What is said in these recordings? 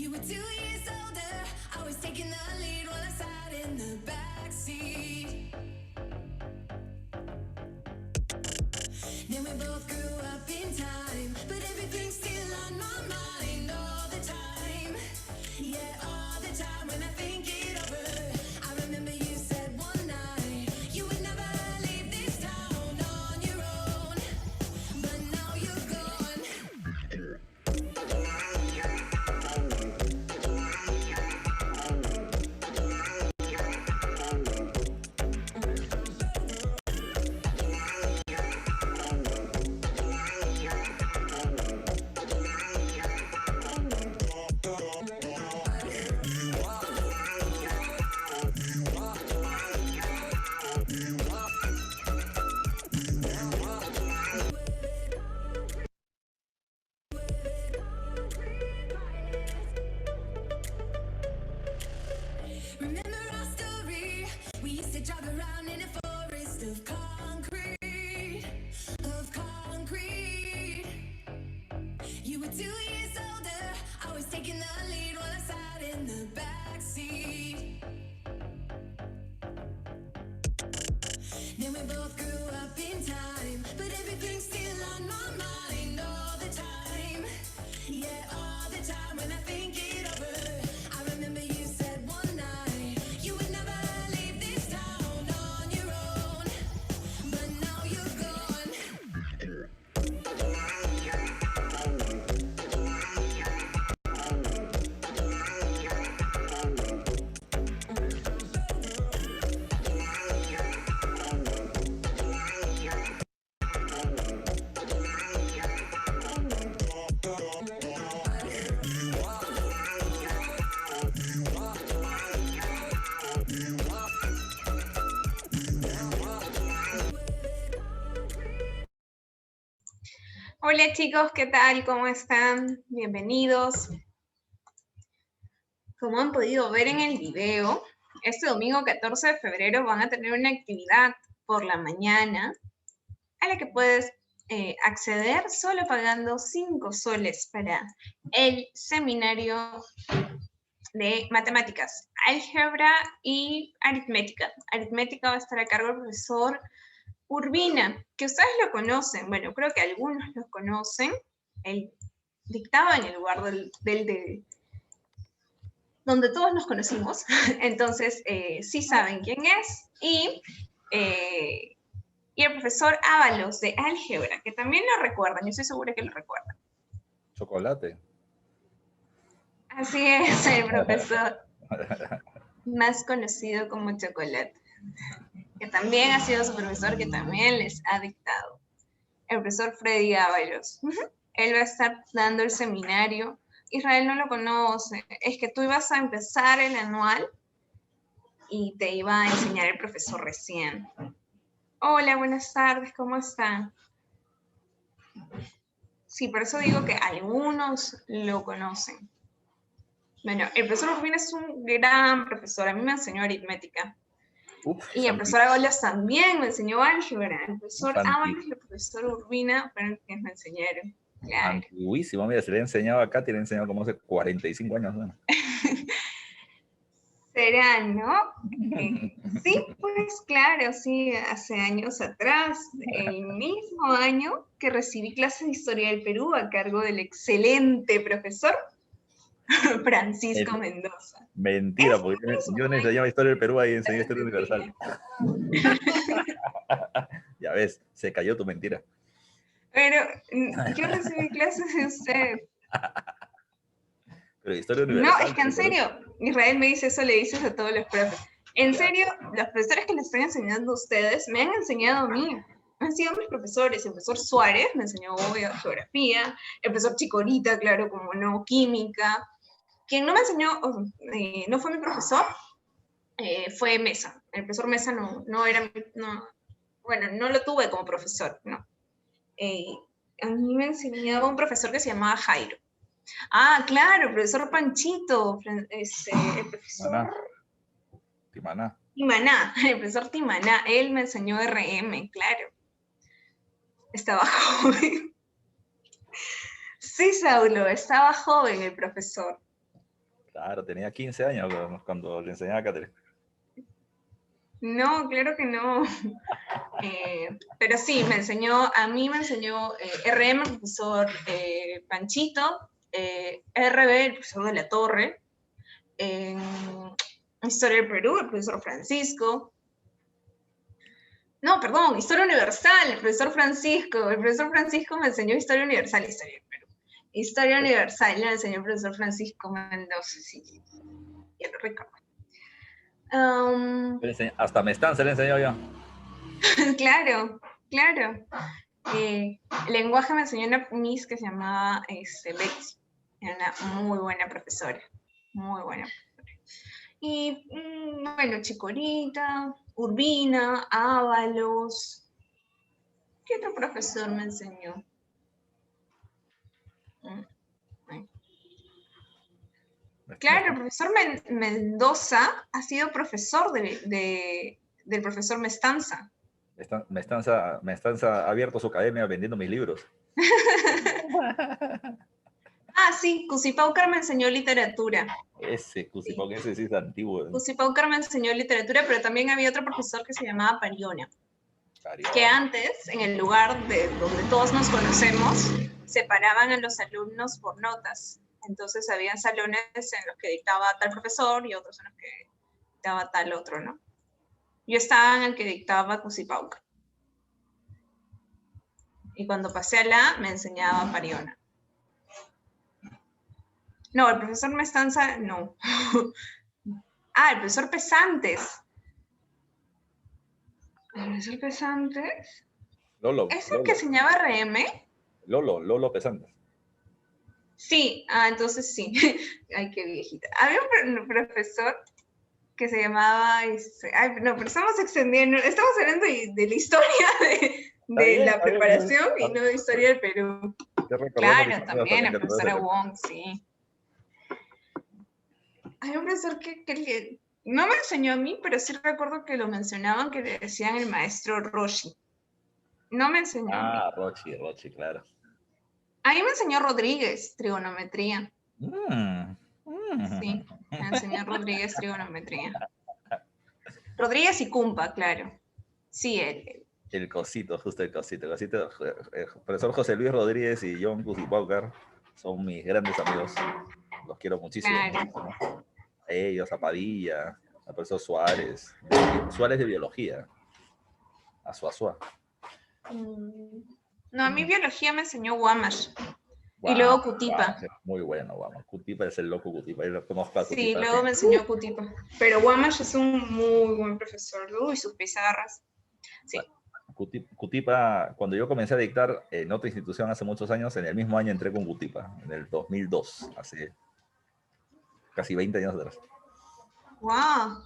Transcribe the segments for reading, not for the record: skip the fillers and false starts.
You were 2 years older. I was taking the lead while I sat in the backseat. Then we both grew up in time, but everything's still on my mind all the time. Yeah, all the time when I think it over. I remember you said one night you would never leave this town on your own, but now you're gone. Remember our story? We used to drive around in a forest of concrete, of concrete. You were 2 years older. I was taking the lead while I sat in the backseat. Then we both grew up in time, but everything's still on my mind all the time. Yeah, all the time when I think it over. I remember you said one night you would never leave this town on your own, but now you're gone. Hola chicos, ¿qué tal? ¿Cómo están? Bienvenidos. Como han podido ver en el video, este domingo 14 de febrero van a tener una actividad por la mañana a la que puedes acceder solo pagando 5 soles para el seminario de matemáticas, álgebra y aritmética. Aritmética va a estar a cargo del profesor Urbina, que ustedes lo conocen, bueno, creo que algunos lo conocen. Él dictaba en el lugar donde todos nos conocimos, entonces sí saben quién es. Y el profesor Ábalos de álgebra, que también lo recuerdan, yo estoy segura que lo recuerdan. Chocolate. Así es, el profesor más conocido como Chocolate, que también ha sido su profesor, que también les ha dictado. El profesor Freddy Ábalos. Él va a estar dando el seminario. Israel no lo conoce. Es que tú ibas a empezar el anual y te iba a enseñar el profesor recién. Hola, buenas tardes, ¿cómo están? Sí, por eso digo que algunos lo conocen. Bueno, el profesor Urbina es un gran profesor. A mí me enseñó aritmética. Y el profesor Ábalos también me enseñó álgebra. El profesor Ábalos y el profesor Urbina fueron quienes me enseñaron. Claro. Antiguísimo, mira, se le he enseñado acá, te le he enseñado como hace 45 años. ¿No? Será, ¿no? Sí, pues claro, sí, hace años atrás, el mismo año que recibí clases de Historia del Perú a cargo del excelente profesor Francisco Mendoza. Mentira, porque yo no enseñaba Historia del Perú, ahí enseñé Historia Universal. Ya ves, se cayó tu mentira. Pero yo recibí clases de usted. Pero Historia Universal. No, es que en serio, Israel me dice eso, le dices a todos los profes. En serio, los profesores que les estoy enseñando a ustedes me han enseñado a mí. Han sido mis profesores. El profesor Suárez me enseñó geografía, el profesor Chicorita, claro, como no, química. Quien no me enseñó, no fue mi profesor, fue Mesa. El profesor Mesa no era, bueno, no lo tuve como profesor, no. A mí me enseñaba un profesor que se llamaba Jairo. Ah, claro, el profesor Panchito, el profesor... Timaná. Timaná, el profesor Timaná, él me enseñó RM, claro. Estaba joven. Sí, Saulo, estaba joven el profesor. Claro, tenía 15 años cuando le enseñaba a Catherine. No, claro que no. Pero sí, a mí me enseñó RM, el profesor Panchito, RB, el profesor de la Torre, Historia del Perú, el profesor Francisco. No, perdón, Historia Universal, el profesor Francisco. El profesor Francisco me enseñó Historia Universal, Historia del Perú. Historia Universal la enseñó el profesor Francisco Mendoza, sí, ya lo recuerdo. Hasta Mestanza le enseñó yo. Claro, claro. Lenguaje me enseñó una miss que se llamaba Betsy. Era una muy buena profesora. Muy buena profesora. Y bueno, Chicorita, Urbina, Ábalos. ¿Qué otro profesor me enseñó? Claro, el profesor Mendoza ha sido profesor del profesor Mestanza. Mestanza ha abierto su academia vendiendo mis libros. Ah, sí, Cusipaucar me enseñó literatura. Ese Cusipaucar, ese sí es antiguo. Cusipaucar me enseñó literatura, pero también había otro profesor que se llamaba Pariona. Que antes, en el lugar donde todos nos conocemos, separaban a los alumnos por notas. Entonces había salones en los que dictaba tal profesor y otros en los que dictaba tal otro, ¿no? Yo estaba en el que dictaba Cusipaucar. Y cuando pasé a la, me enseñaba Pariona. No, el profesor Mestanza, no. Ah, el profesor Pesantes. ¿El profesor Pesantes? Lolo. ¿Es el que enseñaba RM? Lolo Pesantes. Sí, entonces sí. Ay, qué viejita. Había un profesor que se llamaba... Ay, no, pero estamos extendiendo... Estamos hablando de la historia de la preparación y no de historia del Perú. Claro, también la profesora Wong, sí. Hay un profesor que no me enseñó a mí, pero sí recuerdo que lo mencionaban, que le decían el maestro Roshi. No me enseñó a mí. Rochi, claro. A mí me enseñó Rodríguez, trigonometría. Sí, me enseñó Rodríguez, trigonometría. Rodríguez y Cumpa, claro. Sí, él. El cosito, justo el cosito. El profesor José Luis Rodríguez y John Cusipaucar son mis grandes amigos. Los quiero muchísimo. Claro. A ellos, a Padilla, al profesor Suárez de biología, a Suazua. No, a mí biología me enseñó Guamash. Y luego Cutipa. Muy bueno, Guamash. Cutipa es el loco Cutipa. Yo lo conozco a Cutipa. Sí, luego me enseñó Cutipa. Pero Guamash es un muy buen profesor. Uy, sus pizarras. Sí. Cutipa, cuando yo comencé a dictar en otra institución hace muchos años, en el mismo año entré con Cutipa, en el 2002, hace casi 20 años atrás. ¡Wow!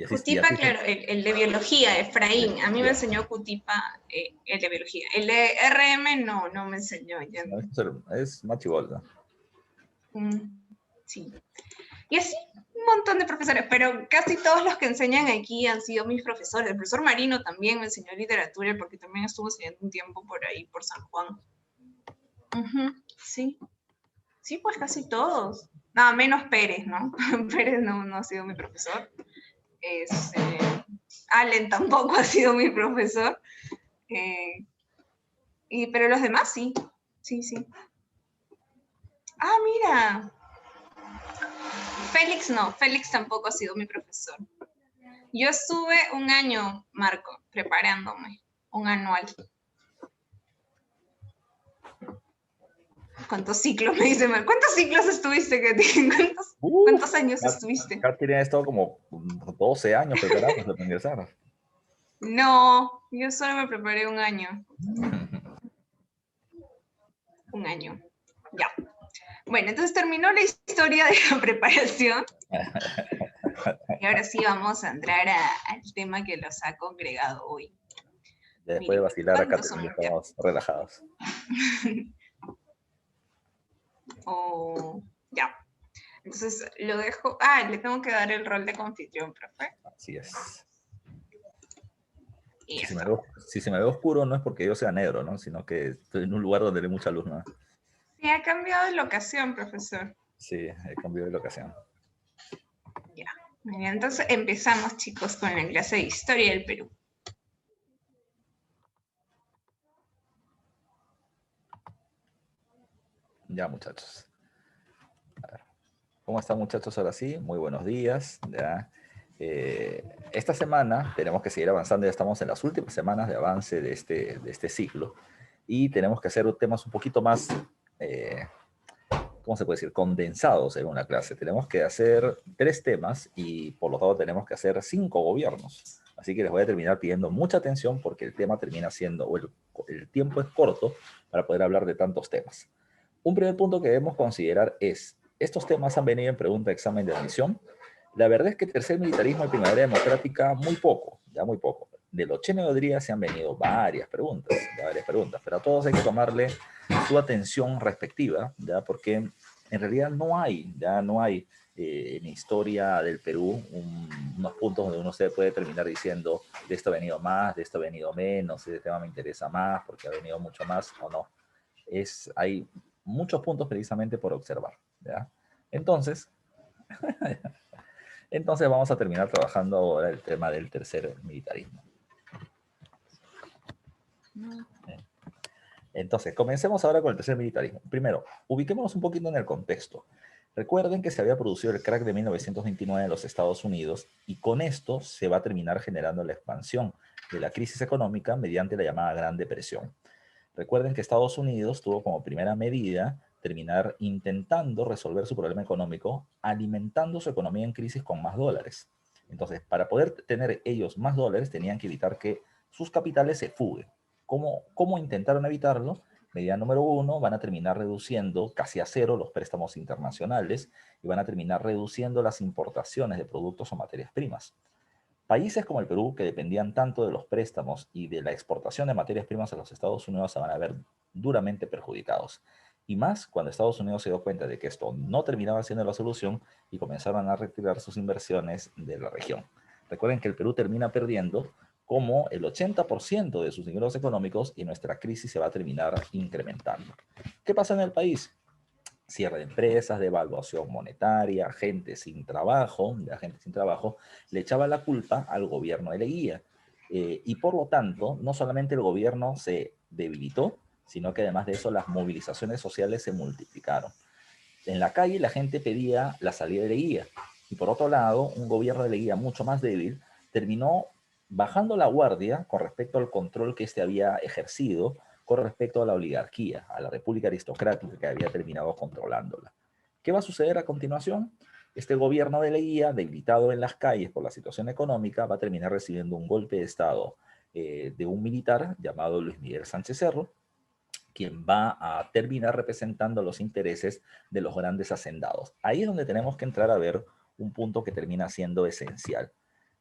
Cutipa, claro, el de biología, Efraín. A mí me enseñó Cutipa el de biología. El de RM no me enseñó. Es más chibolda. Sí. Y así, un montón de profesores, pero casi todos los que enseñan aquí han sido mis profesores. El profesor Marino también me enseñó literatura, porque también estuvo enseñando un tiempo por ahí, por San Juan. Sí. Sí, pues casi todos. Nada, menos Pérez, ¿no? Pérez no ha sido mi profesor. Allen tampoco ha sido mi profesor. Pero los demás sí. Sí. Ah, mira. Félix tampoco ha sido mi profesor. Yo estuve un año, Marco, preparándome, un anual. ¿Cuántos ciclos? Me dice, ¿cuántos ciclos estuviste, Katy? ¿Cuántos años estuviste? Katy ha estado como 12 años preparándose para ingresar. No, yo solo me preparé un año. Un año, ya. Bueno, entonces terminó la historia de la preparación. Y ahora sí vamos a entrar al tema que los ha congregado hoy. Después de vacilar acá, estamos relajados. Ya. Entonces lo dejo. Le tengo que dar el rol de confitrión, profe. Así es. Si se me ve oscuro, no es porque yo sea negro, ¿no? Sino que estoy en un lugar donde hay mucha luz, ¿no? Sí, ha cambiado de locación, profesor. Sí, cambió de locación. Ya. Muy bien, entonces empezamos, chicos, con la clase de Historia del Perú. Ya, muchachos. A ver. ¿Cómo están, muchachos? Ahora sí, muy buenos días. Ya. Esta semana tenemos que seguir avanzando, ya estamos en las últimas semanas de avance de este ciclo y tenemos que hacer temas un poquito más, ¿cómo se puede decir?, condensados en una clase. Tenemos que hacer 3 temas y por lo tanto tenemos que hacer 5 gobiernos. Así que les voy a terminar pidiendo mucha atención porque el tema termina siendo, o el tiempo es corto para poder hablar de tantos temas. Un primer punto que debemos considerar es, estos temas han venido en pregunta de examen de admisión. La verdad es que tercer militarismo y primavera democrática, muy poco, ya muy poco. Del Ochenio de Odría se han venido varias preguntas, pero a todos hay que tomarle su atención respectiva, ya porque en realidad no hay en historia del Perú unos puntos donde uno se puede terminar diciendo de esto ha venido más, de esto ha venido menos, este tema me interesa más porque ha venido mucho más o no. Hay muchos puntos precisamente por observar, ¿ya? Entonces, entonces vamos a terminar trabajando ahora el tema del tercer militarismo. Entonces, comencemos ahora con el tercer militarismo. Primero, ubiquémonos un poquito en el contexto. Recuerden que se había producido el crack de 1929 en los Estados Unidos y con esto se va a terminar generando la expansión de la crisis económica mediante la llamada Gran Depresión. Recuerden que Estados Unidos tuvo como primera medida terminar intentando resolver su problema económico alimentando su economía en crisis con más dólares. Entonces, para poder tener ellos más dólares, tenían que evitar que sus capitales se fuguen. ¿Cómo intentaron evitarlo? Medida número 1, van a terminar reduciendo casi a cero los préstamos internacionales y van a terminar reduciendo las importaciones de productos o materias primas. Países como el Perú, que dependían tanto de los préstamos y de la exportación de materias primas a los Estados Unidos, se van a ver duramente perjudicados. Y más cuando Estados Unidos se dio cuenta de que esto no terminaba siendo la solución y comenzaron a retirar sus inversiones de la región. Recuerden que el Perú termina perdiendo como el 80% de sus ingresos económicos y nuestra crisis se va a terminar incrementando. ¿Qué pasa en el país? Cierre de empresas, devaluación monetaria, gente sin trabajo, le echaba la culpa al gobierno de Leguía. Y por lo tanto, no solamente el gobierno se debilitó, sino que además de eso las movilizaciones sociales se multiplicaron. En la calle la gente pedía la salida de Leguía. Y por otro lado, un gobierno de Leguía mucho más débil terminó bajando la guardia con respecto al control que éste había ejercido con respecto a la oligarquía, a la república aristocrática que había terminado controlándola. ¿Qué va a suceder a continuación? Este gobierno de Leguía, debilitado en las calles por la situación económica, va a terminar recibiendo un golpe de Estado de un militar llamado Luis Miguel Sánchez Cerro, quien va a terminar representando los intereses de los grandes hacendados. Ahí es donde tenemos que entrar a ver un punto que termina siendo esencial.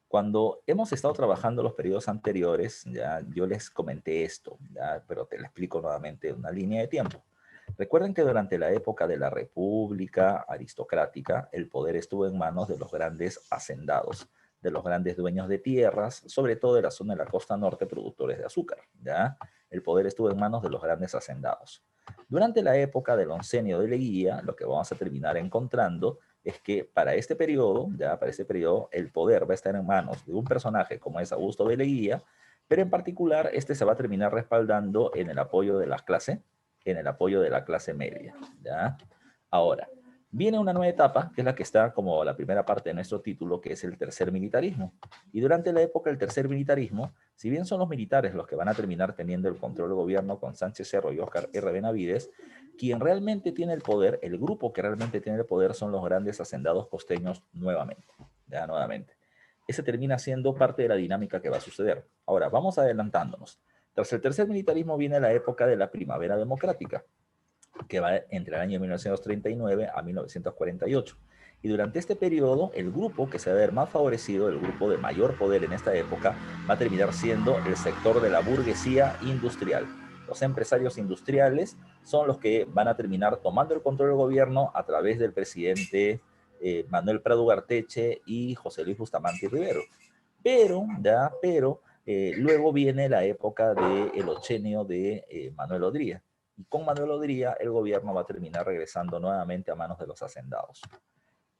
Cuando hemos estado trabajando los periodos anteriores, ya yo les comenté esto, ya, pero te lo explico nuevamente en una línea de tiempo. Recuerden que durante la época de la República aristocrática, el poder estuvo en manos de los grandes hacendados, de los grandes dueños de tierras, sobre todo de la zona de la costa norte, productores de azúcar. ¿Ya? El poder estuvo en manos de los grandes hacendados. Durante la época del oncenio de Leguía, lo que vamos a terminar encontrando es que para este periodo, el poder va a estar en manos de un personaje como es Augusto de Leguía, pero en particular este se va a terminar respaldando en el apoyo de la clase media, ¿ya? Ahora, viene una nueva etapa, que es la que está como la primera parte de nuestro título, que es el tercer militarismo. Y durante la época del tercer militarismo, si bien son los militares los que van a terminar teniendo el control del gobierno con Sánchez Cerro y Óscar R. Benavides, quien realmente tiene el poder, el grupo que realmente tiene el poder son los grandes hacendados costeños nuevamente, ya nuevamente. Ese termina siendo parte de la dinámica que va a suceder. Ahora, vamos adelantándonos. Tras el tercer militarismo viene la época de la primavera democrática, que va entre el año 1939 a 1948. Y durante este periodo, el grupo que se va a ver más favorecido, el grupo de mayor poder en esta época, va a terminar siendo el sector de la burguesía industrial. Los empresarios industriales son los que van a terminar tomando el control del gobierno a través del presidente Manuel Prado Ugarteche y José Luis Bustamante Rivero. Pero luego viene la época del ochenio de Manuel Odría. Y con manualidad el gobierno va a terminar regresando nuevamente a manos de los hacendados.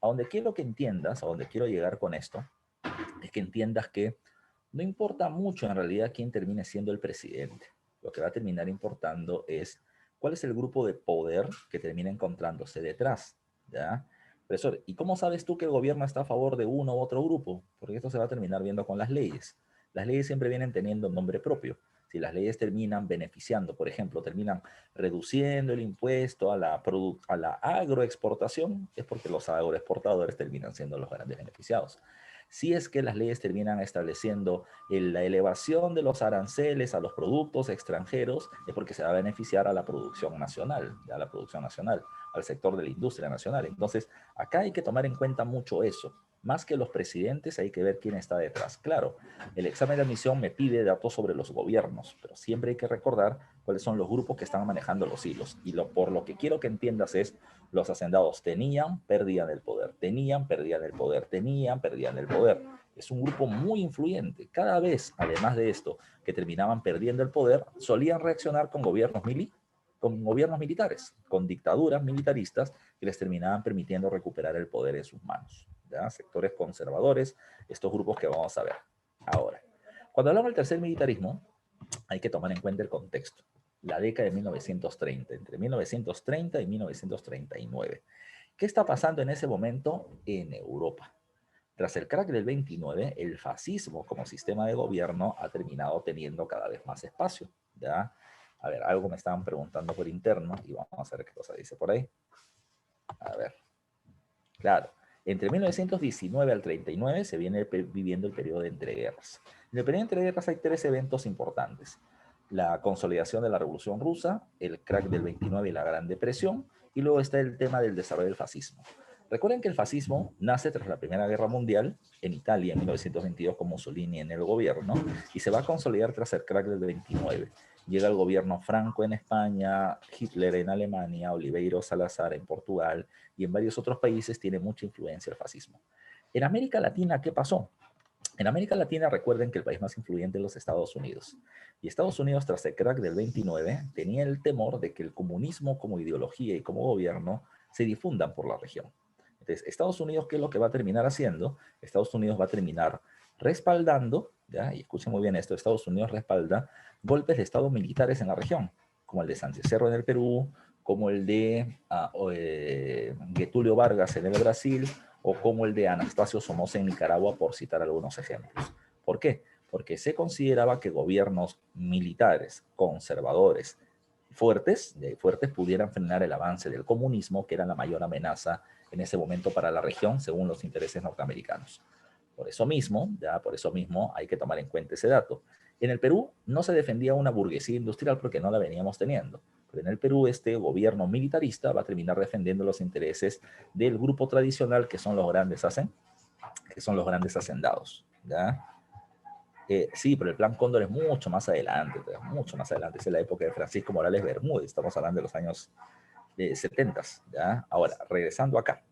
A donde quiero que entiendas, a donde quiero llegar con esto, es que entiendas que no importa mucho en realidad quién termine siendo el presidente. Lo que va a terminar importando es cuál es el grupo de poder que termina encontrándose detrás, ¿ya? Profesor, ¿y cómo sabes tú que el gobierno está a favor de uno u otro grupo? Porque esto se va a terminar viendo con las leyes. Las leyes siempre vienen teniendo nombre propio. Si las leyes terminan beneficiando, por ejemplo, terminan reduciendo el impuesto a la agroexportación, es porque los agroexportadores terminan siendo los grandes beneficiados. Si es que las leyes terminan estableciendo la elevación de los aranceles a los productos extranjeros, es porque se va a beneficiar a la producción nacional, a la producción nacional, al sector de la industria nacional. Entonces, acá hay que tomar en cuenta mucho eso. Más que los presidentes, hay que ver quién está detrás. Claro, el examen de admisión me pide datos sobre los gobiernos, pero siempre hay que recordar cuáles son los grupos que están manejando los hilos. Y por lo que quiero que entiendas es, los hacendados tenían, perdían el poder, tenían, perdían el poder, tenían, perdían el poder. Es un grupo muy influyente. Cada vez, además de esto, que terminaban perdiendo el poder, solían reaccionar con gobiernos militares, con dictaduras militaristas que les terminaban permitiendo recuperar el poder en sus manos. ¿Ya? Sectores conservadores, estos grupos que vamos a ver ahora. Cuando hablamos del tercer militarismo, hay que tomar en cuenta el contexto. La década de 1930, entre 1930 y 1939. ¿Qué está pasando en ese momento en Europa? Tras el crack del 29, el fascismo como sistema de gobierno ha terminado teniendo cada vez más espacio. ¿Ya? A ver, algo me estaban preguntando por interno y vamos a ver qué cosa dice por ahí. A ver. Claro, entre 1919 al 39 se viene viviendo el periodo de entreguerras. En el periodo de entreguerras hay tres eventos importantes. La consolidación de la Revolución Rusa, el crack del 29 y la Gran Depresión, y luego está el tema del desarrollo del fascismo. Recuerden que el fascismo nace tras la Primera Guerra Mundial en Italia en 1922 con Mussolini en el gobierno y se va a consolidar tras el crack del 29. Llega el gobierno Franco en España, Hitler en Alemania, Oliveira Salazar en Portugal y en varios otros países tiene mucha influencia el fascismo. En América Latina, ¿qué pasó? En América Latina recuerden que el país más influyente es los Estados Unidos. Y Estados Unidos, tras el crack del 29, tenía el temor de que el comunismo como ideología y como gobierno se difundan por la región. Entonces, Estados Unidos, ¿qué es lo que va a terminar haciendo? Estados Unidos va a terminar respaldando, ¿ya? Y escuchen muy bien esto, Estados Unidos respalda golpes de Estado militares en la región, como el de Sánchez Cerro en el Perú, como el de Getúlio Vargas en el Brasil, o como el de Anastasio Somoza en Nicaragua, por citar algunos ejemplos. ¿Por qué? Porque se consideraba que gobiernos militares, conservadores, fuertes pudieran frenar el avance del comunismo, que era la mayor amenaza en ese momento para la región, según los intereses norteamericanos. Por eso mismo hay que tomar en cuenta ese dato. En el Perú no se defendía una burguesía industrial porque no la veníamos teniendo. Pero en el Perú este gobierno militarista va a terminar defendiendo los intereses del grupo tradicional que son los grandes hacendados. ¿Ya? Sí, pero el Plan Cóndor es mucho más adelante, es la época de Francisco Morales Bermúdez, estamos hablando de los años 70. ¿Ya? Ahora, regresando acá,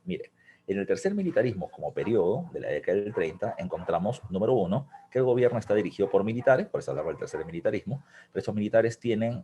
mire, en el tercer militarismo como periodo de la década del 30 encontramos, número uno, que el gobierno está dirigido por militares, por eso hablamos del tercer militarismo, pero estos militares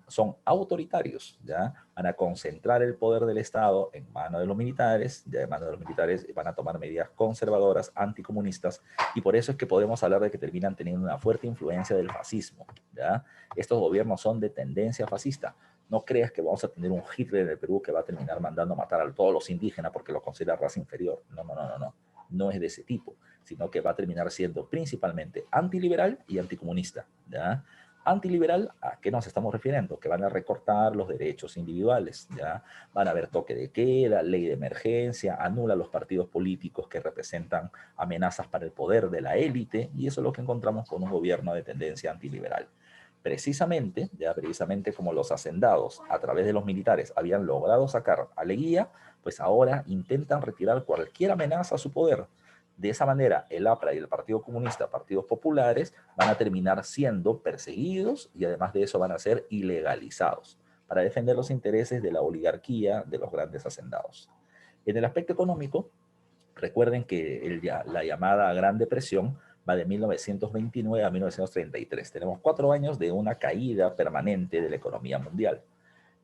son autoritarios, ¿ya? Van a concentrar el poder del Estado en manos de los militares, ya en manos de los militares van a tomar medidas conservadoras, anticomunistas, y por eso es que podemos hablar de que terminan teniendo una fuerte influencia del fascismo, ¿ya? Estos gobiernos son de tendencia fascista. No creas que vamos a tener un Hitler en el Perú que va a terminar mandando a matar a todos los indígenas porque los considera raza inferior. No. No es de ese tipo, sino que va a terminar siendo principalmente antiliberal y anticomunista. ¿Ya? Antiliberal, ¿a qué nos estamos refiriendo? Que van a recortar los derechos individuales, ¿ya? Van a haber toque de queda, ley de emergencia, anula los partidos políticos que representan amenazas para el poder de la élite, y eso es lo que encontramos con un gobierno de tendencia antiliberal. Precisamente como los hacendados a través de los militares habían logrado sacar a Leguía, pues ahora intentan retirar cualquier amenaza a su poder. De esa manera, el APRA y el Partido Comunista, partidos populares, van a terminar siendo perseguidos y además de eso van a ser ilegalizados para defender los intereses de la oligarquía de los grandes hacendados. En el aspecto económico, recuerden que la llamada Gran Depresión va de 1929 a 1933. Tenemos 4 años de una caída permanente de la economía mundial.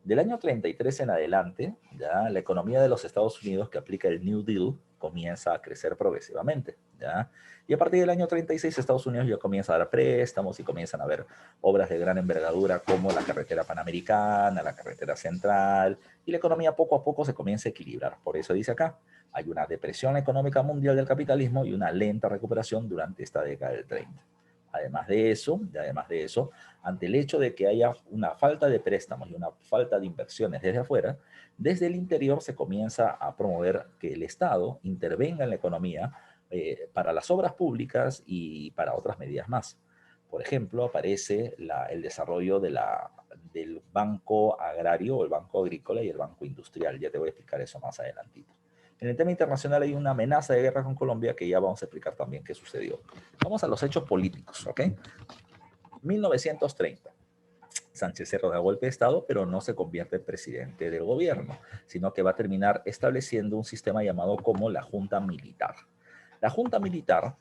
Del año 33 en adelante, ya la economía de los Estados Unidos que aplica el New Deal comienza a crecer progresivamente, ¿ya? Y a partir del año 36 Estados Unidos ya comienza a dar préstamos y comienzan a haber obras de gran envergadura como la carretera panamericana, la carretera central, y la economía poco a poco se comienza a equilibrar. Por eso dice acá, hay una depresión económica mundial del capitalismo y una lenta recuperación durante esta década del 30. Además de eso, ante el hecho de que haya una falta de préstamos y una falta de inversiones desde afuera, desde el interior se comienza a promover que el Estado intervenga en la economía para las obras públicas y para otras medidas más. Por ejemplo, aparece el desarrollo del Banco Agrario o el Banco Agrícola y el Banco Industrial. Ya te voy a explicar eso más adelantito. En el tema internacional hay una amenaza de guerra con Colombia que ya vamos a explicar también qué sucedió. Vamos a los hechos políticos, ¿ok? 1930. Sánchez Cerro da golpe de Estado, pero no se convierte en presidente del gobierno, sino que va a terminar estableciendo un sistema llamado como la Junta Militar. La Junta Militar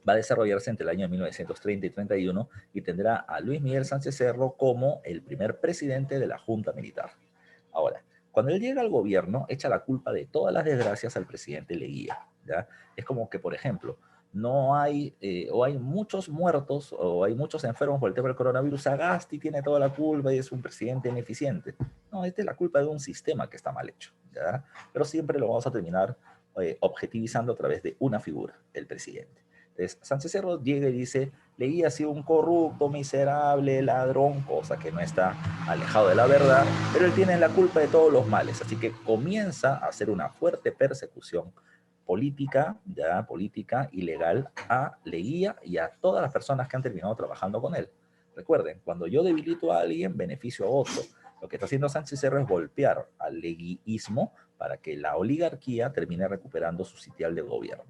va a desarrollarse entre el año 1930 y 31 y tendrá a Luis Miguel Sánchez Cerro como el primer presidente de la Junta Militar. Ahora, cuando él llega al gobierno, echa la culpa de todas las desgracias al presidente Leguía, ¿ya? Es como que, por ejemplo, no hay, o hay muchos muertos, o hay muchos enfermos por el tema del coronavirus, Sagasti tiene toda la culpa y es un presidente ineficiente. No, esta es la culpa de un sistema que está mal hecho, ¿ya? Pero siempre lo vamos a terminar objetivizando a través de una figura, el presidente. Entonces, Sánchez Cerro llega y dice, Leguía ha sido un corrupto, miserable, ladrón, cosa que no está alejado de la verdad, pero él tiene la culpa de todos los males, así que comienza a hacer una fuerte persecución política, ya política y legal a Leguía y a todas las personas que han terminado trabajando con él. Recuerden, cuando yo debilito a alguien, beneficio a otro. Lo que está haciendo Sánchez Cerro es golpear al leguismo para que la oligarquía termine recuperando su sitial de gobierno.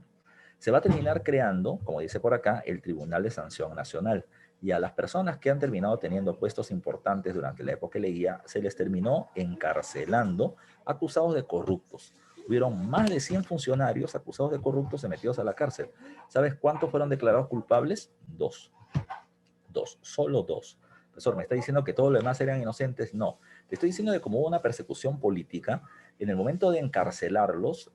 Se va a terminar creando, como dice por acá, el Tribunal de Sanción Nacional. Y a las personas que han terminado teniendo puestos importantes durante la época de Leguía, se les terminó encarcelando acusados de corruptos. Hubieron más de 100 funcionarios acusados de corruptos y metidos a la cárcel. ¿Sabes cuántos fueron declarados culpables? Dos. Solo dos. Profesor, ¿me está diciendo que todos los demás eran inocentes? No. Te estoy diciendo que como hubo una persecución política, en el momento de encarcelarlos,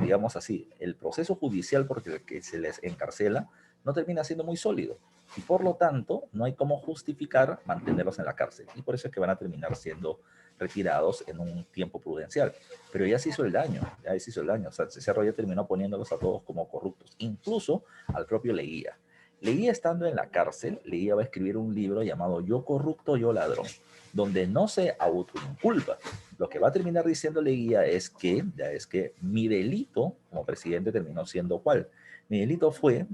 digamos así, el proceso judicial por el que se les encarcela no termina siendo muy sólido. Y por lo tanto, no hay cómo justificar mantenerlos en la cárcel. Y por eso es que van a terminar siendo retirados en un tiempo prudencial. Pero ya se hizo el daño, ya se hizo el daño. O sea, Cerro ya terminó poniéndolos a todos como corruptos, incluso al propio Leguía. Leguía estando en la cárcel, Leguía va a escribir un libro llamado Yo corrupto, yo ladrón, donde no se autoinculpa. Lo que va a terminar diciendo Leguía es que mi delito como presidente terminó siendo ¿cuál? Mi delito fue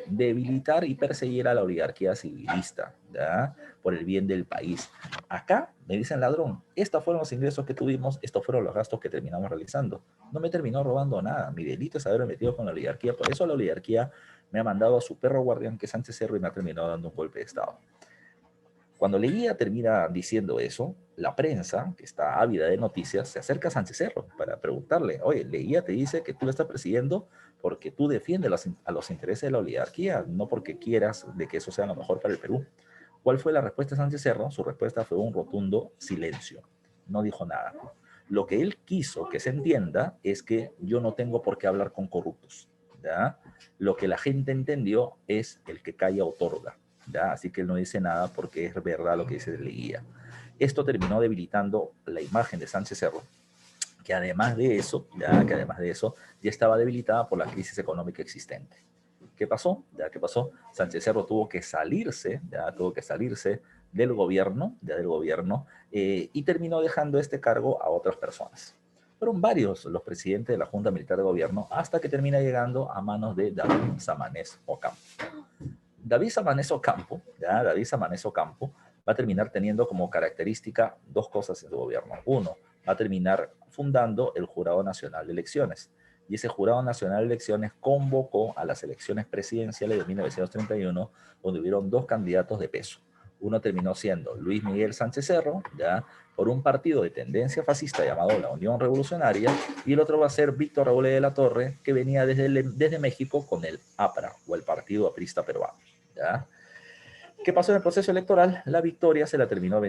debilitar y perseguir a la oligarquía civilista, ¿ya? Por el bien del país. Acá me dicen ladrón, estos fueron los ingresos que tuvimos, estos fueron los gastos que terminamos realizando. No me terminó robando nada, mi delito es haberme metido con la oligarquía, por eso la oligarquía me ha mandado a su perro guardián que es Sánchez Cerro y me ha terminado dando un golpe de Estado. Cuando Leguía termina diciendo eso, la prensa, que está ávida de noticias, se acerca a Sánchez Cerro para preguntarle, oye, Leguía te dice que tú lo estás persiguiendo porque tú defiendes a los intereses de la oligarquía, no porque quieras de que eso sea lo mejor para el Perú. ¿Cuál fue la respuesta de Sánchez Cerro? Su respuesta fue un rotundo silencio. No dijo nada. Lo que él quiso que se entienda es que yo no tengo por qué hablar con corruptos, ¿ya? Lo que la gente entendió es el que calla otorga, ¿ya? Así que él no dice nada porque es verdad lo que dice Leguía. Esto terminó debilitando la imagen de Sánchez Cerro, que además de eso ya estaba debilitada por la crisis económica existente. ¿Qué pasó? Sánchez Cerro tuvo que salirse del gobierno, y terminó dejando este cargo a otras personas. Fueron varios los presidentes de la Junta Militar de Gobierno hasta que termina llegando a manos de David Samanez Ocampo. David Samanez Ocampo va a terminar teniendo como característica dos cosas en su gobierno. Uno, va a terminar fundando el Jurado Nacional de Elecciones. Y ese Jurado Nacional de Elecciones convocó a las elecciones presidenciales de 1931, donde hubieron dos candidatos de peso. Uno terminó siendo Luis Miguel Sánchez Cerro, ¿ya? Por un partido de tendencia fascista llamado la Unión Revolucionaria, y el otro va a ser Víctor Raúl de la Torre, que venía desde México con el APRA, o el Partido Aprista Peruano, ¿ya? ¿Qué pasó en el proceso electoral? La victoria se la terminó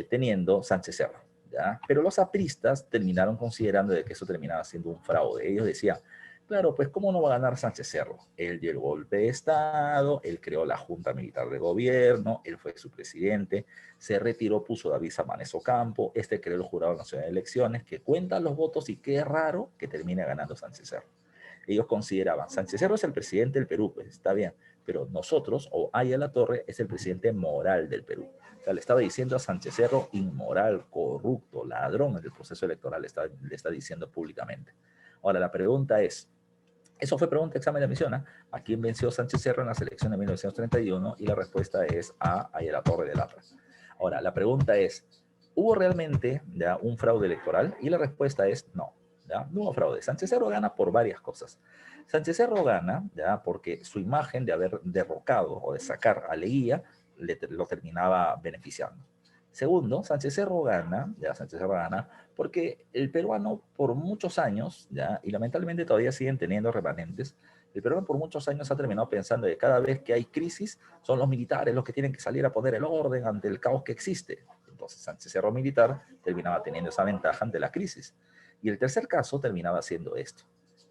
teniendo Sánchez Cerro, ¿ya? Pero los apristas terminaron considerando de que eso terminaba siendo un fraude. Ellos decían, claro, pues ¿cómo no va a ganar Sánchez Cerro? Él dio el golpe de Estado, él creó la Junta Militar de Gobierno, él fue su presidente, se retiró, puso David Samanes Ocampo, este creó el Jurado Nacional de Elecciones, que cuenta los votos y qué raro que termine ganando Sánchez Cerro. Ellos consideraban, Sánchez Cerro es el presidente del Perú, pues está bien, pero nosotros, o Aya La Torre, es el presidente moral del Perú. O sea, le estaba diciendo a Sánchez Cerro inmoral, corrupto, ladrón en el proceso electoral, le está diciendo públicamente. Ahora, la pregunta es, eso fue pregunta examen de admisión, ¿eh? ¿A quién venció Sánchez Cerro en la selección de 1931? Y la respuesta es a Aya La Torre de Lapra. Ahora, la pregunta es, ¿hubo realmente ya un fraude electoral? Y la respuesta es no. ¿Ya? No hubo fraude. Sánchez Cerro gana por varias cosas. Sánchez Cerro gana, ¿ya? Porque su imagen de haber derrocado o de sacar a Leguía lo terminaba beneficiando. Segundo, Sánchez Cerro gana, ya Sánchez Cerro gana, porque el peruano por muchos años, ya, y lamentablemente todavía siguen teniendo remanentes, el peruano por muchos años ha terminado pensando que cada vez que hay crisis son los militares los que tienen que salir a poner el orden ante el caos que existe. Entonces Sánchez Cerro militar terminaba teniendo esa ventaja ante la crisis. Y el tercer caso terminaba siendo esto.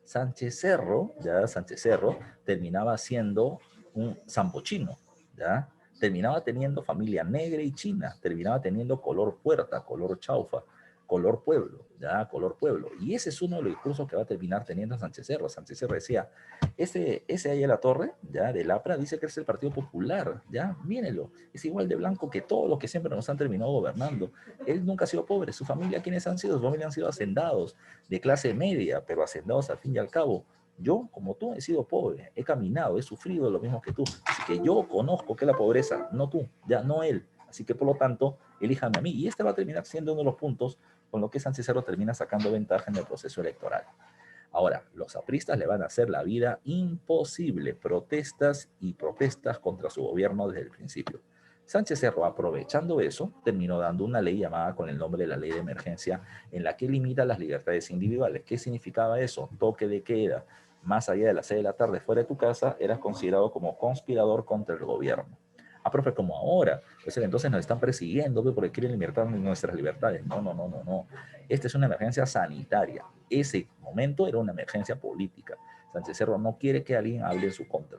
Sánchez Cerro, ya Sánchez Cerro, terminaba siendo un zampochino, ya terminaba teniendo familia negra y china, terminaba teniendo color puerta, color chaufa, color pueblo, ya color pueblo. Y ese es uno de los discursos que va a terminar teniendo Sánchez Cerro. Sánchez Cerro decía, ese ahí a la torre, ya de Lapra, dice que es el Partido Popular, ya, mírenlo, es igual de blanco que todos los que siempre nos han terminado gobernando. Él nunca ha sido pobre, su familia, ¿quiénes han sido? Su familia han sido hacendados, de clase media, pero hacendados al fin y al cabo. Yo, como tú, he sido pobre, he caminado, he sufrido lo mismo que tú. Así que yo conozco qué es la pobreza, no tú, ya no él. Así que por lo tanto, elíjame a mí. Y este va a terminar siendo uno de los puntos con lo que Sánchez Cerro termina sacando ventaja en el proceso electoral. Ahora, los apristas le van a hacer la vida imposible, protestas y protestas contra su gobierno desde el principio. Sánchez Cerro, aprovechando eso, terminó dando una ley llamada con el nombre de la Ley de Emergencia, en la que limita las libertades individuales. ¿Qué significaba eso? Toque de queda. Más allá de las 6 de la tarde fuera de tu casa, eras considerado como conspirador contra el gobierno. Ah, profe, como ahora. Pues entonces nos están persiguiendo porque quieren limitar nuestras libertades. No, no, no, no, no. Esta es una emergencia sanitaria. Ese momento era una emergencia política. Sánchez Cerro no quiere que alguien hable en su contra.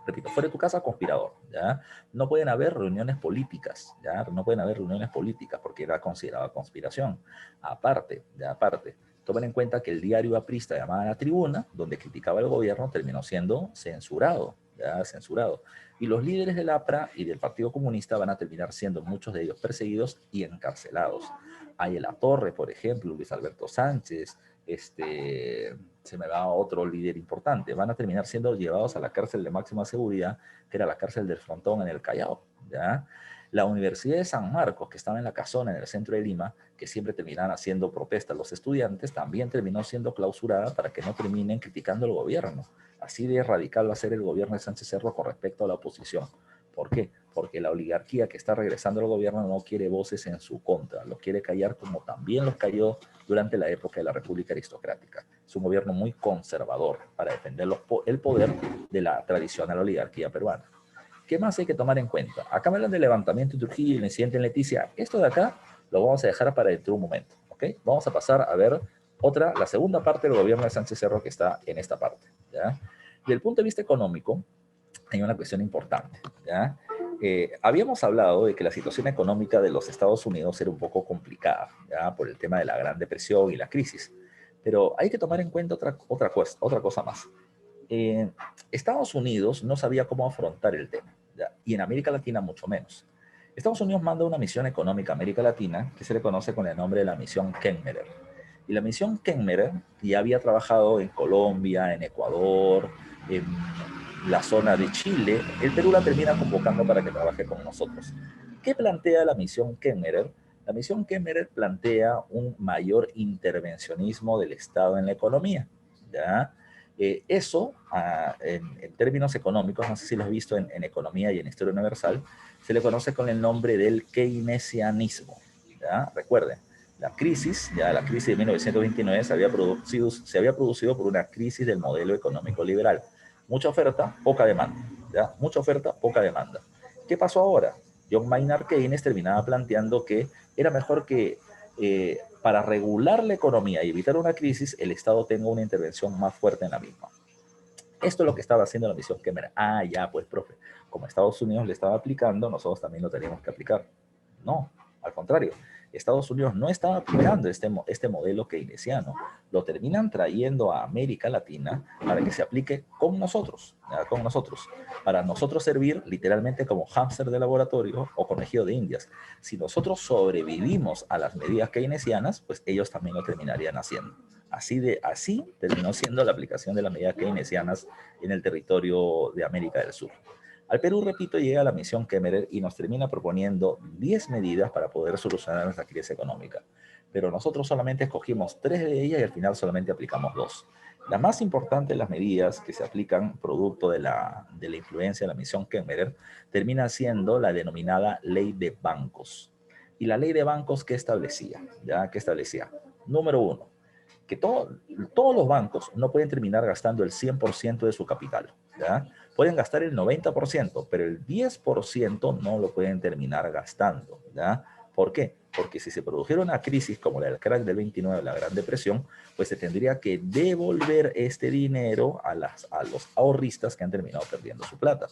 Repito, fuera de tu casa, conspirador, ¿ya? No pueden haber reuniones políticas, ¿ya? No pueden haber reuniones políticas porque era considerada conspiración. Aparte, ya aparte, tomen en cuenta que el diario aprista llamado La Tribuna, donde criticaba el gobierno, terminó siendo censurado, ya censurado. Y los líderes del APRA y del Partido Comunista van a terminar siendo muchos de ellos perseguidos y encarcelados. Hay La Torre, por ejemplo, Luis Alberto Sánchez, se me va otro líder importante, van a terminar siendo llevados a la cárcel de máxima seguridad, que era la cárcel del Frontón en el Callao, ¿ya? La Universidad de San Marcos, que estaba en la Casona, en el centro de Lima, que siempre terminaban haciendo protestas los estudiantes, también terminó siendo clausurada para que no terminen criticando al gobierno. Así de radical va a ser el gobierno de Sánchez Cerro con respecto a la oposición. ¿Por qué? Porque la oligarquía que está regresando al gobierno no quiere voces en su contra, los quiere callar como también los cayó durante la época de la República Aristocrática. Es un gobierno muy conservador para defender el poder de la tradicional oligarquía peruana. ¿Qué más hay que tomar en cuenta? Acá me hablan del levantamiento en Trujillo y el incidente en Leticia. Esto de acá lo vamos a dejar para dentro de un momento, ¿ok? Vamos a pasar a ver la segunda parte del gobierno de Sánchez Cerro que está en esta parte, ¿ya? Desde el punto de vista económico, hay una cuestión importante, ¿ya? Habíamos hablado de que la situación económica de los Estados Unidos era un poco complicada, ¿ya? Por el tema de la Gran Depresión y la crisis. Pero hay que tomar en cuenta otra cosa más. Estados Unidos no sabía cómo afrontar el tema, ¿ya? Y en América Latina mucho menos. Estados Unidos manda una misión económica a América Latina que se le conoce con el nombre de la misión Kenmerer. Y la misión Kenmerer ya había trabajado en Colombia, en Ecuador, en la zona de Chile. El Perú la termina convocando para que trabaje con nosotros. ¿Qué plantea la misión Kenmerer? La misión Kenmerer plantea un mayor intervencionismo del Estado en la economía, ¿ya? Eso, en términos económicos, no sé si lo has visto en economía y en historia universal, se le conoce con el nombre del keynesianismo, ¿ya? Recuerden, la crisis de 1929 se había producido por una crisis del modelo económico liberal. Mucha oferta, poca demanda, ¿ya? Mucha oferta, poca demanda. ¿Qué pasó ahora? John Maynard Keynes terminaba planteando que era mejor que para regular la economía y evitar una crisis, el Estado tenga una intervención más fuerte en la misma. Esto es lo que estaba haciendo la misión Kemmerer. Ah, ya, pues, profe, como Estados Unidos le estaba aplicando, nosotros también lo teníamos que aplicar. No, al contrario. Estados Unidos no estaba aplicando este modelo keynesiano. Lo terminan trayendo a América Latina para que se aplique con nosotros, ¿ya? Con nosotros. Para nosotros servir literalmente como hámster de laboratorio o conejillo de indias. Si nosotros sobrevivimos a las medidas keynesianas, pues ellos también lo terminarían haciendo. Así terminó siendo la aplicación de las medidas keynesianas en el territorio de América del Sur. Al Perú, repito, llega la misión Kemmerer y nos termina proponiendo 10 medidas para poder solucionar nuestra crisis económica. Pero nosotros solamente escogimos 3 de ellas y al final solamente aplicamos 2. La más importante de las medidas que se aplican producto de la influencia de la misión Kemmerer termina siendo la denominada Ley de Bancos. ¿Y la Ley de Bancos qué establecía? ¿Ya? ¿Qué establecía? Número 1, que todos los bancos no pueden terminar gastando el 100% de su capital, ¿ya? Pueden gastar el 90%, pero el 10% no lo pueden terminar gastando, ¿ya? ¿Por qué? Porque si se produjera una crisis como la del crack del 29, la Gran Depresión, pues se tendría que devolver este dinero a los ahorristas que han terminado perdiendo su plata.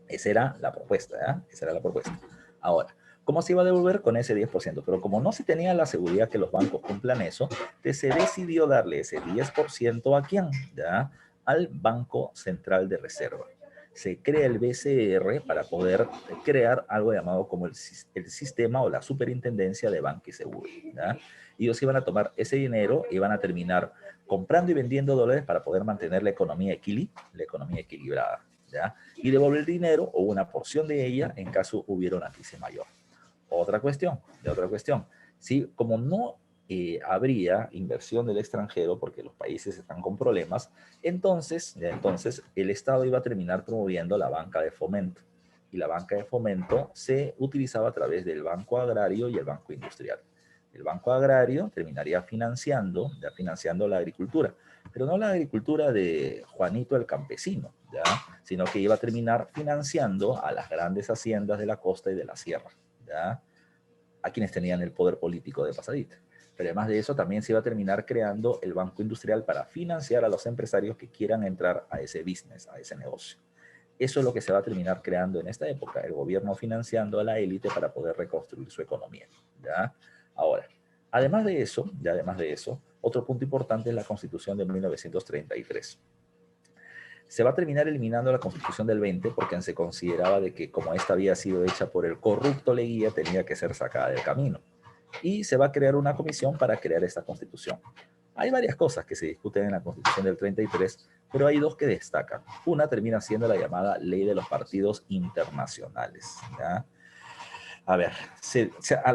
Esa era la propuesta, ¿ya? Esa era la propuesta. Ahora, ¿cómo se iba a devolver? Con ese 10%. Pero como no se tenía la seguridad que los bancos cumplan eso, se decidió darle ese 10% a quién, ¿ya? Al Banco Central de Reserva. Se crea el BCR para poder crear algo llamado como el sistema o la superintendencia de banca y seguro, ¿ya? Ellos iban a tomar ese dinero y iban a terminar comprando y vendiendo dólares para poder mantener la economía equilibrada, ¿ya? Y devolver el dinero o una porción de ella en caso hubiera una crisis mayor. Otra cuestión. ¿Sí? Como no habría inversión del extranjero porque los países están con problemas, entonces el Estado iba a terminar promoviendo la banca de fomento. Y la banca de fomento se utilizaba a través del Banco Agrario y el Banco Industrial. El Banco Agrario terminaría financiando la agricultura, pero no la agricultura de Juanito el campesino, ¿ya? Sino que iba a terminar financiando a las grandes haciendas de la costa y de la sierra, ¿ya? A quienes tenían el poder político de pasadita. Pero además de eso, también se iba a terminar creando el Banco Industrial para financiar a los empresarios que quieran entrar a ese business, a ese negocio. Eso es lo que se va a terminar creando en esta época, el gobierno financiando a la élite para poder reconstruir su economía, ¿ya? Ahora, además de eso, otro punto importante es la Constitución de 1933. Se va a terminar eliminando la Constitución del 20 porque se consideraba de que como esta había sido hecha por el corrupto Leguía, tenía que ser sacada del camino. Y se va a crear una comisión para crear esta Constitución. Hay varias cosas que se discuten en la Constitución del 33, pero hay dos que destacan. Una termina siendo la llamada Ley de los Partidos Internacionales, ¿ya? A ver,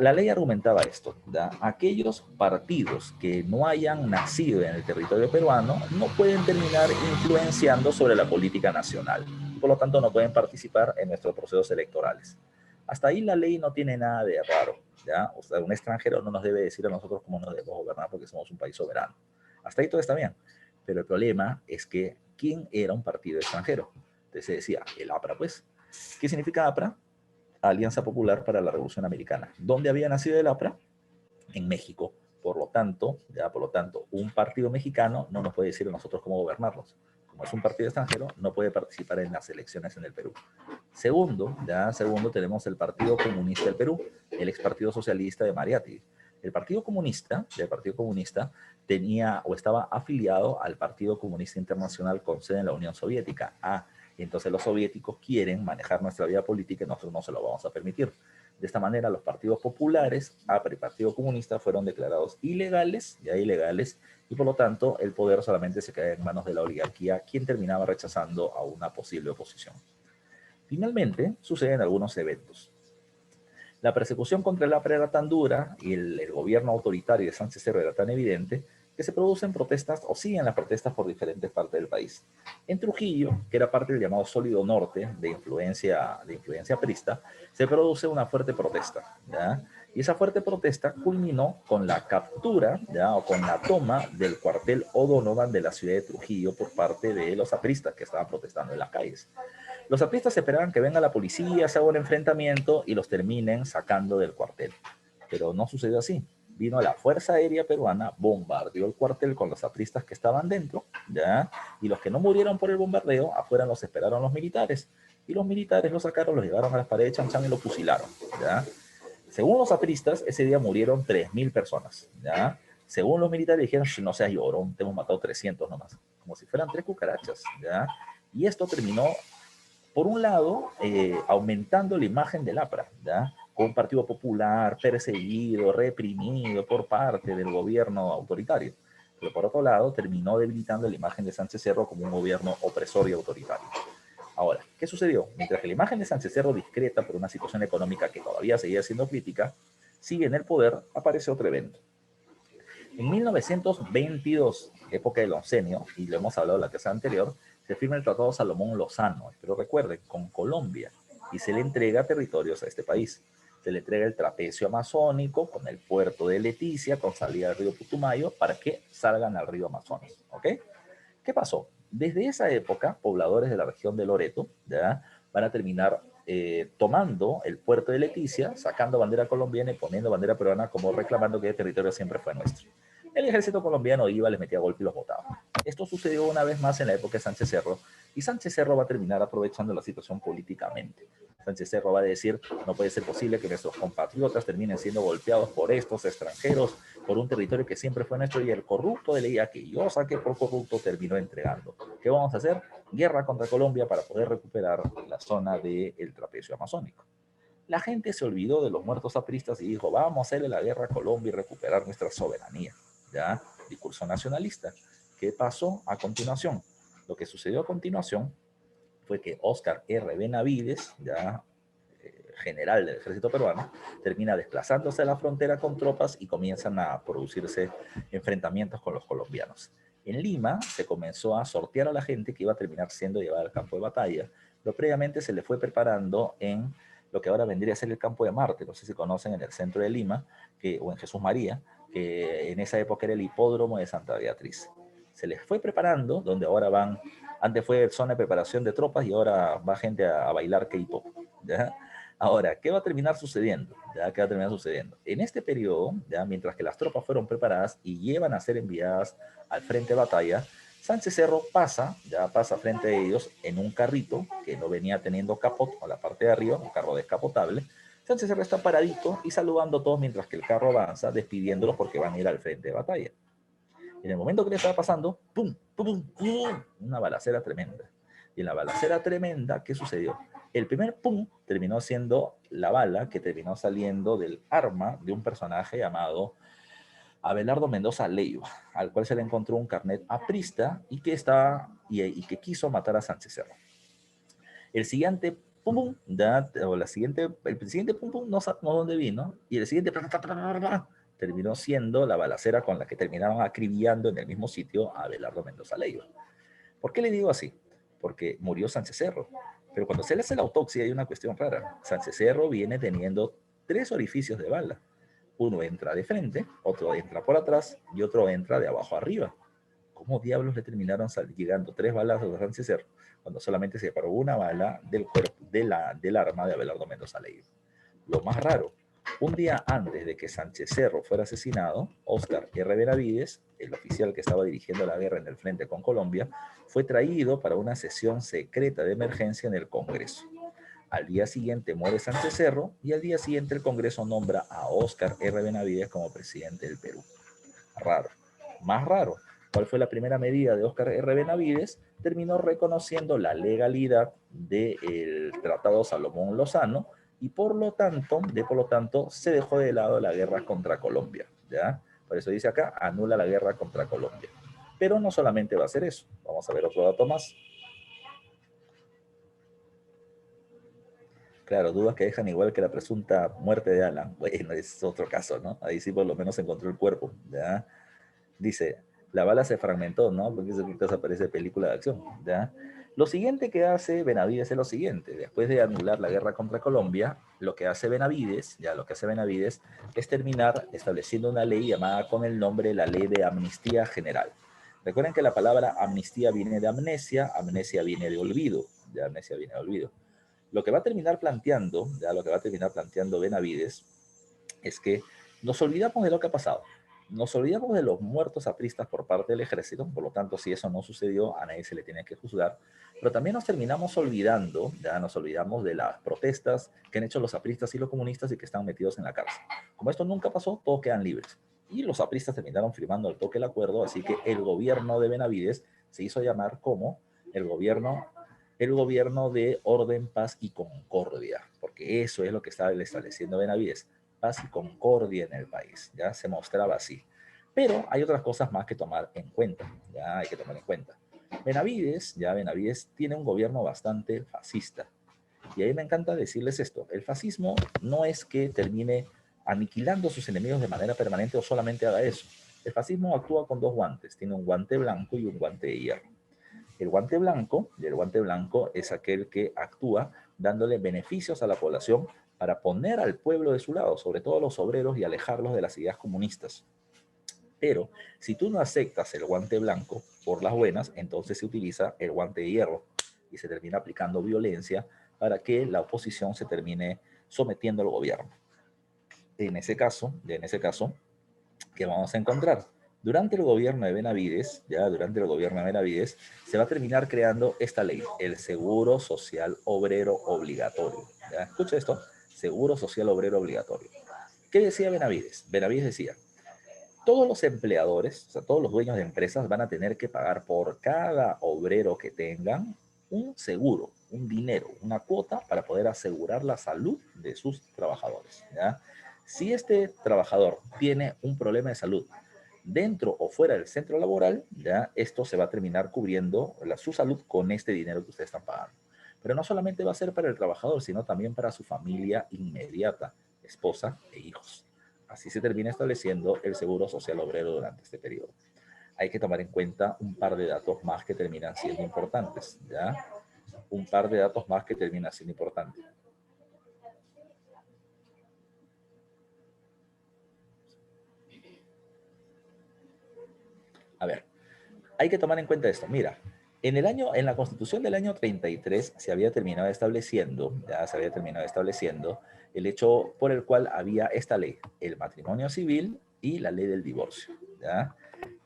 la ley argumentaba esto, ¿ya? Aquellos partidos que no hayan nacido en el territorio peruano no pueden terminar influenciando sobre la política nacional y por lo tanto no pueden participar en nuestros procesos electorales. Hasta ahí la ley no tiene nada de raro, ¿ya? O sea, un extranjero no nos debe decir a nosotros cómo nos debemos gobernar porque somos un país soberano. Hasta ahí todo está bien, pero el problema es que ¿quién era un partido extranjero? Entonces se decía, el APRA, pues. ¿Qué significa APRA? Alianza Popular para la Revolución Americana. ¿Dónde había nacido el APRA? En México. Por lo tanto, un partido mexicano no nos puede decir a nosotros cómo gobernarlos. Como es un partido extranjero, no puede participar en las elecciones en el Perú. Segundo, tenemos el Partido Comunista del Perú, el ex Partido Socialista de Mariátegui. El Partido Comunista tenía o estaba afiliado al Partido Comunista Internacional con sede en la Unión Soviética, entonces los soviéticos quieren manejar nuestra vida política y nosotros no se lo vamos a permitir. De esta manera, los partidos populares, APRA y Partido Comunista, fueron declarados ilegales, y por lo tanto el poder solamente se queda en manos de la oligarquía, quien terminaba rechazando a una posible oposición. Finalmente, suceden algunos eventos. La persecución contra el APRA era tan dura y el gobierno autoritario de Sánchez Cerro era tan evidente que se producen protestas o siguen las protestas por diferentes partes del país. En Trujillo, que era parte del llamado Sólido Norte de influencia aprista, se produce una fuerte protesta, ¿ya? Y esa fuerte protesta culminó con la captura, ¿ya? O con la toma del cuartel O'Donovan de la ciudad de Trujillo por parte de los apristas que estaban protestando en las calles. Los apristas esperaban que venga la policía, se haga un enfrentamiento y los terminen sacando del cuartel. Pero no sucedió así. Vino la Fuerza Aérea Peruana, bombardeó el cuartel con los apristas que estaban dentro, ¿ya? Y los que no murieron por el bombardeo, afuera los esperaron los militares. Y los militares los sacaron, los llevaron a las paredes de Chan Chan y los fusilaron, ¿ya? Según los apristas, ese día murieron 3.000 personas, ¿ya? Según los militares dijeron, no seas llorón, te hemos matado 300 nomás. Como si fueran 3 cucarachas, ¿ya? Y esto terminó, por un lado, aumentando la imagen del APRA, ¿ya? Con un partido popular perseguido, reprimido por parte del gobierno autoritario. Pero por otro lado, terminó debilitando la imagen de Sánchez Cerro como un gobierno opresor y autoritario. Ahora, ¿qué sucedió? Mientras que la imagen de Sánchez Cerro, discreta por una situación económica que todavía seguía siendo crítica, sigue en el poder, aparece otro evento. En 1922, época del oncenio, y lo hemos hablado en la clase anterior, se firma el Tratado Salomón-Lozano, pero recuerden, con Colombia, y se le entrega territorios a este país. Se le entrega el trapecio amazónico con el puerto de Leticia, con salida del río Putumayo, para que salgan al río Amazonas, ¿ok? ¿Qué pasó? Desde esa época, pobladores de la región de Loreto, ¿ya? Van a terminar tomando el puerto de Leticia, sacando bandera colombiana y poniendo bandera peruana, como reclamando que el territorio siempre fue nuestro. El ejército colombiano iba, les metía golpe y los botaba. Esto sucedió una vez más en la época de Sánchez Cerro, y Sánchez Cerro va a terminar aprovechando la situación políticamente. Sánchez Cerro va a decir, no puede ser posible que nuestros compatriotas terminen siendo golpeados por estos extranjeros, por un territorio que siempre fue nuestro, y el corrupto de Leía, que yo saqué por corrupto, terminó entregando. ¿Qué vamos a hacer? Guerra contra Colombia para poder recuperar la zona del trapecio amazónico. La gente se olvidó de los muertos apristas y dijo, vamos a hacerle la guerra a Colombia y recuperar nuestra soberanía. ¿Ya? Discurso nacionalista. ¿Qué pasó a continuación? Lo que sucedió a continuación fue que Óscar R. Benavides, ya general del ejército peruano, termina desplazándose a la frontera con tropas y comienzan a producirse enfrentamientos con los colombianos. En Lima se comenzó a sortear a la gente que iba a terminar siendo llevada al campo de batalla, pero previamente se le fue preparando en lo que ahora vendría a ser el campo de Marte, no sé si conocen, en el centro de Lima, o en Jesús María, que en esa época era el hipódromo de Santa Beatriz. Se les fue preparando, donde ahora van, antes fue zona de preparación de tropas y ahora va gente a bailar K-pop, ¿ya? Ahora, ¿qué va a terminar sucediendo? ¿Ya? ¿Qué va a terminar sucediendo? En este periodo, ¿ya? Mientras que las tropas fueron preparadas y llevan a ser enviadas al frente de batalla, Sánchez Cerro pasa frente a ellos en un carrito que no venía teniendo capot o la parte de arriba, un carro descapotable. Sánchez Cerro está paradito y saludando a todos mientras que el carro avanza, despidiéndolos porque van a ir al frente de batalla. En el momento que le estaba pasando, ¡pum, pum, pum! Una balacera tremenda. Y en la balacera tremenda, ¿qué sucedió? El primer pum terminó siendo la bala que terminó saliendo del arma de un personaje llamado Abelardo Mendoza Leiva, al cual se le encontró un carnet aprista y que quiso matar a Sánchez Cerro. El siguiente pum pum, el siguiente pum pum no sabemos dónde vino, y el siguiente terminó siendo la balacera con la que terminaron acribillando en el mismo sitio a Abelardo Mendoza Leiva. ¿Por qué le digo así? Porque murió Sánchez Cerro. Pero cuando se le hace la autopsia hay una cuestión rara. Sánchez Cerro viene teniendo 3 orificios de bala. Uno entra de frente, otro entra por atrás y otro entra de abajo arriba. ¿Cómo diablos le terminaron llegando 3 balas a Sánchez Cerro cuando solamente se paró una bala del cuerpo del arma de Abelardo Mendoza Leiva? Lo más raro, un día antes de que Sánchez Cerro fuera asesinado, Óscar R. Benavides, el oficial que estaba dirigiendo la guerra en el frente con Colombia, fue traído para una sesión secreta de emergencia en el Congreso. Al día siguiente muere Sánchez Cerro y al día siguiente el Congreso nombra a Óscar R. Benavides como presidente del Perú. Raro. Más raro, ¿cuál fue la primera medida de Óscar R. Benavides? Terminó reconociendo la legalidad del Tratado Salomón-Lozano y por lo tanto se dejó de lado la guerra contra Colombia, ¿ya? Por eso dice acá, anula la guerra contra Colombia. Pero no solamente va a ser eso. Vamos a ver otro dato más. Claro, dudas que dejan igual que la presunta muerte de Alan. Bueno, es otro caso, ¿no? Ahí sí por lo menos encontró el cuerpo, ¿ya? Dice, la bala se fragmentó, ¿no? Porque eso quizás aparece película de acción, ¿ya? Lo siguiente que hace Benavides es lo siguiente. Después de anular la guerra contra Colombia, lo que hace Benavides es terminar estableciendo una ley llamada con el nombre de la Ley de Amnistía General. Recuerden que la palabra amnistía viene de amnesia viene de olvido, ya amnesia viene al olvido. Lo que va a terminar planteando, ya lo que va a terminar planteando Benavides es que nos olvidamos de lo que ha pasado. Nos olvidamos de los muertos apristas por parte del ejército, por lo tanto, si eso no sucedió, a nadie se le tiene que juzgar, pero también nos terminamos olvidando, ya nos olvidamos de las protestas que han hecho los apristas y los comunistas y que están metidos en la cárcel. Como esto nunca pasó, todos quedan libres. Y los apristas terminaron firmando al toque el acuerdo, así que el gobierno de Benavides se hizo llamar como el gobierno de orden, paz y concordia, porque eso es lo que estaba estableciendo Benavides, paz y concordia en el país, ya se mostraba así. Pero hay otras cosas más que tomar en cuenta, ya hay que tomar en cuenta. Benavides tiene un gobierno bastante fascista. Y a mí me encanta decirles esto, el fascismo no es que termine aniquilando a sus enemigos de manera permanente o solamente haga eso. El fascismo actúa con dos guantes, tiene un guante blanco y un guante de hierro. El guante blanco es aquel que actúa dándole beneficios a la población para poner al pueblo de su lado, sobre todo a los obreros, y alejarlos de las ideas comunistas. Pero si tú no aceptas el guante blanco por las buenas, entonces se utiliza el guante de hierro y se termina aplicando violencia para que la oposición se termine sometiendo al gobierno. En ese caso, ¿qué vamos a encontrar? Durante el gobierno de Benavides, se va a terminar creando esta ley, el Seguro Social Obrero Obligatorio. ¿Ya? Escucha esto, Seguro Social Obrero Obligatorio. ¿Qué decía Benavides? Benavides decía, todos los empleadores, o sea, todos los dueños de empresas van a tener que pagar por cada obrero que tengan un seguro, un dinero, una cuota para poder asegurar la salud de sus trabajadores, ¿ya? Si este trabajador tiene un problema de salud dentro o fuera del centro laboral, ya esto se va a terminar cubriendo su salud con este dinero que ustedes están pagando. Pero no solamente va a ser para el trabajador, sino también para su familia inmediata, esposa e hijos. Así se termina estableciendo el Seguro Social Obrero durante este periodo. Hay que tomar en cuenta un par de datos más que terminan siendo importantes, ¿ya? Un par de datos más que terminan siendo importantes. A ver, hay que tomar en cuenta esto. Mira, en la Constitución del año 33 se había terminado estableciendo, el hecho por el cual había esta ley, el matrimonio civil y la ley del divorcio, ¿ya?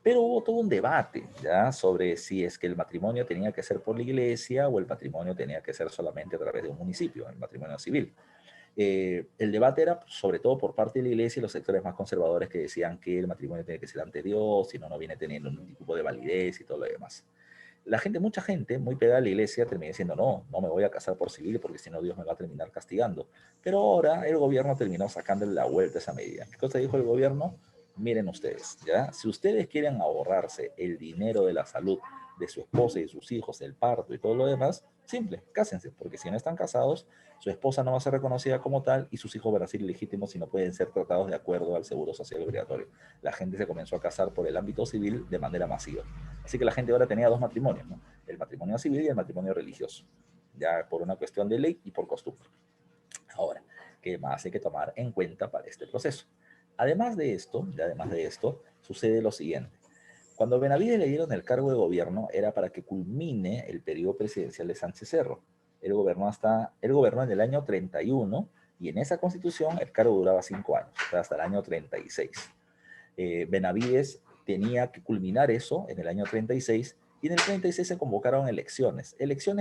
Pero hubo todo un debate, ¿ya? Sobre si es que el matrimonio tenía que ser por la iglesia o el matrimonio tenía que ser solamente a través de un municipio, el matrimonio civil. El debate era sobre todo por parte de la iglesia y los sectores más conservadores que decían que el matrimonio tiene que ser ante Dios, si no, no viene teniendo ningún tipo de validez y todo lo demás. Mucha gente muy pegada a la iglesia termina diciendo, no, no me voy a casar por civil porque si no Dios me va a terminar castigando. Pero ahora el gobierno terminó sacándole la vuelta a esa medida. ¿Qué cosa dijo el gobierno? Miren ustedes, ¿ya? Si ustedes quieren ahorrarse el dinero de la salud de su esposa y de sus hijos, el parto y todo lo demás, simple, cásense, porque si no están casados, su esposa no va a ser reconocida como tal y sus hijos van a ser ilegítimos y no pueden ser tratados de acuerdo al seguro social obligatorio. La gente se comenzó a casar por el ámbito civil de manera masiva. Así que la gente ahora tenía dos matrimonios, ¿no? El matrimonio civil y el matrimonio religioso, ya por una cuestión de ley y por costumbre. Ahora, ¿qué más hay que tomar en cuenta para este proceso? Además de esto, sucede lo siguiente. Cuando a Benavides le dieron el cargo de gobierno era para que culmine el periodo presidencial de Sánchez Cerro. Él gobernó en el año 31 y en esa constitución el cargo duraba 5 años, hasta el año 36. Benavides tenía que culminar eso en el año 36 y en el 36 se convocaron elecciones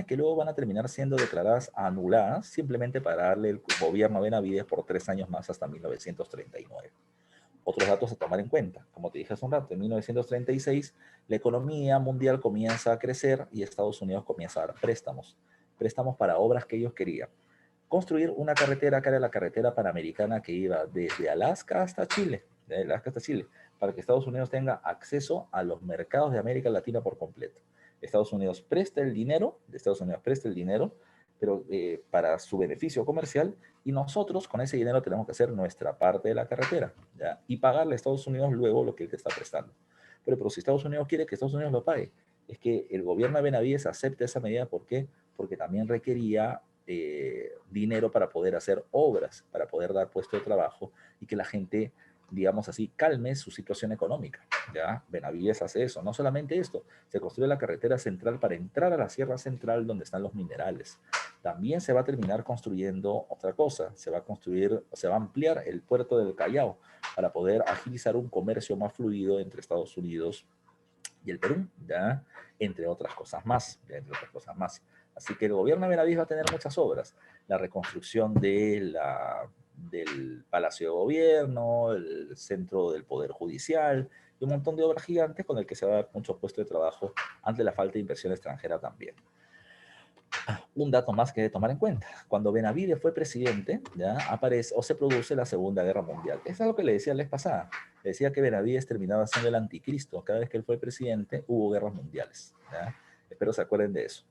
que luego van a terminar siendo declaradas anuladas simplemente para darle el gobierno a Benavides por 3 años más hasta 1939. Otros datos a tomar en cuenta. Como te dije hace un rato, en 1936 la economía mundial comienza a crecer y Estados Unidos comienza a dar préstamos para obras que ellos querían. Construir una carretera que era la carretera panamericana que iba desde Alaska hasta Chile, para que Estados Unidos tenga acceso a los mercados de América Latina por completo. Estados Unidos presta el dinero, pero para su beneficio comercial, y nosotros con ese dinero tenemos que hacer nuestra parte de la carretera, ¿ya? Y pagarle a Estados Unidos luego lo que él te está prestando. Pero si Estados Unidos quiere que Estados Unidos lo pague, es que el gobierno de Benavides acepta esa medida. ¿Por qué? Porque también requería dinero para poder hacer obras, para poder dar puesto de trabajo y que la gente digamos así, calme su situación económica. ¿Ya? Benavides hace eso. No solamente esto, se construye la carretera central para entrar a la Sierra Central donde están los minerales. También se va a terminar construyendo otra cosa. Se va a ampliar el puerto del Callao para poder agilizar un comercio más fluido entre Estados Unidos y el Perú, ¿ya? Entre otras cosas más, ¿ya? Entre otras cosas más. Así que el gobierno de Benavides va a tener muchas obras. La reconstrucción del Palacio de Gobierno, el centro del Poder Judicial y un montón de obras gigantes con el que se va a dar muchos puestos de trabajo ante la falta de inversión extranjera también. Un dato más que tomar en cuenta. Cuando Benavides fue presidente, ya aparece o se produce la Segunda Guerra Mundial. Eso es lo que le decía la vez pasada. Le decía que Benavides terminaba siendo el anticristo. Cada vez que él fue presidente, hubo guerras mundiales. ¿Ya? Espero se acuerden de eso.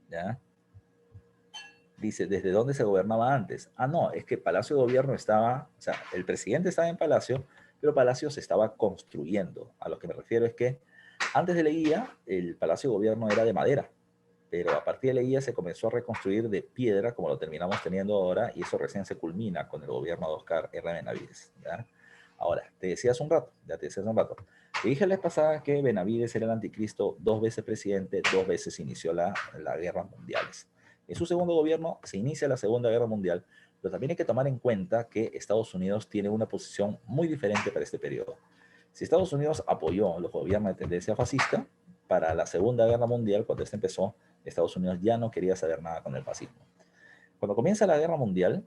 ¿Ya? Dice, ¿desde dónde se gobernaba antes? Ah, no, es que Palacio de Gobierno estaba, o sea, el presidente estaba en Palacio, pero Palacio se estaba construyendo. A lo que me refiero es que antes de Leguía, el Palacio de Gobierno era de madera, pero a partir de Leguía se comenzó a reconstruir de piedra, como lo terminamos teniendo ahora, y eso recién se culmina con el gobierno de Oscar R. Benavides. ¿Ya? Ahora, te decía hace un rato, te dije la vez pasada que Benavides era el anticristo, 2 veces presidente, 2 veces inició las guerras mundiales. En su segundo gobierno se inicia la Segunda Guerra Mundial, pero también hay que tomar en cuenta que Estados Unidos tiene una posición muy diferente para este periodo. Si Estados Unidos apoyó a los gobiernos de tendencia fascista, para la Segunda Guerra Mundial, cuando esta empezó, Estados Unidos ya no quería saber nada con el fascismo. Cuando comienza la Guerra Mundial,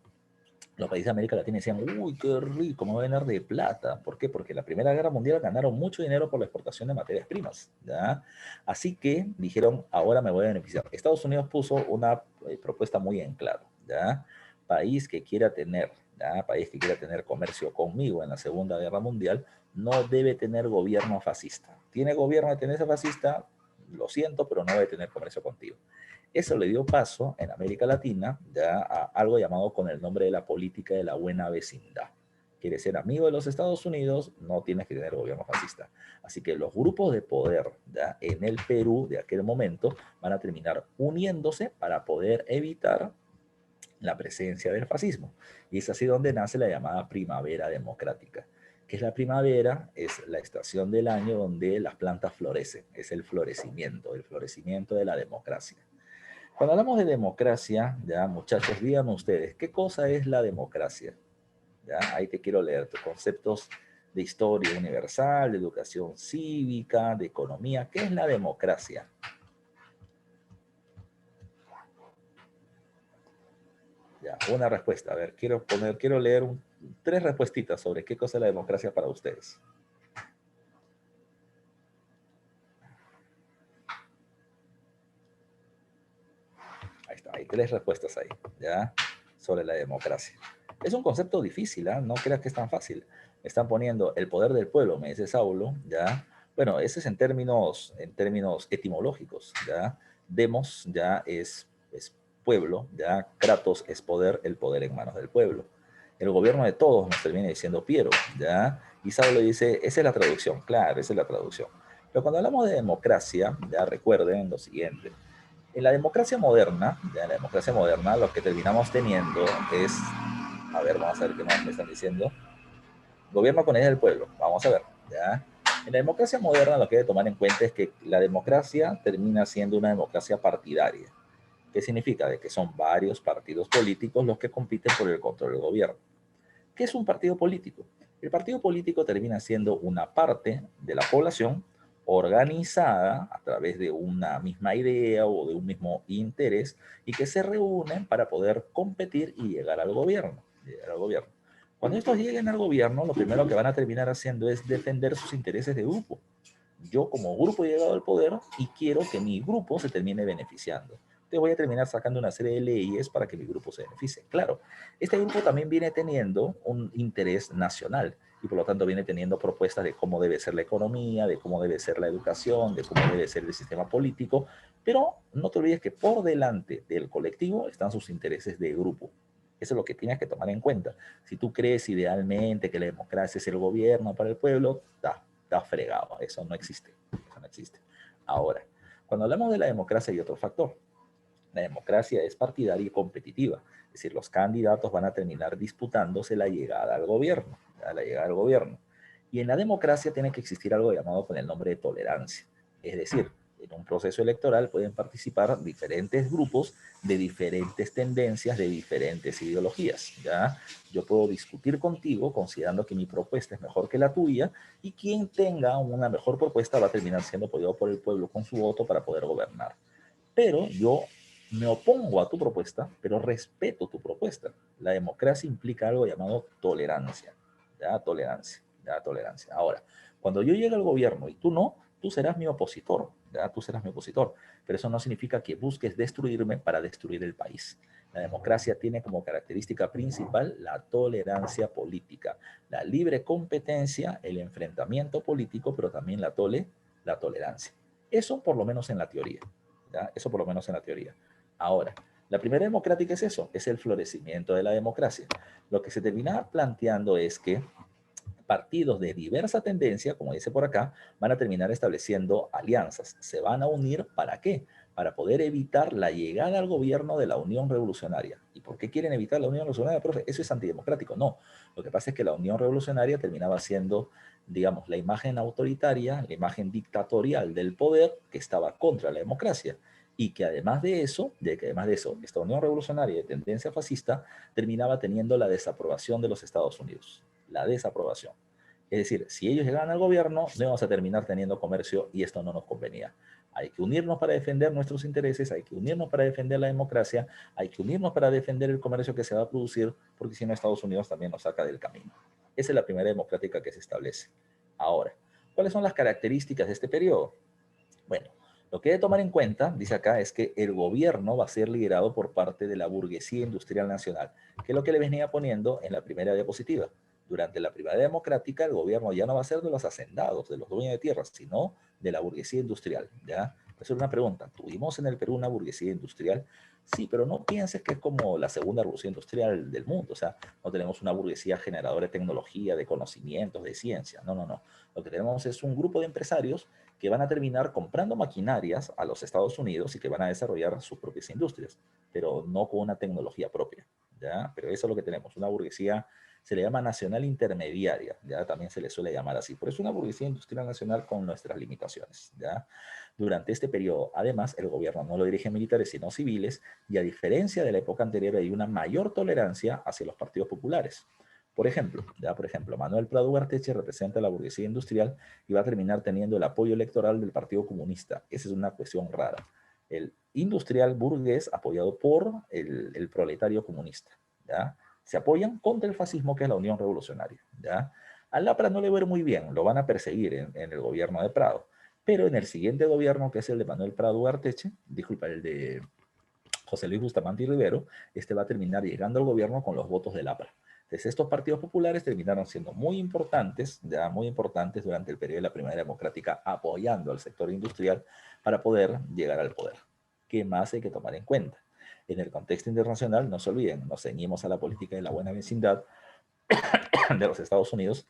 los países de América Latina decían, uy, qué rico, me voy a ganar de plata. ¿Por qué? Porque en la Primera Guerra Mundial ganaron mucho dinero por la exportación de materias primas. ¿Ya? Así que dijeron, ahora me voy a beneficiar. Estados Unidos puso una propuesta muy en claro. ¿Ya? País que quiera tener, ¿ya? País que quiera tener comercio conmigo en la Segunda Guerra Mundial, no debe tener gobierno fascista. Tiene gobierno de tendencia fascista, lo siento, pero no debe tener comercio contigo. Eso le dio paso en América Latina ya a algo llamado con el nombre de la política de la buena vecindad. Quieres ser amigo de los Estados Unidos, no tienes que tener gobierno fascista. Así que los grupos de poder ya en el Perú de aquel momento van a terminar uniéndose para poder evitar la presencia del fascismo. Y es así donde nace la llamada primavera democrática. ¿Qué es la primavera? Es la estación del año donde las plantas florecen. Es el florecimiento de la democracia. Cuando hablamos de democracia, ya muchachos, díganme ustedes, ¿qué cosa es la democracia? Ya, ahí te quiero leer tus conceptos de historia universal, de educación cívica, de economía. ¿Qué es la democracia? Ya, una respuesta. A ver, quiero leer 3 respuestitas sobre qué cosa es la democracia para ustedes. Ahí está, hay 3 respuestas ahí, ¿ya? Sobre la democracia. Es un concepto difícil, ¿eh? No creas que es tan fácil. Están poniendo el poder del pueblo, me dice Saulo, ¿ya? Bueno, ese es en términos etimológicos, ¿ya? Demos ya es pueblo, ¿ya? Kratos es poder, el poder en manos del pueblo. El gobierno de todos nos termina diciendo Piero, ¿ya? Y Saulo dice, esa es la traducción, claro, esa es la traducción. Pero cuando hablamos de democracia, ya recuerden lo siguiente, en la democracia moderna, ya en la democracia moderna, lo que terminamos teniendo es, a ver, vamos a ver qué más me están diciendo, gobierno con idea del pueblo, vamos a ver, ya. En la democracia moderna lo que hay que tomar en cuenta es que la democracia termina siendo una democracia partidaria. ¿Qué significa? De que son varios partidos políticos los que compiten por el control del gobierno. ¿Qué es un partido político? El partido político termina siendo una parte de la población organizada a través de una misma idea o de un mismo interés y que se reúnen para poder competir y llegar al gobierno. Cuando estos lleguen al gobierno, lo primero que van a terminar haciendo es defender sus intereses de grupo. Yo como grupo he llegado al poder y quiero que mi grupo se termine beneficiando. Te voy a terminar sacando una serie de leyes para que mi grupo se beneficie. Claro, este grupo también viene teniendo un interés nacional y por lo tanto viene teniendo propuestas de cómo debe ser la economía, de cómo debe ser la educación, de cómo debe ser el sistema político, pero no te olvides que por delante del colectivo están sus intereses de grupo. Eso es lo que tienes que tomar en cuenta. Si tú crees idealmente que la democracia es el gobierno para el pueblo, está fregado. Eso no existe. Eso no existe. Ahora, cuando hablamos de la democracia hay otro factor. La democracia es partidaria y competitiva. Es decir, los candidatos van a terminar disputándose la llegada al gobierno, ¿ya? La llegada al gobierno. Y en la democracia tiene que existir algo llamado con el nombre de tolerancia. Es decir, en un proceso electoral pueden participar diferentes grupos de diferentes tendencias, de diferentes ideologías, ¿ya? Yo puedo discutir contigo considerando que mi propuesta es mejor que la tuya y quien tenga una mejor propuesta va a terminar siendo apoyado por el pueblo con su voto para poder gobernar. Pero yo me opongo a tu propuesta, pero respeto tu propuesta. La democracia implica algo llamado tolerancia, ¿ya? Tolerancia, ¿ya? Tolerancia. Ahora, cuando yo llegue al gobierno y tú no, tú serás mi opositor, ¿ya? Tú serás mi opositor, pero eso no significa que busques destruirme para destruir el país. La democracia tiene como característica principal la tolerancia política, la libre competencia, el enfrentamiento político, pero también la tolerancia. Eso por lo menos en la teoría, ¿ya? Eso por lo menos en la teoría. Ahora, la primera democrática es eso, es el florecimiento de la democracia. Lo que se termina planteando es que partidos de diversa tendencia, como dice por acá, van a terminar estableciendo alianzas. ¿Se van a unir para qué? Para poder evitar la llegada al gobierno de la Unión Revolucionaria. ¿Y por qué quieren evitar la Unión Revolucionaria, profe? Eso es antidemocrático. No, lo que pasa es que la Unión Revolucionaria terminaba siendo, digamos, la imagen autoritaria, la imagen dictatorial del poder que estaba contra la democracia. Y que además de eso, esta Unión Revolucionaria de tendencia fascista terminaba teniendo la desaprobación de los Estados Unidos. La desaprobación. Es decir, si ellos llegaban al gobierno, no íbamos a terminar teniendo comercio y esto no nos convenía. Hay que unirnos para defender nuestros intereses, hay que unirnos para defender la democracia, hay que unirnos para defender el comercio que se va a producir, porque si no Estados Unidos también nos saca del camino. Esa es la primera democrática que se establece. Ahora, ¿cuáles son las características de este periodo? Bueno, lo que hay que tomar en cuenta, dice acá, es que el gobierno va a ser liderado por parte de la burguesía industrial nacional, que es lo que le venía poniendo en la primera diapositiva. Durante la primavera democrática, el gobierno ya no va a ser de los hacendados, de los dueños de tierras, sino de la burguesía industrial, ¿ya? Esa es una pregunta. ¿Tuvimos en el Perú una burguesía industrial? Sí, pero no pienses que es como la segunda revolución industrial del mundo. O sea, no tenemos una burguesía generadora de tecnología, de conocimientos, de ciencia. No, no, no. Lo que tenemos es un grupo de empresarios que van a terminar comprando maquinarias a los Estados Unidos y que van a desarrollar sus propias industrias, pero no con una tecnología propia, ¿ya? Pero eso es lo que tenemos, una burguesía, se le llama nacional intermediaria, ¿ya? También se le suele llamar así, pero es una burguesía industrial nacional con nuestras limitaciones, ¿ya? Durante este periodo, además, el gobierno no lo dirigen militares, sino civiles, y a diferencia de la época anterior, hay una mayor tolerancia hacia los partidos populares. Por ejemplo, Manuel Prado Ugarteche representa a la burguesía industrial y va a terminar teniendo el apoyo electoral del Partido Comunista. Esa es una cuestión rara. El industrial burgués apoyado por el proletario comunista, ¿ya? Se apoyan contra el fascismo, que es la Unión Revolucionaria, ¿ya? Al Lapra no le va a ir muy bien, lo van a perseguir en el gobierno de Prado, pero en el siguiente gobierno, que es el de Manuel Prado Ugarteche, disculpa, el de José Luis Bustamante y Rivero, este va a terminar llegando al gobierno con los votos del APRA. Entonces, estos partidos populares terminaron siendo muy importantes, ya muy importantes durante el periodo de la Primavera Democrática, apoyando al sector industrial para poder llegar al poder. ¿Qué más hay que tomar en cuenta? En el contexto internacional, no se olviden, nos ceñimos a la política de la buena vecindad de los Estados Unidos,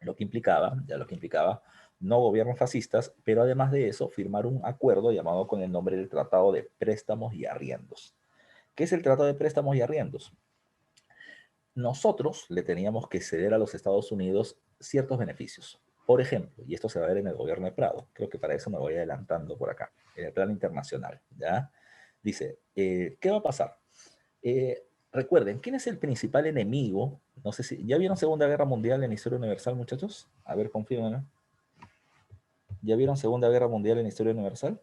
lo que implicaba no gobiernos fascistas, pero además de eso, firmar un acuerdo llamado con el nombre del Tratado de Préstamos y Arriendos. ¿Qué es el Tratado de Préstamos y Arriendos? Nosotros le teníamos que ceder a los Estados Unidos ciertos beneficios. Por ejemplo, y esto se va a ver en el gobierno de Prado, creo que para eso me voy adelantando por acá, en el plano internacional, ¿ya? Dice, ¿qué va a pasar? Recuerden, ¿quién es el principal enemigo? No sé si, ¿ya vieron Segunda Guerra Mundial en Historia Universal, muchachos? A ver, confírmenme. ¿Ya vieron Segunda Guerra Mundial en Historia Universal?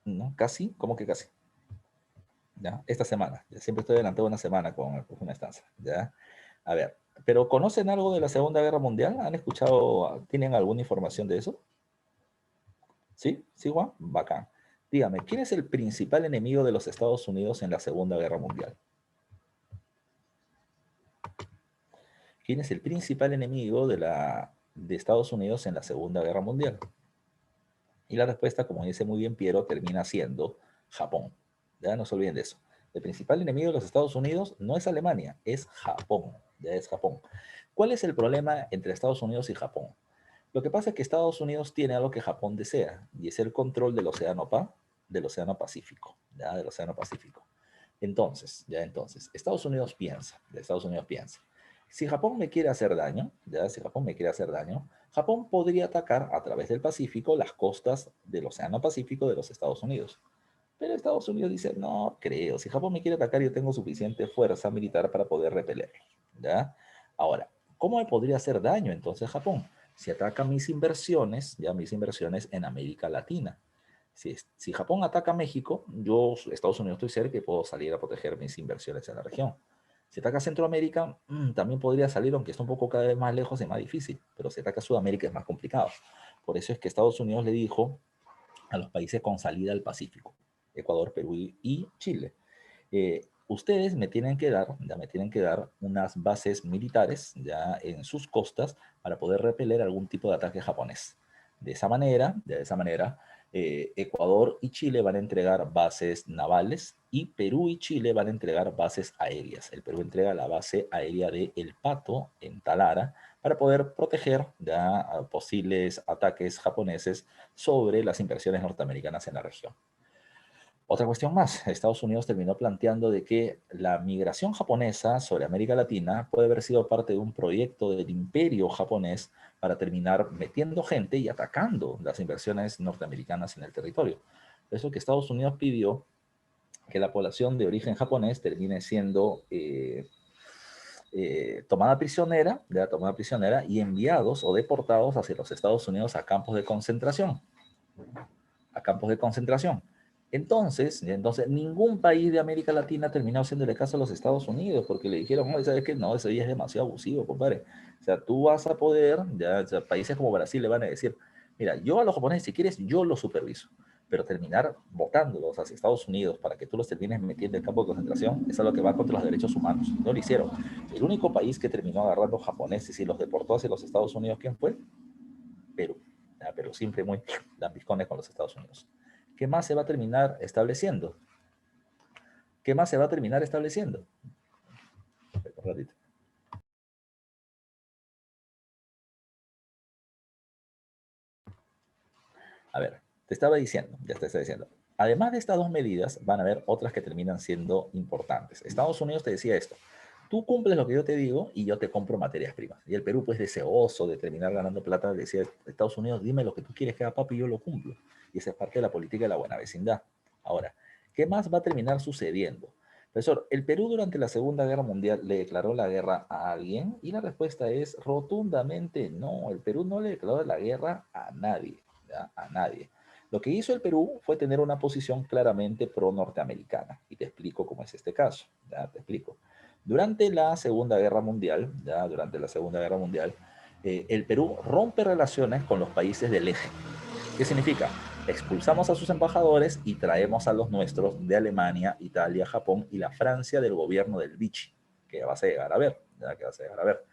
¿No? ¿Casi? ¿Cómo que casi? ¿Ya? Esta semana. Ya siempre estoy adelantado una semana con una estancia. ¿Ya? A ver, ¿pero conocen algo de la Segunda Guerra Mundial? ¿Han escuchado, tienen alguna información de eso? ¿Sí? ¿Sí, Juan? Bacán. Dígame, ¿quién es el principal enemigo de los Estados Unidos en la Segunda Guerra Mundial? ¿Quién es el principal enemigo de Estados Unidos en la Segunda Guerra Mundial? Y la respuesta, como dice muy bien Piero, termina siendo Japón. Ya no se olviden de eso. El principal enemigo de los Estados Unidos no es Alemania, es Japón. Ya es Japón. ¿Cuál es el problema entre Estados Unidos y Japón? Lo que pasa es que Estados Unidos tiene algo que Japón desea, y es el control del Océano del Océano Pacífico, ¿ya? Del Océano Pacífico. Entonces, Estados Unidos piensa, si Japón me quiere hacer daño, ya, si Japón me quiere hacer daño, Japón podría atacar a través del Pacífico las costas del Océano Pacífico de los Estados Unidos. Pero Estados Unidos dice, no creo, si Japón me quiere atacar, yo tengo suficiente fuerza militar para poder repelerlo, ¿ya? Ahora, ¿cómo me podría hacer daño entonces Japón? Si ataca mis inversiones, ya mis inversiones en América Latina. Si Japón ataca a México, yo, Estados Unidos, estoy cerca y puedo salir a proteger mis inversiones en la región. Si ataca Centroamérica, también podría salir, aunque está un poco cada vez más lejos y más difícil. Pero si ataca Sudamérica es más complicado. Por eso es que Estados Unidos le dijo a los países con salida al Pacífico, Ecuador, Perú y Chile, ustedes ya me tienen que dar unas bases militares ya en sus costas para poder repeler algún tipo de ataque japonés. De esa manera, Ecuador y Chile van a entregar bases navales y Perú y Chile van a entregar bases aéreas. El Perú entrega la base aérea de El Pato en Talara para poder proteger ya posibles ataques japoneses sobre las inversiones norteamericanas en la región. Otra cuestión más, Estados Unidos terminó planteando de que la migración japonesa sobre América Latina puede haber sido parte de un proyecto del imperio japonés para terminar metiendo gente y atacando las inversiones norteamericanas en el territorio. Por eso que Estados Unidos pidió que la población de origen japonés termine siendo tomada prisionera y enviados o deportados hacia los Estados Unidos a campos de concentración. Entonces, ningún país de América Latina terminó haciéndole caso a los Estados Unidos porque le dijeron, no, ¿sabes qué? No, eso ya es demasiado abusivo, compadre. O sea, tú vas a poder, ya, o sea, países como Brasil le van a decir, mira, yo a los japoneses, si quieres, yo los superviso. Pero terminar votándolos hacia Estados Unidos para que tú los termines metiendo en campo de concentración es algo que va contra los derechos humanos. No lo hicieron. El único país que terminó agarrando japoneses y los deportó hacia los Estados Unidos, ¿quién fue? Perú. Pero siempre muy lambiscones con los Estados Unidos. ¿Qué más se va a terminar estableciendo? ¿Qué más se va a terminar estableciendo? Un ratito. A ver, ya te estaba diciendo. Además de estas dos medidas, van a haber otras que terminan siendo importantes. Estados Unidos te decía esto, tú cumples lo que yo te digo y yo te compro materias primas. Y el Perú, pues deseoso de terminar ganando plata, le decía a Estados Unidos, dime lo que tú quieres que haga, papi, y yo lo cumplo. Y esa es parte de la política de la buena vecindad. Ahora, ¿qué más va a terminar sucediendo? Profesor, ¿el Perú durante la Segunda Guerra Mundial le declaró la guerra a alguien? Y la respuesta es rotundamente no. El Perú no le declaró la guerra a nadie, ¿ya? A nadie. Lo que hizo el Perú fue tener una posición claramente pro-norteamericana. Y te explico cómo es este caso. ¿Ya? Te explico. Durante la Segunda Guerra Mundial, el Perú rompe relaciones con los países del eje. ¿Qué significa? Expulsamos a sus embajadores y traemos a los nuestros de Alemania, Italia, Japón y la Francia del gobierno del Vichy, que vas a llegar a ver, ¿ya? Que vas a llegar a ver.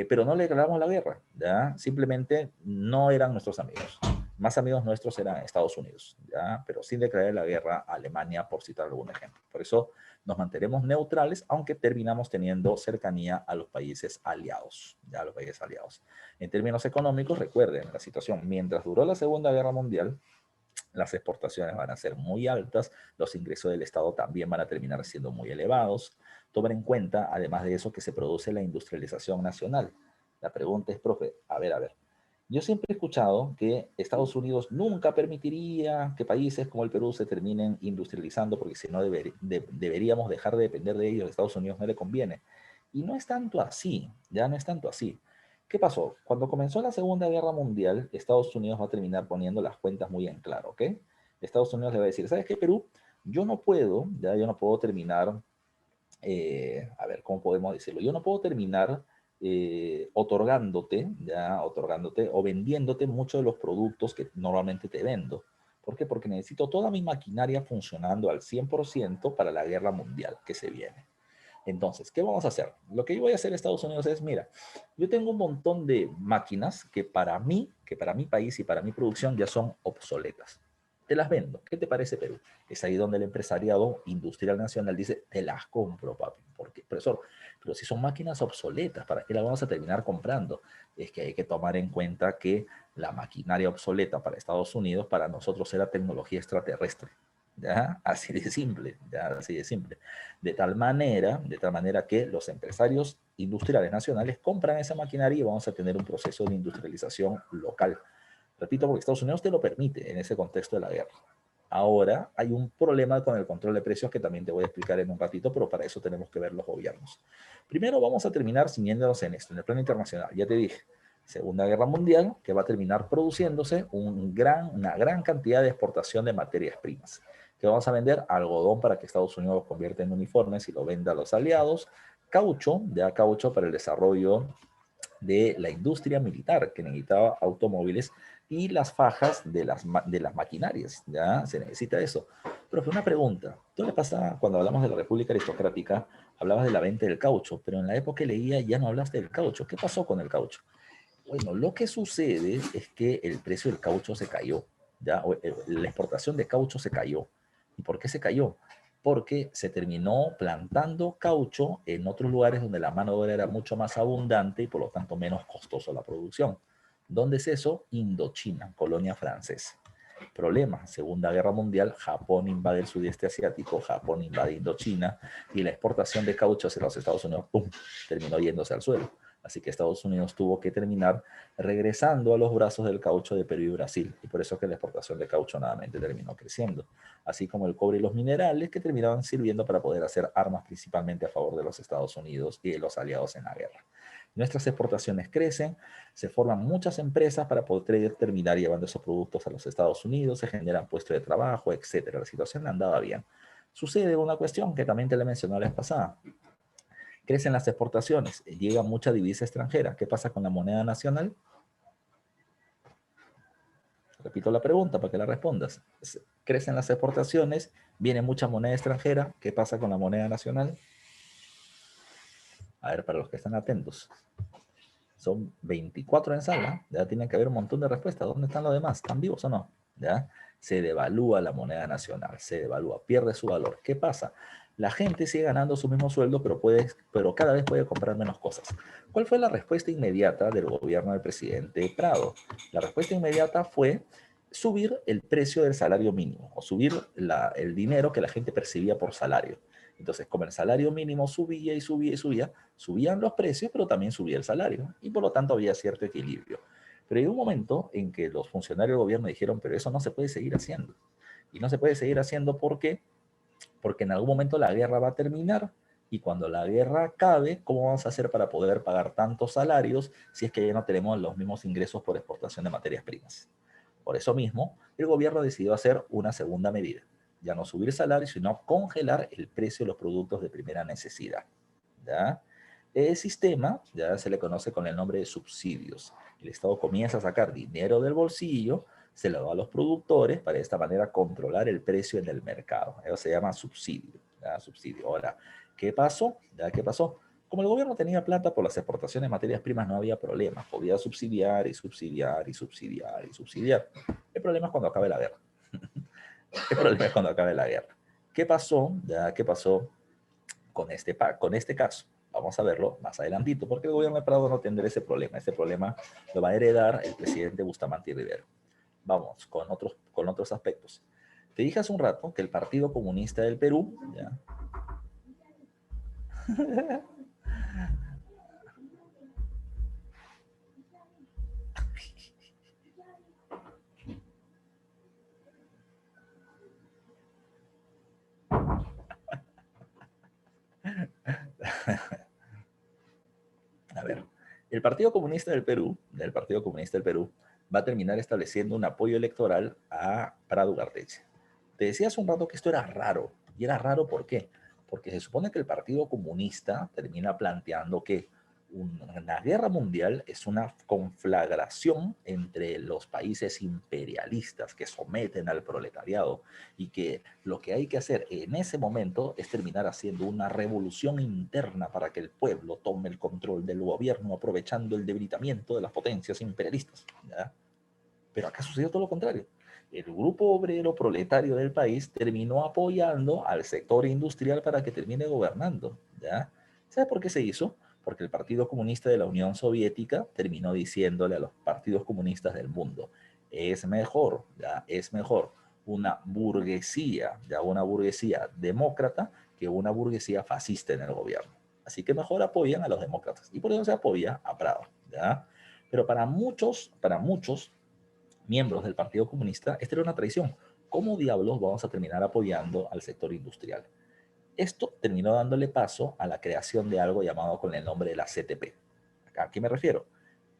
Pero no le declaramos la guerra, ¿ya? Simplemente no eran nuestros amigos. Más amigos nuestros eran Estados Unidos, ¿ya? Pero sin declarar la guerra a Alemania, por citar algún ejemplo. Por eso nos mantenemos neutrales, aunque terminamos teniendo cercanía a los países aliados, ¿ya? A los países aliados. En términos económicos, recuerden la situación, mientras duró la Segunda Guerra Mundial, las exportaciones van a ser muy altas, los ingresos del Estado también van a terminar siendo muy elevados. Tomen en cuenta, además de eso, que se produce la industrialización nacional. La pregunta es, profe, a ver, yo siempre he escuchado que Estados Unidos nunca permitiría que países como el Perú se terminen industrializando porque si no deberíamos dejar de depender de ellos, a Estados Unidos no le conviene. Y no es tanto así, ya no es tanto así. ¿Qué pasó? Cuando comenzó la Segunda Guerra Mundial, Estados Unidos va a terminar poniendo las cuentas muy en claro, ¿ok? Estados Unidos le va a decir, ¿sabes qué, Perú? Yo no puedo terminar, a ver, ¿cómo podemos decirlo? Yo no puedo terminar otorgándote o vendiéndote muchos de los productos que normalmente te vendo. ¿Por qué? Porque necesito toda mi maquinaria funcionando al 100% para la guerra mundial que se viene. Entonces, ¿qué vamos a hacer? Lo que yo voy a hacer en Estados Unidos es, mira, yo tengo un montón de máquinas que para mí, que para mi país y para mi producción ya son obsoletas. Te las vendo. ¿Qué te parece, Perú? Es ahí donde el empresariado industrial nacional dice, te las compro, papi. ¿Por qué, profesor? Pero si son máquinas obsoletas, ¿para qué las vamos a terminar comprando? Es que hay que tomar en cuenta que la maquinaria obsoleta para Estados Unidos, para nosotros era tecnología extraterrestre. ¿Ya? Así de simple, ya, así de simple. De tal manera que los empresarios industriales nacionales compran esa maquinaria y vamos a tener un proceso de industrialización local. Repito, porque Estados Unidos te lo permite en ese contexto de la guerra. Ahora hay un problema con el control de precios que también te voy a explicar en un ratito, pero para eso tenemos que ver los gobiernos. Primero vamos a terminar ciñéndonos en esto, en el plano internacional. Ya te dije, Segunda Guerra Mundial, que va a terminar produciéndose una gran cantidad de exportación de materias primas. Que vamos a vender algodón para que Estados Unidos lo convierta en uniformes y lo venda a los aliados, caucho, ya caucho para el desarrollo de la industria militar que necesitaba automóviles y las fajas de las maquinarias, ya se necesita eso. Pero fue una pregunta, ¿qué le pasa cuando hablamos de la República Aristocrática? Hablabas de la venta del caucho, pero en la época que leía ya no hablaste del caucho. ¿Qué pasó con el caucho? Bueno, lo que sucede es que el precio del caucho se cayó, ¿ya? La exportación de caucho se cayó. ¿Y por qué se cayó? Porque se terminó plantando caucho en otros lugares donde la mano de obra era mucho más abundante y por lo tanto menos costoso la producción. ¿Dónde es eso? Indochina, colonia francesa. Problema, Segunda Guerra Mundial, Japón invade el sudeste asiático, Japón invade Indochina y la exportación de caucho hacia los Estados Unidos, ¡pum!, terminó yéndose al suelo. Así que Estados Unidos tuvo que terminar regresando a los brazos del caucho de Perú y Brasil. Y por eso que la exportación de caucho nuevamente terminó creciendo. Así como el cobre y los minerales que terminaban sirviendo para poder hacer armas principalmente a favor de los Estados Unidos y de los aliados en la guerra. Nuestras exportaciones crecen, se forman muchas empresas para poder terminar llevando esos productos a los Estados Unidos, se generan puestos de trabajo, etcétera. La situación andaba bien. Sucede una cuestión que también te la mencioné la vez pasada. Crecen las exportaciones, llega mucha divisa extranjera. ¿Qué pasa con la moneda nacional? Repito la pregunta para que la respondas. Crecen las exportaciones, viene mucha moneda extranjera. ¿Qué pasa con la moneda nacional? A ver, para los que están atentos. Son 24 en sala, ya tienen que haber un montón de respuestas. ¿Dónde están los demás? ¿Están vivos o no? ¿Ya? Se devalúa la moneda nacional, se devalúa, pierde su valor. ¿Qué pasa? La gente sigue ganando su mismo sueldo, pero cada vez puede comprar menos cosas. ¿Cuál fue la respuesta inmediata del gobierno del presidente Prado? La respuesta inmediata fue subir el precio del salario mínimo o subir el dinero que la gente percibía por salario. Entonces, como el salario mínimo subía y subía y subía, subían los precios, pero también subía el salario. Y por lo tanto había cierto equilibrio. Pero hay un momento en que los funcionarios del gobierno dijeron, pero eso no se puede seguir haciendo. Y no se puede seguir haciendo porque en algún momento la guerra va a terminar y cuando la guerra acabe, ¿cómo vamos a hacer para poder pagar tantos salarios si es que ya no tenemos los mismos ingresos por exportación de materias primas? Por eso mismo, el gobierno decidió hacer una segunda medida. Ya no subir salarios, sino congelar el precio de los productos de primera necesidad. ¿Ya? El sistema ya se le conoce con el nombre de subsidios. El Estado comienza a sacar dinero del bolsillo, se lo da a los productores para de esta manera controlar el precio en el mercado. Eso se llama subsidio. ¿Ya? Subsidio. Ahora, ¿qué pasó? ¿Ya? ¿Qué pasó? Como el gobierno tenía plata por las exportaciones de materias primas, no había problema. Podía subsidiar y subsidiar y subsidiar y subsidiar. El problema es cuando acabe la guerra. El problema es cuando acabe la guerra. ¿Qué pasó? ¿Ya? ¿Qué pasó con este caso? Vamos a verlo más adelantito, porque el gobierno de Prado no tendrá ese problema. Ese problema lo va a heredar el presidente Bustamante Rivero. Vamos con otros aspectos. Te dije hace un rato que el Partido Comunista del Perú, ¿ya? A ver, el Partido Comunista del Perú, va a terminar estableciendo un apoyo electoral a Prado Ugarteche. Te decía hace un rato que esto era raro. ¿Y era raro por qué? Porque se supone que el Partido Comunista termina planteando que una guerra mundial es una conflagración entre los países imperialistas que someten al proletariado y que lo que hay que hacer en ese momento es terminar haciendo una revolución interna para que el pueblo tome el control del gobierno aprovechando el debilitamiento de las potencias imperialistas. ¿Ya? Pero acá sucedió todo lo contrario. El grupo obrero proletario del país terminó apoyando al sector industrial para que termine gobernando. ¿Ya? ¿Sabe por qué se hizo? porque el Partido Comunista de la Unión Soviética terminó diciéndole a los partidos comunistas del mundo, es mejor una burguesía, ya una burguesía demócrata que una burguesía fascista en el gobierno. Así que mejor apoyan a los demócratas. Y por eso se apoya a Prado, ¿ya? Pero para muchos miembros del Partido Comunista, esta era una traición. ¿Cómo diablos vamos a terminar apoyando al sector industrial? Esto terminó dándole paso a la creación de algo llamado con el nombre de la CTP. ¿A qué me refiero?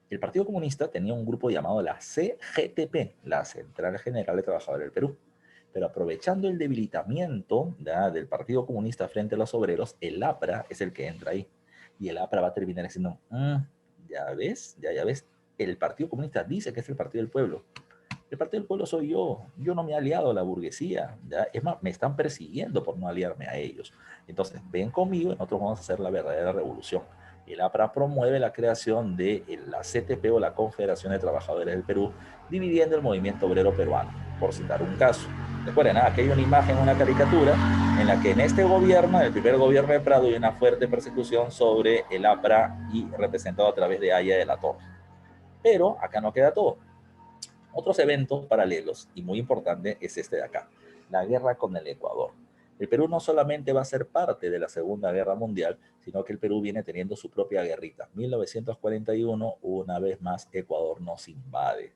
El Partido Comunista tenía un grupo llamado la CGTP, la Central General de Trabajadores del Perú. Pero aprovechando el debilitamiento del Partido Comunista frente a los obreros, el APRA es el que entra ahí. Y el APRA va a terminar diciendo, ya ves, ya ves, el Partido Comunista dice que es el Partido del Pueblo. El Partido del Pueblo soy yo. Yo no me he aliado a la burguesía. ¿Ya? Es más, me están persiguiendo por no aliarme a ellos. Entonces, ven conmigo y nosotros vamos a hacer la verdadera revolución. El APRA promueve la creación de la CTP o la Confederación de Trabajadores del Perú, dividiendo el movimiento obrero peruano, por citar un caso. Recuerden, aquí hay una imagen, una caricatura, en la que en este gobierno, el primer gobierno de Prado, hay una fuerte persecución sobre el APRA y representado a través de Haya de la Torre. Pero acá no queda todo. Otros eventos paralelos, y muy importante, es este de acá, la guerra con el Ecuador. El Perú no solamente va a ser parte de la Segunda Guerra Mundial, sino que el Perú viene teniendo su propia guerrita. 1941, una vez más, Ecuador nos invade.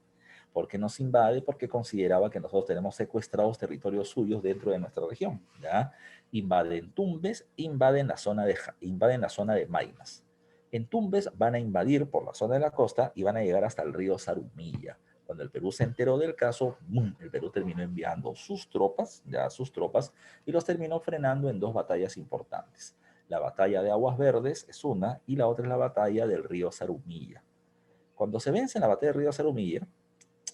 ¿Por qué nos invade? Porque consideraba que nosotros tenemos secuestrados territorios suyos dentro de nuestra región. ¿Ya? Invaden Tumbes, invaden la zona de Maynas. En Tumbes van a invadir por la zona de la costa y van a llegar hasta el río Zarumilla. Cuando el Perú se enteró del caso, el Perú terminó enviando sus tropas, y los terminó frenando en dos batallas importantes. La batalla de Aguas Verdes es una, y la otra es la batalla del río Zarumilla. Cuando se vence en la batalla del río Zarumilla,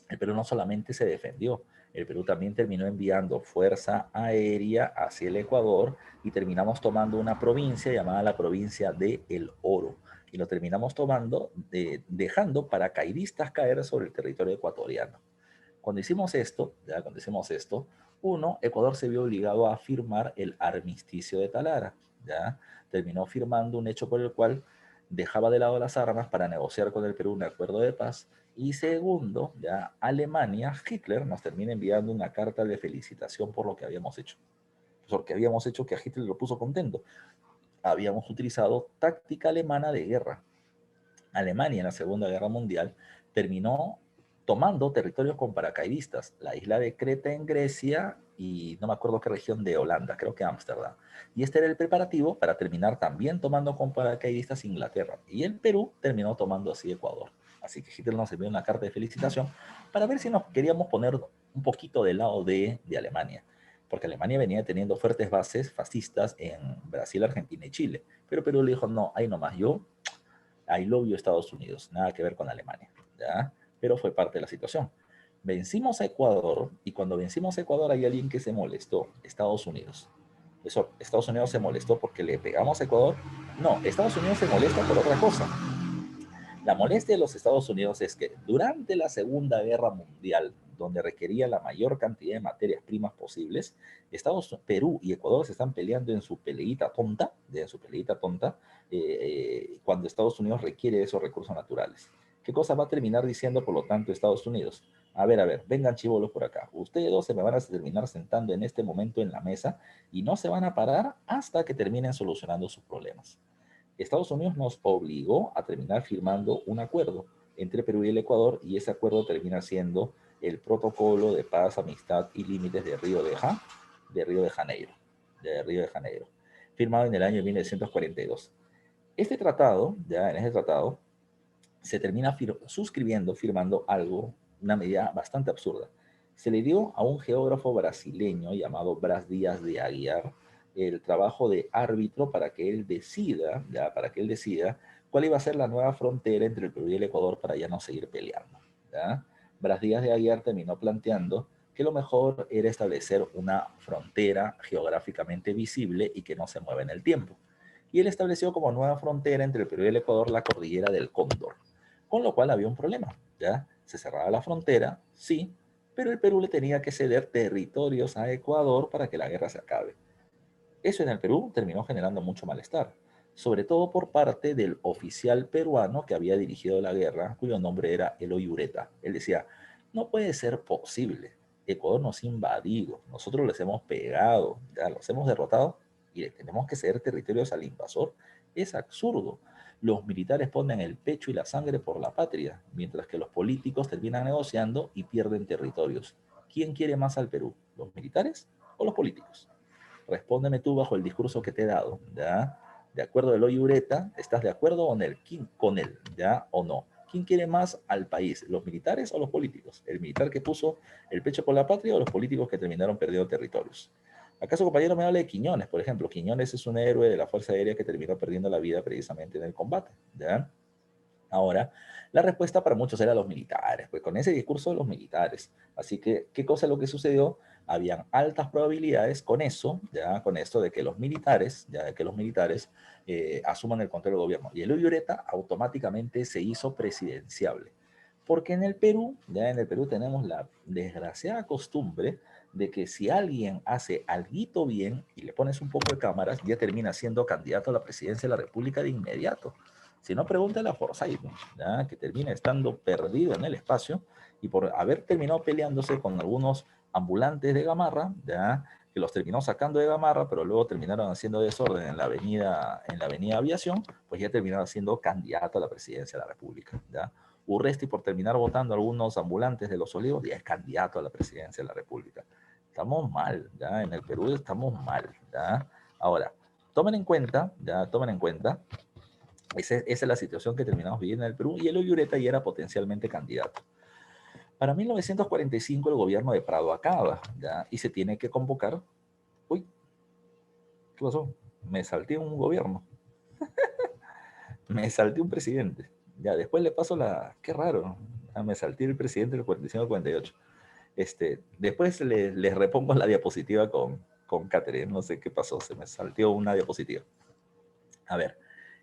el Perú no solamente se defendió, el Perú también terminó enviando fuerza aérea hacia el Ecuador y terminamos tomando una provincia llamada la provincia de El Oro. Y lo terminamos tomando, dejando paracaidistas caer sobre el territorio ecuatoriano. Cuando hicimos esto, Ecuador se vio obligado a firmar el armisticio de Talara. ¿Ya? Terminó firmando un hecho por el cual dejaba de lado las armas para negociar con el Perú un acuerdo de paz. Y segundo, ya Alemania, Hitler nos termina enviando una carta de felicitación por lo que habíamos hecho. Porque habíamos hecho que a Hitler lo puso contento. Habíamos utilizado táctica alemana de guerra. Alemania en la Segunda Guerra Mundial terminó tomando territorios con paracaidistas, la isla de Creta en Grecia y no me acuerdo qué región de Holanda, creo que Ámsterdam. Y este era el preparativo para terminar también tomando con paracaidistas Inglaterra. Y el Perú terminó tomando así Ecuador. Así que Hitler nos envió una carta de felicitación para ver si nos queríamos poner un poquito del lado de Alemania. Porque Alemania venía teniendo fuertes bases fascistas en Brasil, Argentina y Chile. Pero Perú le dijo, no, ahí nomás, yo I love you Estados Unidos, nada que ver con Alemania, ¿ya? Pero fue parte de la situación. Vencimos a Ecuador y cuando vencimos a Ecuador hay alguien que se molestó, Estados Unidos. Eso, Estados Unidos se molestó porque le pegamos a Ecuador. No, Estados Unidos se molesta por otra cosa. La molestia de los Estados Unidos es que durante la Segunda Guerra Mundial, donde requería la mayor cantidad de materias primas posibles, Perú y Ecuador se están peleando en su peleita tonta, cuando Estados Unidos requiere esos recursos naturales. ¿Qué cosa va a terminar diciendo, por lo tanto, Estados Unidos? A ver, vengan chibolos por acá. Ustedes dos se me van a terminar sentando en este momento en la mesa y no se van a parar hasta que terminen solucionando sus problemas. Estados Unidos nos obligó a terminar firmando un acuerdo entre Perú y el Ecuador y ese acuerdo termina siendo el Protocolo de Paz, Amistad y Límites de Río de Janeiro, firmado en el año 1942. En ese tratado, se termina firmando algo, una medida bastante absurda. Se le dio a un geógrafo brasileño llamado Brás Díaz de Aguiar el trabajo de árbitro para que él decida cuál iba a ser la nueva frontera entre el Perú y el Ecuador para ya no seguir peleando. ¿Ya? Brás Díaz de Aguiar terminó planteando que lo mejor era establecer una frontera geográficamente visible y que no se mueva en el tiempo. Y él estableció como nueva frontera entre el Perú y el Ecuador la cordillera del Cóndor, con lo cual había un problema. ¿Ya? Se cerraba la frontera, sí, pero el Perú le tenía que ceder territorios a Ecuador para que la guerra se acabe. Eso en el Perú terminó generando mucho malestar. sobre todo por parte del oficial peruano que había dirigido la guerra, cuyo nombre era Eloy Ureta. Él decía, no puede ser posible, Ecuador nos ha invadido, nosotros les hemos pegado, ya los hemos derrotado y le tenemos que ceder territorios al invasor. Es absurdo. Los militares ponen el pecho y la sangre por la patria, mientras que los políticos terminan negociando y pierden territorios. ¿Quién quiere más al Perú? ¿Los militares o los políticos? Respóndeme tú bajo el discurso que te he dado, ¿ya? De acuerdo a Eloy Ureta, ¿estás de acuerdo con él, ¿ya? ¿O no? ¿Quién quiere más al país, los militares o los políticos? ¿El militar que puso el pecho por la patria o los políticos que terminaron perdiendo territorios? ¿Acaso, compañero, me habla de Quiñones, por ejemplo? Quiñones es un héroe de la Fuerza Aérea que terminó perdiendo la vida precisamente en el combate, ¿ya? Ahora, la respuesta para muchos era los militares, pues con ese discurso de los militares. Así que, ¿qué cosa es lo que sucedió? Habían altas probabilidades con eso, ya con esto de que los militares, ya de que los militares asuman el control del gobierno. Y Eloy Ureta automáticamente se hizo presidenciable. Porque en el Perú, ya en el Perú tenemos la desgraciada costumbre de que si alguien hace alguito bien y le pones un poco de cámaras, ya termina siendo candidato a la presidencia de la República de inmediato. Si no, pregúntale a Forsyth, ¿ya? Que termina estando perdido en el espacio y por haber terminado peleándose con algunos ambulantes de Gamarra, ¿ya? Que los terminó sacando de Gamarra, pero luego terminaron haciendo desorden en la avenida Aviación, pues ya terminaron siendo candidato a la presidencia de la República, ¿ya? Urresti, por terminar votando a algunos ambulantes de Los Olivos, ya es candidato a la presidencia de la República. Estamos mal, ¿ya? En el Perú estamos mal, ¿ya? Ahora, tomen en cuenta, ya, tomen en cuenta esa es la situación que terminamos viviendo en el Perú y Eloy Ureta ya era potencialmente candidato. Para 1945 el gobierno de Prado acaba, ¿ya? Y se tiene que convocar. Uy, ¿qué pasó? Me salté un gobierno, me salté un presidente. Ya, después le paso la... Qué raro, me salté el presidente del 45-48. Después les repongo la diapositiva con Catherine, no sé qué pasó, se me salteó una diapositiva. A ver,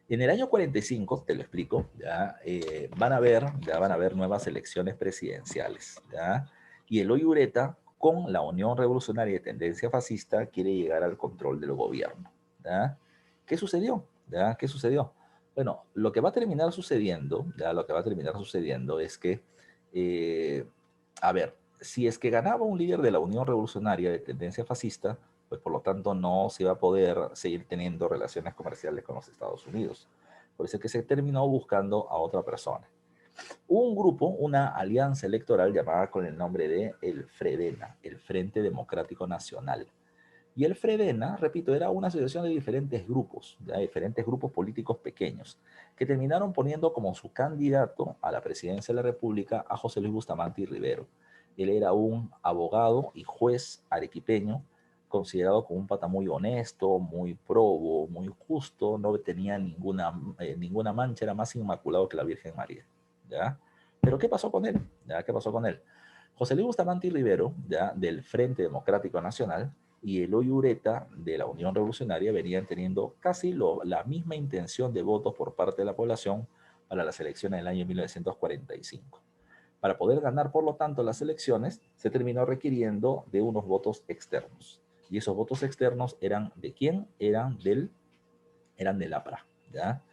en el año 45, te lo explico, ¿ya? Ya van a haber nuevas elecciones presidenciales, ¿ya? Y Eloy Ureta, con la Unión Revolucionaria de Tendencia Fascista, quiere llegar al control del gobierno, ¿ya? ¿Qué sucedió? ¿Ya? ¿Qué sucedió? Bueno, lo que va a terminar sucediendo, ya lo que va a terminar sucediendo es que, eh, a ver, si es que ganaba un líder de la Unión Revolucionaria de Tendencia Fascista, pues por lo tanto no se iba a poder seguir teniendo relaciones comerciales con los Estados Unidos. Por eso es que se terminó buscando a otra persona. Hubo un grupo, una alianza electoral llamada con el nombre de el FREDENA, el Frente Democrático Nacional. Y el FREDENA, repito, era una asociación de diferentes grupos, de diferentes grupos políticos pequeños, que terminaron poniendo como su candidato a la presidencia de la República a José Luis Bustamante y Rivero. Él era un abogado y juez arequipeño, considerado como un pata muy honesto, muy probo, muy justo, no tenía ninguna mancha, era más inmaculado que la Virgen María, ¿ya? Pero ¿qué pasó con él? ¿Ya? ¿Qué pasó con él? José Luis Bustamante y Rivero, ¿ya? Del Frente Democrático Nacional, y Eloy Ureta de la Unión Revolucionaria venían teniendo casi la misma intención de votos por parte de la población para las elecciones del año 1945. Para poder ganar, por lo tanto, las elecciones, se terminó requiriendo de unos votos externos. Y esos votos externos eran ¿de quién? Eran del APRA, ¿ya?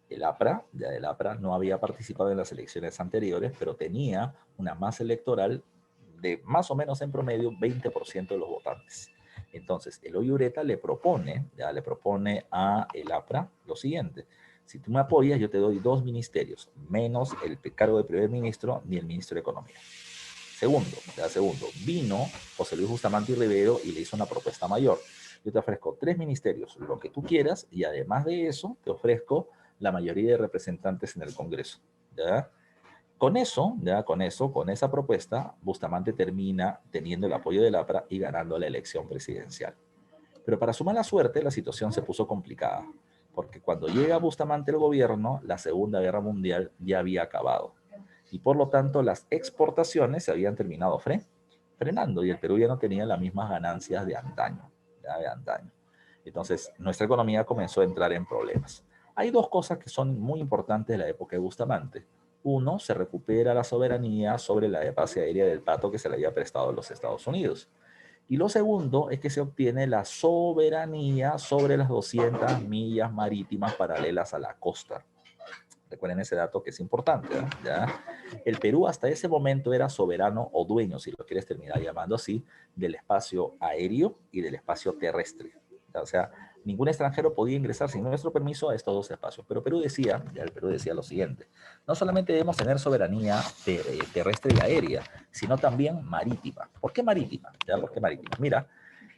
El APRA no había participado en las elecciones anteriores, pero tenía una masa electoral de más o menos en promedio 20% de los votantes. Entonces, Eloy Ureta le propone a el APRA lo siguiente: si tú me apoyas, yo te doy 2 ministerios, menos el cargo de primer ministro ni el ministro de Economía. Segundo, vino José Luis Bustamante y Rivero y le hizo una propuesta mayor. Yo te ofrezco 3 ministerios, lo que tú quieras, y además de eso, te ofrezco la mayoría de representantes en el Congreso, ¿ya? Con esa propuesta, Bustamante termina teniendo el apoyo del APRA y ganando la elección presidencial. Pero para su mala suerte, la situación se puso complicada, porque cuando llega Bustamante al gobierno, la Segunda Guerra Mundial ya había acabado. Y por lo tanto, las exportaciones se habían terminado frenando y el Perú ya no tenía las mismas ganancias de antaño, ya de antaño. Entonces, nuestra economía comenzó a entrar en problemas. Hay 2 cosas que son muy importantes de la época de Bustamante. Uno, se recupera la soberanía sobre la base aérea del Pato que se le había prestado a los Estados Unidos. Y lo segundo es que se obtiene la soberanía sobre las 200 millas marítimas paralelas a la costa. Recuerden ese dato que es importante, ¿verdad? ¿Ya? El Perú hasta ese momento era soberano o dueño, si lo quieres terminar llamando así, del espacio aéreo y del espacio terrestre. ¿Ya? O sea, ningún extranjero podía ingresar sin nuestro permiso a estos dos espacios. Pero Perú decía, ya el Perú decía lo siguiente, no solamente debemos tener soberanía terrestre y aérea, sino también marítima. ¿Por qué marítima? ¿Ya? ¿Por qué marítima? Mira,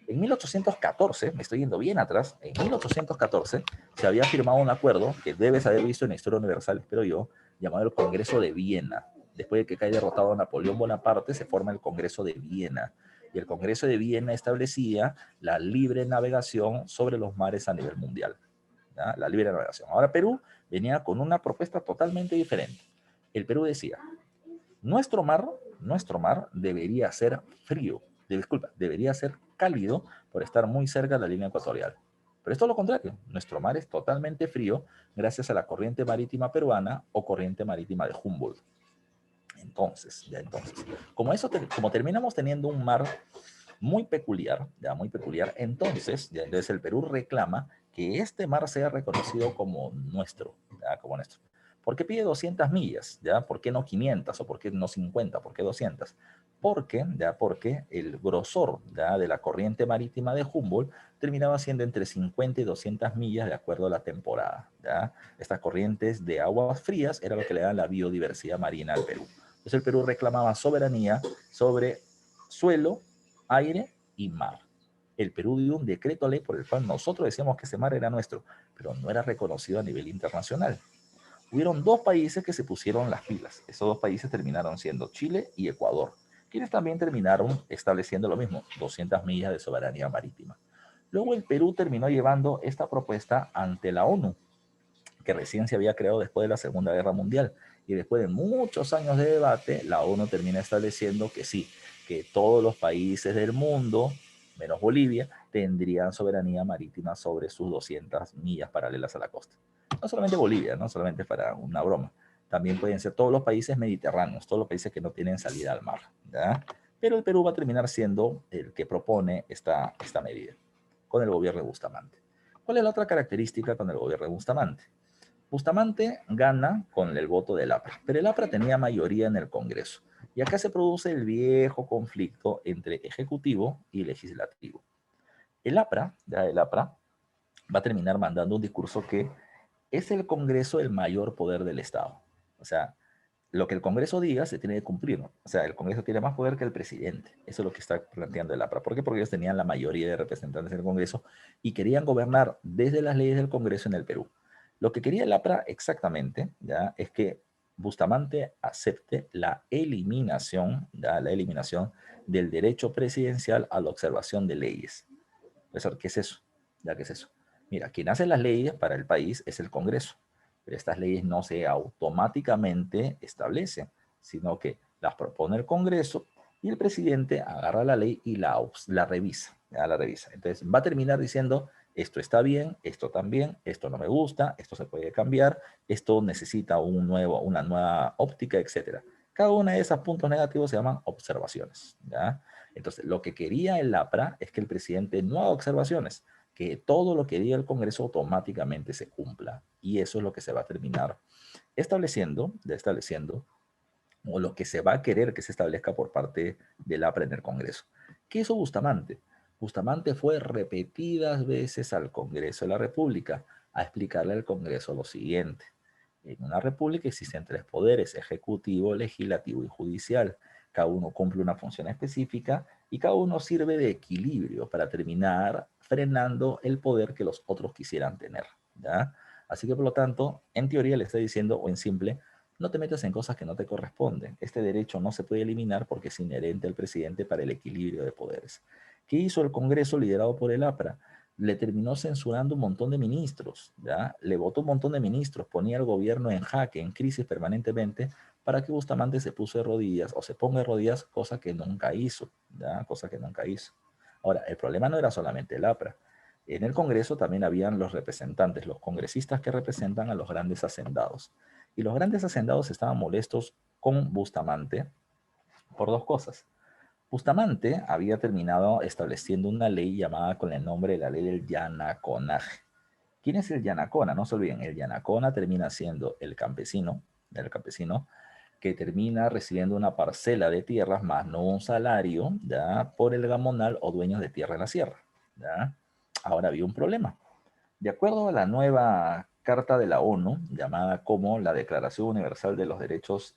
en 1814, me estoy yendo bien atrás, en 1814 se había firmado un acuerdo que debes haber visto en la historia universal, espero yo, llamado el Congreso de Viena. Después de que cae derrotado Napoleón Bonaparte, se forma el Congreso de Viena. Y el Congreso de Viena establecía la libre navegación sobre los mares a nivel mundial. ¿Ya? La libre navegación. Ahora Perú venía con una propuesta totalmente diferente. El Perú decía, nuestro mar debería ser frío, disculpa, debería ser cálido por estar muy cerca de la línea ecuatorial. Pero es todo lo contrario, nuestro mar es totalmente frío gracias a la corriente marítima peruana o corriente marítima de Humboldt. Entonces, como terminamos teniendo un mar muy peculiar, entonces el Perú reclama que este mar sea reconocido como nuestro, ¿ya? Como nuestro. ¿Por qué pide 200 millas? ¿Ya? ¿Por qué no 500? ¿O por qué no 50? ¿Por qué 200? Porque el grosor, ¿ya?, de la corriente marítima de Humboldt terminaba siendo entre 50 y 200 millas de acuerdo a la temporada, ¿ya? Estas corrientes de aguas frías era lo que le da la biodiversidad marina al Perú. Entonces el Perú reclamaba soberanía sobre suelo, aire y mar. El Perú dio un decreto ley por el cual nosotros decíamos que ese mar era nuestro, pero no era reconocido a nivel internacional. Hubieron dos países que se pusieron las pilas. Esos dos países terminaron siendo Chile y Ecuador, quienes también terminaron estableciendo lo mismo, 200 millas de soberanía marítima. Luego el Perú terminó llevando esta propuesta ante la ONU, que recién se había creado después de la Segunda Guerra Mundial. Y después de muchos años de debate, la ONU termina estableciendo que sí, que todos los países del mundo, menos Bolivia, tendrían soberanía marítima sobre sus 200 millas paralelas a la costa. No solamente Bolivia, no solamente para una broma. También pueden ser todos los países mediterráneos, todos los países que no tienen salida al mar, ¿ya? Pero el Perú va a terminar siendo el que propone esta medida, con el gobierno de Bustamante. ¿Cuál es la otra característica con el gobierno de Bustamante? Bustamante gana con el voto del APRA, pero el APRA tenía mayoría en el Congreso. Y acá se produce el viejo conflicto entre ejecutivo y legislativo. El APRA va a terminar mandando un discurso que es el Congreso el mayor poder del Estado. O sea, lo que el Congreso diga se tiene que cumplir, ¿no? O sea, el Congreso tiene más poder que el presidente. Eso es lo que está planteando el APRA. ¿Por qué? Porque ellos tenían la mayoría de representantes en el Congreso y querían gobernar desde las leyes del Congreso en el Perú. Lo que quería el APRA exactamente, ¿ya?, es que Bustamante acepte la eliminación, ¿ya?, la eliminación del derecho presidencial a la observación de leyes. Profesor, ¿qué es eso? ¿Ya qué es eso? Mira, quien hace las leyes para el país es el Congreso, pero estas leyes no se automáticamente establecen, sino que las propone el Congreso y el presidente agarra la ley y la revisa, ya la revisa. Entonces va a terminar diciendo, esto está bien, esto también, esto no me gusta, esto se puede cambiar, esto necesita una nueva óptica, etc. Cada una de esos puntos negativos se llaman observaciones, ¿ya? Entonces, lo que quería el APRA es que el presidente no haga observaciones, que todo lo que diga el Congreso automáticamente se cumpla. Y eso es lo que se va a terminar estableciendo, o lo que se va a querer que se establezca por parte del APRA en el Congreso. ¿Qué hizo Bustamante? Bustamante fue repetidas veces al Congreso de la República a explicarle al Congreso lo siguiente. En una república existen tres poderes: ejecutivo, legislativo y judicial. Cada uno cumple una función específica y cada uno sirve de equilibrio para terminar frenando el poder que los otros quisieran tener, ¿ya? Así que, por lo tanto, en teoría le está diciendo, o en simple, no te metas en cosas que no te corresponden. Este derecho no se puede eliminar porque es inherente al presidente para el equilibrio de poderes. ¿Qué hizo el Congreso liderado por el APRA? Le terminó censurando un montón de ministros, ¿ya? Le votó un montón de ministros, ponía al gobierno en jaque, en crisis permanentemente, para que Bustamante se puso de rodillas o se ponga de rodillas, cosa que nunca hizo, ¿ya? Cosa que nunca hizo. Ahora, el problema no era solamente el APRA. En el Congreso también habían los representantes, los congresistas que representan a los grandes hacendados. Y los grandes hacendados estaban molestos con Bustamante por dos cosas. Bustamante había terminado estableciendo una ley llamada con el nombre de la ley del Yanaconaje. ¿Quién es el Yanacona? No se olviden, el Yanacona termina siendo el campesino que termina recibiendo una parcela de tierras más no un salario, ¿ya? Por el gamonal o dueños de tierra en la sierra, ¿ya? Ahora había un problema. De acuerdo a la nueva Carta de la ONU, llamada como la Declaración Universal de los Derechos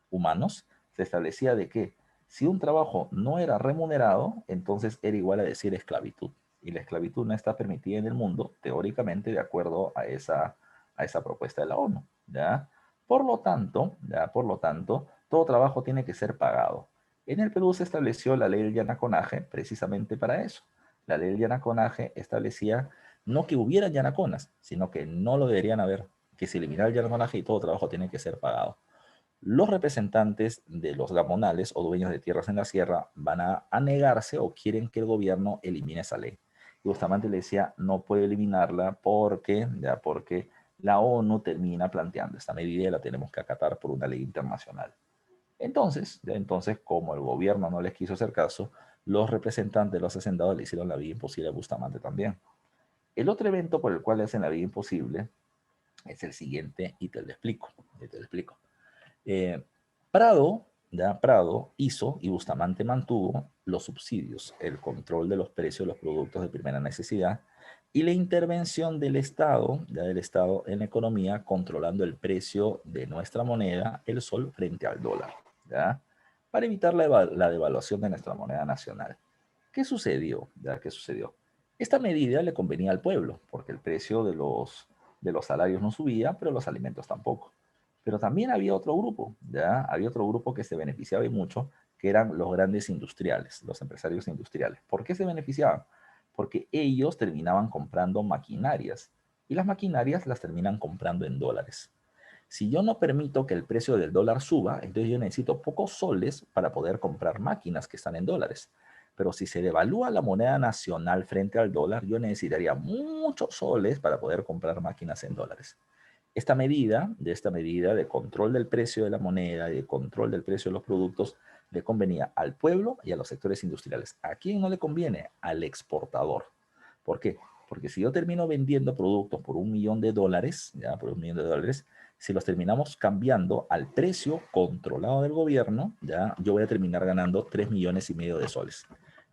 Humanos, se establecía de que si un trabajo no era remunerado, entonces era igual a decir esclavitud. Y la esclavitud no está permitida en el mundo, teóricamente, de acuerdo a esa propuesta de la ONU, ¿ya? Por lo tanto, todo trabajo tiene que ser pagado. En el Perú se estableció la ley del llanaconaje precisamente para eso. La ley del llanaconaje establecía no que hubiera llanaconas, sino que no lo deberían haber, que se eliminara el llanaconaje y todo trabajo tiene que ser pagado. Los representantes de los gamonales o dueños de tierras en la sierra van a negarse o quieren que el gobierno elimine esa ley. Y Bustamante le decía, no puede eliminarla porque la ONU termina planteando esta medida y la tenemos que acatar por una ley internacional. Entonces, como el gobierno no les quiso hacer caso, los representantes de los hacendados le hicieron la vida imposible a Bustamante también. El otro evento por el cual le hacen la vida imposible es el siguiente y te lo explico. Eh, Prado hizo y Bustamante mantuvo los subsidios, el control de los precios de los productos de primera necesidad y la intervención del Estado en la economía, controlando el precio de nuestra moneda, el sol, frente al dólar, ¿ya? Para evitar la devaluación de nuestra moneda nacional. ¿Qué sucedió? ¿Qué sucedió? Esta medida le convenía al pueblo, porque el precio de los salarios no subía, pero los alimentos tampoco. Pero también había otro grupo, ¿ya? Había otro grupo que se beneficiaba y mucho, que eran los grandes industriales, los empresarios industriales. ¿Por qué se beneficiaban? Porque ellos terminaban comprando maquinarias y las maquinarias las terminan comprando en dólares. Si yo no permito que el precio del dólar suba, entonces yo necesito pocos soles para poder comprar máquinas que están en dólares. Pero si se devalúa la moneda nacional frente al dólar, yo necesitaría muchos soles para poder comprar máquinas en dólares. Esta medida de control del precio de la moneda y de control del precio de los productos le convenía al pueblo y a los sectores industriales. ¿A quién no le conviene? Al exportador. ¿Por qué? Porque si yo termino vendiendo productos por $1.000.000, por $1.000.000, si los terminamos cambiando al precio controlado del gobierno, yo voy a terminar ganando 3,5 millones de soles.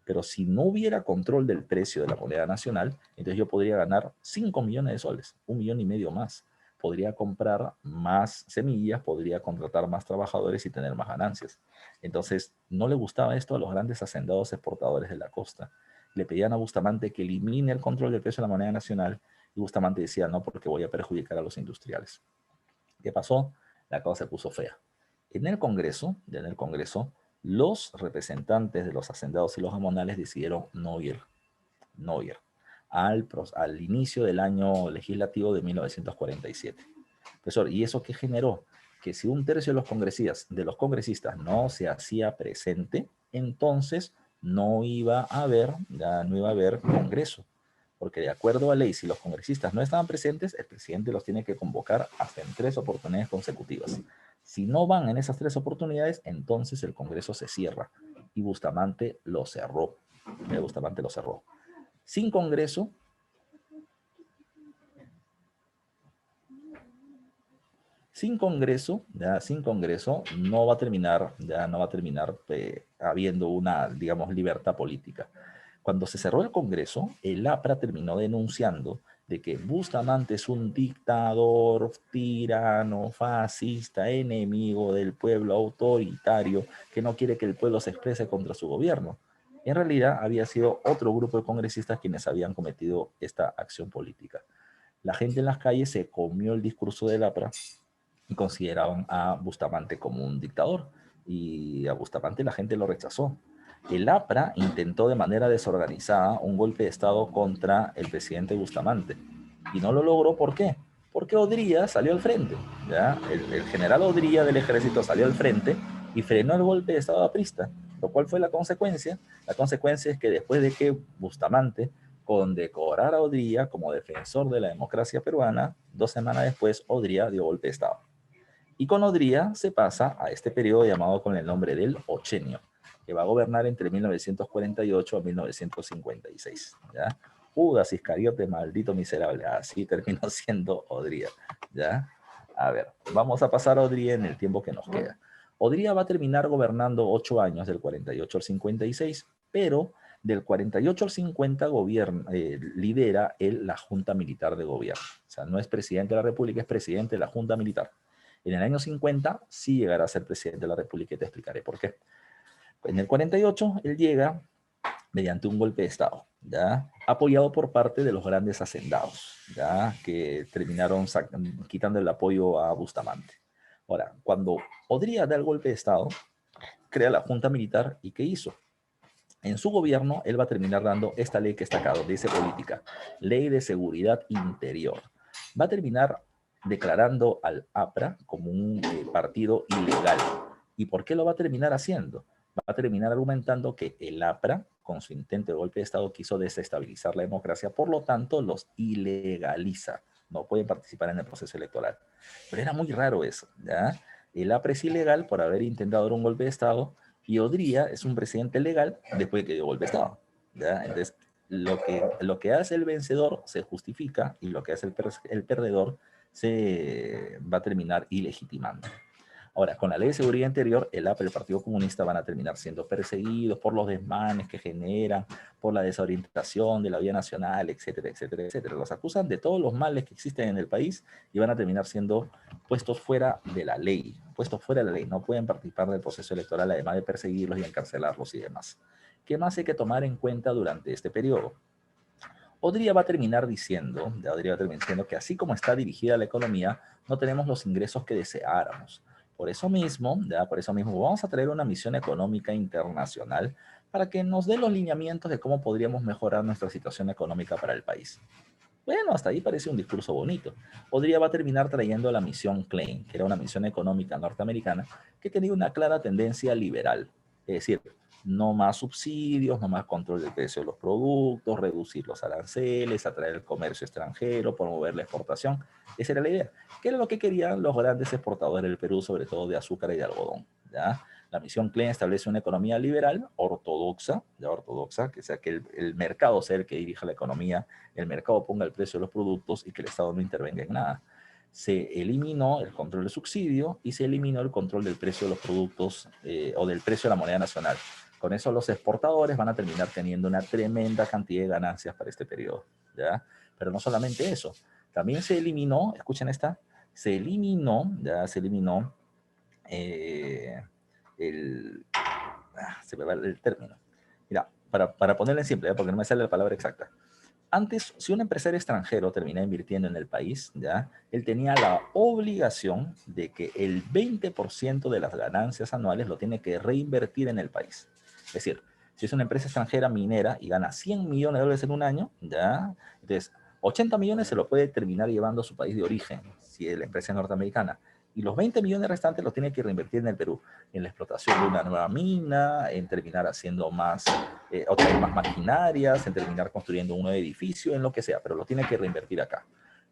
Pero si no hubiera control del precio de la moneda nacional, entonces yo podría ganar 5 millones de soles, 1,5 millones más. Podría comprar más semillas, podría contratar más trabajadores y tener más ganancias. Entonces, no le gustaba esto a los grandes hacendados exportadores de la costa. Le pedían a Bustamante que elimine el control del precio de la moneda nacional y Bustamante decía, no, porque voy a perjudicar a los industriales. ¿Qué pasó? La cosa se puso fea. En el Congreso, los representantes de los hacendados y los gamonales decidieron no ir al inicio del año legislativo de 1947. Profesor, ¿y eso qué generó? Que si un tercio de los congresistas no se hacía presente, entonces no iba a haber Congreso. Porque de acuerdo a ley, si los congresistas no estaban presentes, el presidente los tiene que convocar hasta en 3 oportunidades consecutivas. Si no van en esas 3 oportunidades, entonces el Congreso se cierra. Y Bustamante lo cerró. Sin Congreso, sin Congreso no va a terminar, habiendo una, digamos, libertad política. Cuando se cerró el Congreso, el APRA terminó denunciando de que Bustamante es un dictador, tirano, fascista, enemigo del pueblo, autoritario, que no quiere que el pueblo se exprese contra su gobierno. En realidad había sido otro grupo de congresistas quienes habían cometido esta acción política. La gente en las calles se comió el discurso del APRA y consideraban a Bustamante como un dictador. Y a Bustamante la gente lo rechazó. El APRA intentó de manera desorganizada un golpe de Estado contra el presidente Bustamante. Y no lo logró, ¿por qué? Porque Odría salió al frente. El general Odría del ejército salió al frente y frenó el golpe de Estado aprista. ¿Lo cual fue la consecuencia? La consecuencia es que después de que Bustamante condecorara a Odría como defensor de la democracia peruana, 2 semanas después Odría dio golpe de Estado. Y con Odría se pasa a este periodo llamado con el nombre del Ochenio. que va a gobernar entre 1948 a 1956, ¿ya? Judas Iscariote, maldito miserable, así terminó siendo Odría, ¿ya? A ver, vamos a pasar a Odría en el tiempo que nos queda. Odría va a terminar gobernando 8 años, del 48 al 56, pero del 48 al 50 lidera él la Junta Militar de Gobierno. O sea, no es presidente de la República, es presidente de la Junta Militar. En el año 50 sí llegará a ser presidente de la República y te explicaré por qué. En el 48 él llega mediante un golpe de Estado, ¿ya? Apoyado por parte de los grandes hacendados, ¿ya? Que terminaron quitando el apoyo a Bustamante. Ahora, cuando Odría da el golpe de Estado, crea la Junta Militar y ¿qué hizo? En su gobierno, él va a terminar dando esta ley que está acá, donde dice política, Ley de Seguridad Interior. Va a terminar declarando al APRA como un partido ilegal. ¿Y por qué lo va a terminar haciendo? Va a terminar argumentando que el APRA, con su intento de golpe de Estado, quiso desestabilizar la democracia, por lo tanto los ilegaliza. No pueden participar en el proceso electoral. Pero era muy raro eso, ¿ya? El APRA es ilegal por haber intentado dar un golpe de Estado, y Odría es un presidente legal después de que dio golpe de Estado, ¿ya? Entonces, lo que hace el vencedor se justifica y lo que hace el perdedor se va a terminar ilegitimando. Ahora, con la Ley de Seguridad Interior, el APRA y el Partido Comunista van a terminar siendo perseguidos por los desmanes que generan, por la desorientación de la vía nacional, etcétera, etcétera, etcétera. Los acusan de todos los males que existen en el país y van a terminar siendo puestos fuera de la ley. Puestos fuera de la ley. No pueden participar del proceso electoral, además de perseguirlos y encarcelarlos y demás. ¿Qué más hay que tomar en cuenta durante este periodo? Odría va a terminar diciendo que así como está dirigida la economía, no tenemos los ingresos que deseáramos. Por eso mismo, vamos a traer una misión económica internacional para que nos dé los lineamientos de cómo podríamos mejorar nuestra situación económica para el país. Bueno, hasta ahí parece un discurso bonito. Odría va a terminar trayendo la misión Klein, que era una misión económica norteamericana que tenía una clara tendencia liberal. Es decir, no más subsidios, no más control del precio de los productos, reducir los aranceles, atraer el comercio extranjero, promover la exportación. Esa era la idea. ¿Qué era lo que querían los grandes exportadores del Perú, sobre todo de azúcar y de algodón? ¿Ya? La misión Klein establece una economía liberal, ortodoxa, que sea que el mercado sea el que dirija la economía, el mercado ponga el precio de los productos y que el Estado no intervenga en nada. Se eliminó el control de subsidio y se eliminó el control del precio de los productos o del precio de la moneda nacional. Con eso los exportadores van a terminar teniendo una tremenda cantidad de ganancias para este periodo, ¿ya? Pero no solamente eso, también se eliminó, escuchen esta, se eliminó se me va el término. Mira, para ponerlo en simple, ¿ya? Porque no me sale la palabra exacta. Antes, si un empresario extranjero terminaba invirtiendo en el país, ¿ya? Él tenía la obligación de que el 20% de las ganancias anuales lo tiene que reinvertir en el país. Es decir, si es una empresa extranjera minera y gana 100 millones de dólares en un año, ¿ya? Entonces, 80 millones se lo puede terminar llevando a su país de origen, si la empresa es norteamericana. Y los 20 millones restantes los tiene que reinvertir en el Perú, en la explotación de una nueva mina, en terminar haciendo más maquinarias, en terminar construyendo un nuevo edificio, en lo que sea, pero lo tiene que reinvertir acá.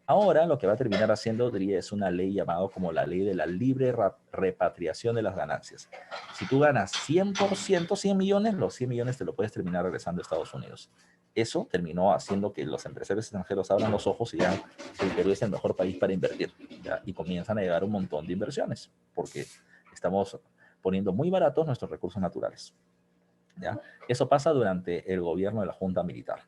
Ahora lo que va a terminar haciendo Odría es una ley llamada como la ley de la libre repatriación de las ganancias. Si tú ganas 100%, 100 millones, los 100 millones te lo puedes terminar regresando a Estados Unidos. Eso terminó haciendo que los empresarios extranjeros abran los ojos y digan que el Perú es el mejor país para invertir, ¿ya? Y comienzan a llegar un montón de inversiones, porque estamos poniendo muy baratos nuestros recursos naturales, ¿ya? Eso pasa durante el gobierno de la Junta Militar.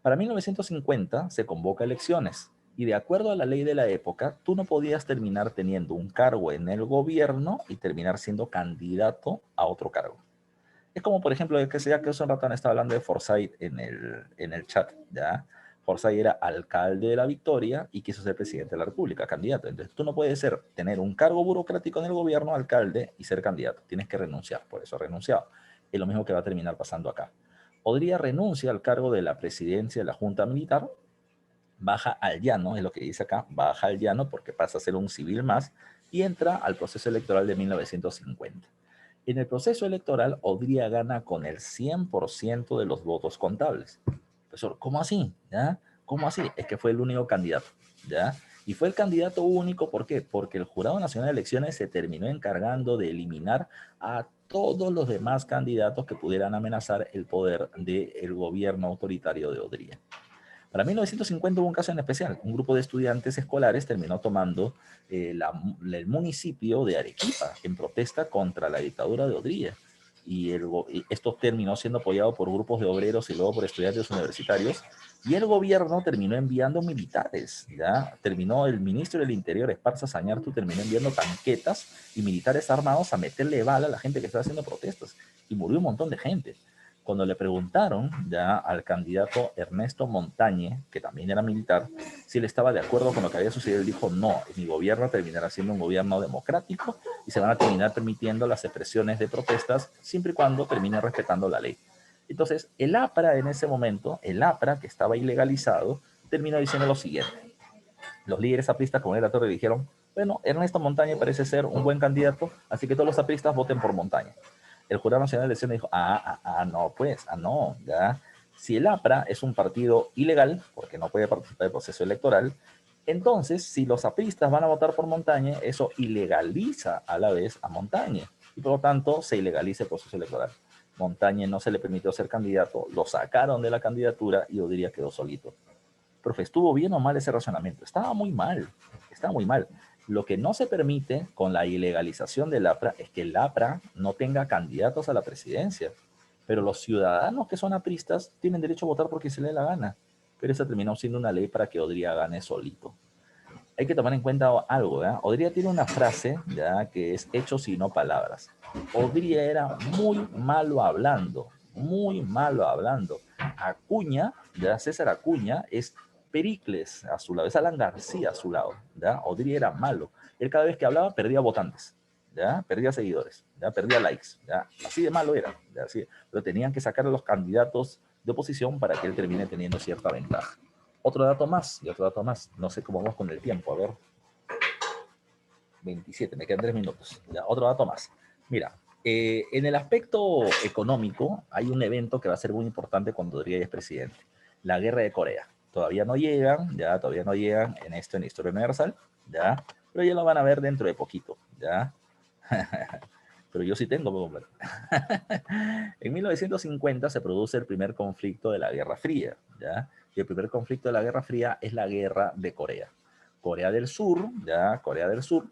Para 1950 se convoca elecciones y de acuerdo a la ley de la época, tú no podías terminar teniendo un cargo en el gobierno y terminar siendo candidato a otro cargo. Es como, por ejemplo, que sea que hace un rato han estado hablando de Forsyth en el chat, ¿ya? Forsyth era alcalde de La Victoria y quiso ser presidente de la República, candidato. Entonces, tú no puedes tener un cargo burocrático en el gobierno, alcalde, y ser candidato. Tienes que renunciar, por eso ha renunciado. Es lo mismo que va a terminar pasando acá. Odría renuncia al cargo de la presidencia de la Junta Militar, baja al llano, es lo que dice acá, baja al llano porque pasa a ser un civil más y entra al proceso electoral de 1950. En el proceso electoral, Odría gana con el 100% de los votos contables. Profesor, ¿cómo así? ¿Ya? ¿Cómo así? Es que fue el único candidato, ¿ya? Y fue el candidato único, ¿por qué? Porque el Jurado Nacional de Elecciones se terminó encargando de eliminar a todos los demás candidatos que pudieran amenazar el poder del gobierno autoritario de Odría. Para 1950 hubo un caso en especial. Un grupo de estudiantes escolares terminó tomando el municipio de Arequipa en protesta contra la dictadura de Odría. Y esto terminó siendo apoyado por grupos de obreros y luego por estudiantes universitarios. Y el gobierno terminó enviando militares, ¿ya? Terminó el ministro del Interior, Esparza Sañartu, terminó enviando tanquetas y militares armados a meterle bala a la gente que estaba haciendo protestas. Y murió un montón de gente. Cuando le preguntaron ya al candidato Ernesto Montañe, que también era militar, si él estaba de acuerdo con lo que había sucedido, él dijo, no, mi gobierno terminará siendo un gobierno democrático y se van a terminar permitiendo las expresiones de protestas siempre y cuando termine respetando la ley. Entonces, el APRA en ese momento, el APRA que estaba ilegalizado, terminó diciendo lo siguiente. Los líderes apristas, como era Torre, dijeron, bueno, Ernesto Montañe parece ser un buen candidato, así que todos los apristas voten por Montañe. El Jurado Nacional de Elecciones dijo, no, pues, no, ya. Si el APRA es un partido ilegal, porque no puede participar del proceso electoral, entonces, si los apristas van a votar por Montañe, eso ilegaliza a la vez a Montañe, y por lo tanto se ilegaliza el proceso electoral. Montañe no se le permitió ser candidato, lo sacaron de la candidatura y Odría quedó solito. Profe, ¿estuvo bien o mal ese razonamiento? Estaba muy mal, estaba muy mal. Lo que no se permite con la ilegalización del APRA es que el APRA no tenga candidatos a la presidencia. Pero los ciudadanos que son apristas tienen derecho a votar porque se les dé la gana. Pero esa terminó siendo una ley para que Odría gane solito. Hay que tomar en cuenta algo, ¿eh? Odría tiene una frase, ¿ya?, que es hechos y no palabras. Odría era muy malo hablando, muy malo hablando. Acuña, ¿ya? César Acuña es Pericles a su lado, es Alan García a su lado, ¿ya? Odría era malo. Él cada vez que hablaba perdía votantes, ¿ya? Perdía seguidores, ¿ya? Perdía likes, ¿ya? Así de malo era, ¿ya? Así, pero tenían que sacar a los candidatos de oposición para que él termine teniendo cierta ventaja. Otro dato más, no sé cómo vamos con el tiempo, a ver. 27, me quedan 3 minutos. Ya, otro dato más. Mira, en el aspecto económico hay un evento que va a ser muy importante cuando Odría es presidente. La Guerra de Corea. Todavía no llegan en esto en Historia Universal, ya, pero ya lo van a ver dentro de poquito, ya. Pero yo sí tengo, hombre. En 1950 se produce el primer conflicto de la Guerra Fría, ¿ya? Y el primer conflicto de la Guerra Fría es la Guerra de Corea. Corea del Sur, ¿ya? Corea del Sur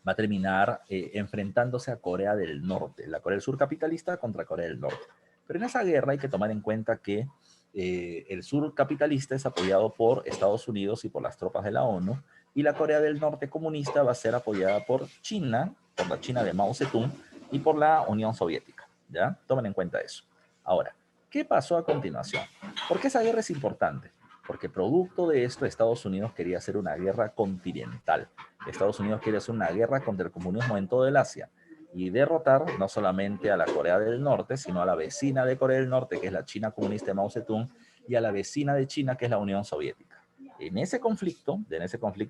va a terminar enfrentándose a Corea del Norte, la Corea del Sur capitalista contra Corea del Norte. Pero en esa guerra hay que tomar en cuenta que el sur capitalista es apoyado por Estados Unidos y por las tropas de la ONU, y la Corea del Norte comunista va a ser apoyada por China, por la China de Mao Zedong y por la Unión Soviética, ¿ya? Tomen en cuenta eso. Ahora, ¿qué pasó a continuación? ¿Por qué esa guerra es importante? Porque producto de esto Estados Unidos quería hacer una guerra continental. Estados Unidos quiere hacer una guerra contra el comunismo en todo el Asia y derrotar no solamente a la Corea del Norte, sino a la vecina de Corea del Norte, que es la China comunista de Mao Zedong, y a la vecina de China, que es la Unión Soviética. En ese conflicto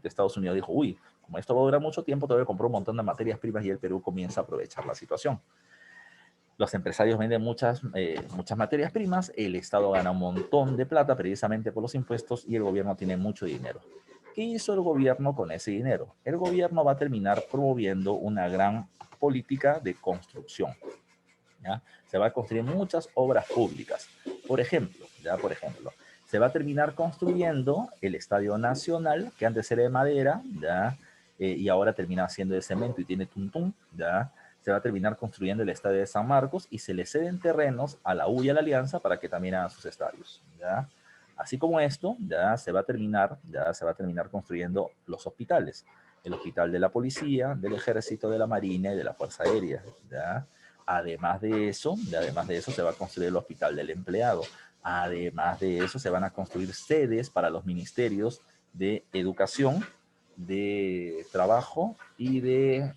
Estados Unidos dijo, uy, como esto va a durar mucho tiempo, te voy a comprar un montón de materias primas, y el Perú comienza a aprovechar la situación. Los empresarios venden muchas materias primas, el Estado gana un montón de plata precisamente por los impuestos y el gobierno tiene mucho dinero. ¿Qué hizo el gobierno con ese dinero? El gobierno va a terminar promoviendo una gran política de construcción, ¿ya? Se va a construir muchas obras públicas. Por ejemplo, se va a terminar construyendo el Estadio Nacional, que antes era de madera, ¿ya? Y ahora termina siendo de cemento y tiene tuntún, ¿ya? Se va a terminar construyendo el Estadio de San Marcos y se le ceden terrenos a la U y a la Alianza para que también hagan sus estadios, ¿ya? Así como esto, ya se va a terminar construyendo los hospitales. El hospital de la policía, del ejército, de la marina y de la fuerza aérea, ¿ya? Además de eso, se va a construir el hospital del empleado. Además de eso, se van a construir sedes para los ministerios de educación, de trabajo y de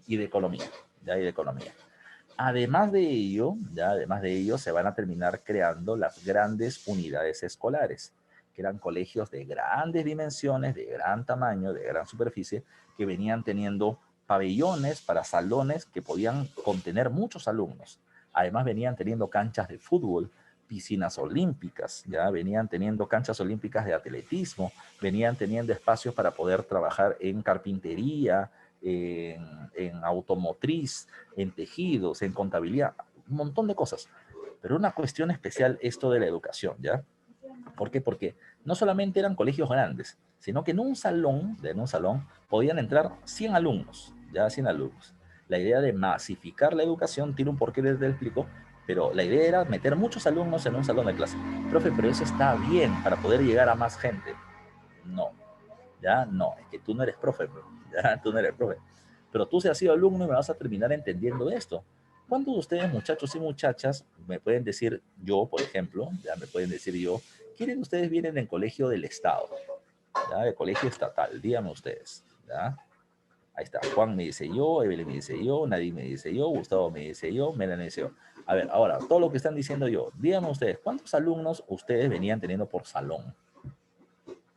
economía, ¿ya? Y de economía. Además de ello, se van a terminar creando las grandes unidades escolares, que eran colegios de grandes dimensiones, de gran tamaño, de gran superficie, que venían teniendo pabellones para salones que podían contener muchos alumnos. Además venían teniendo canchas de fútbol piscinas olímpicas, ya venían teniendo canchas olímpicas de atletismo, venían teniendo espacios para poder trabajar en carpintería, en automotriz, en tejidos, en contabilidad, un montón de cosas. Pero una cuestión especial esto de la educación, ¿ya? ¿Por qué? Porque no solamente eran colegios grandes, sino que en un salón podían entrar 100 alumnos, ya 100 alumnos. La idea de masificar la educación tiene un porqué, les explico, pero la idea era meter muchos alumnos en un salón de clase. Profe, pero eso está bien para poder llegar a más gente. No, ya no, es que tú no eres profe, ya tú no eres profe. Pero tú si has sido alumno y me vas a terminar entendiendo esto. ¿Cuántos de ustedes, muchachos y muchachas, me pueden decir yo, por ejemplo, ya me pueden decir yo, quieren ustedes vienen en colegio del Estado, ya, de colegio estatal, díganme ustedes, ya? Ahí está, Juan me dice yo, Evelyn me dice yo, Nadine me dice yo, Gustavo me dice yo, Melanie me dice yo. A ver, ahora, todo lo que están diciendo yo, díganme ustedes, ¿cuántos alumnos ustedes venían teniendo por salón?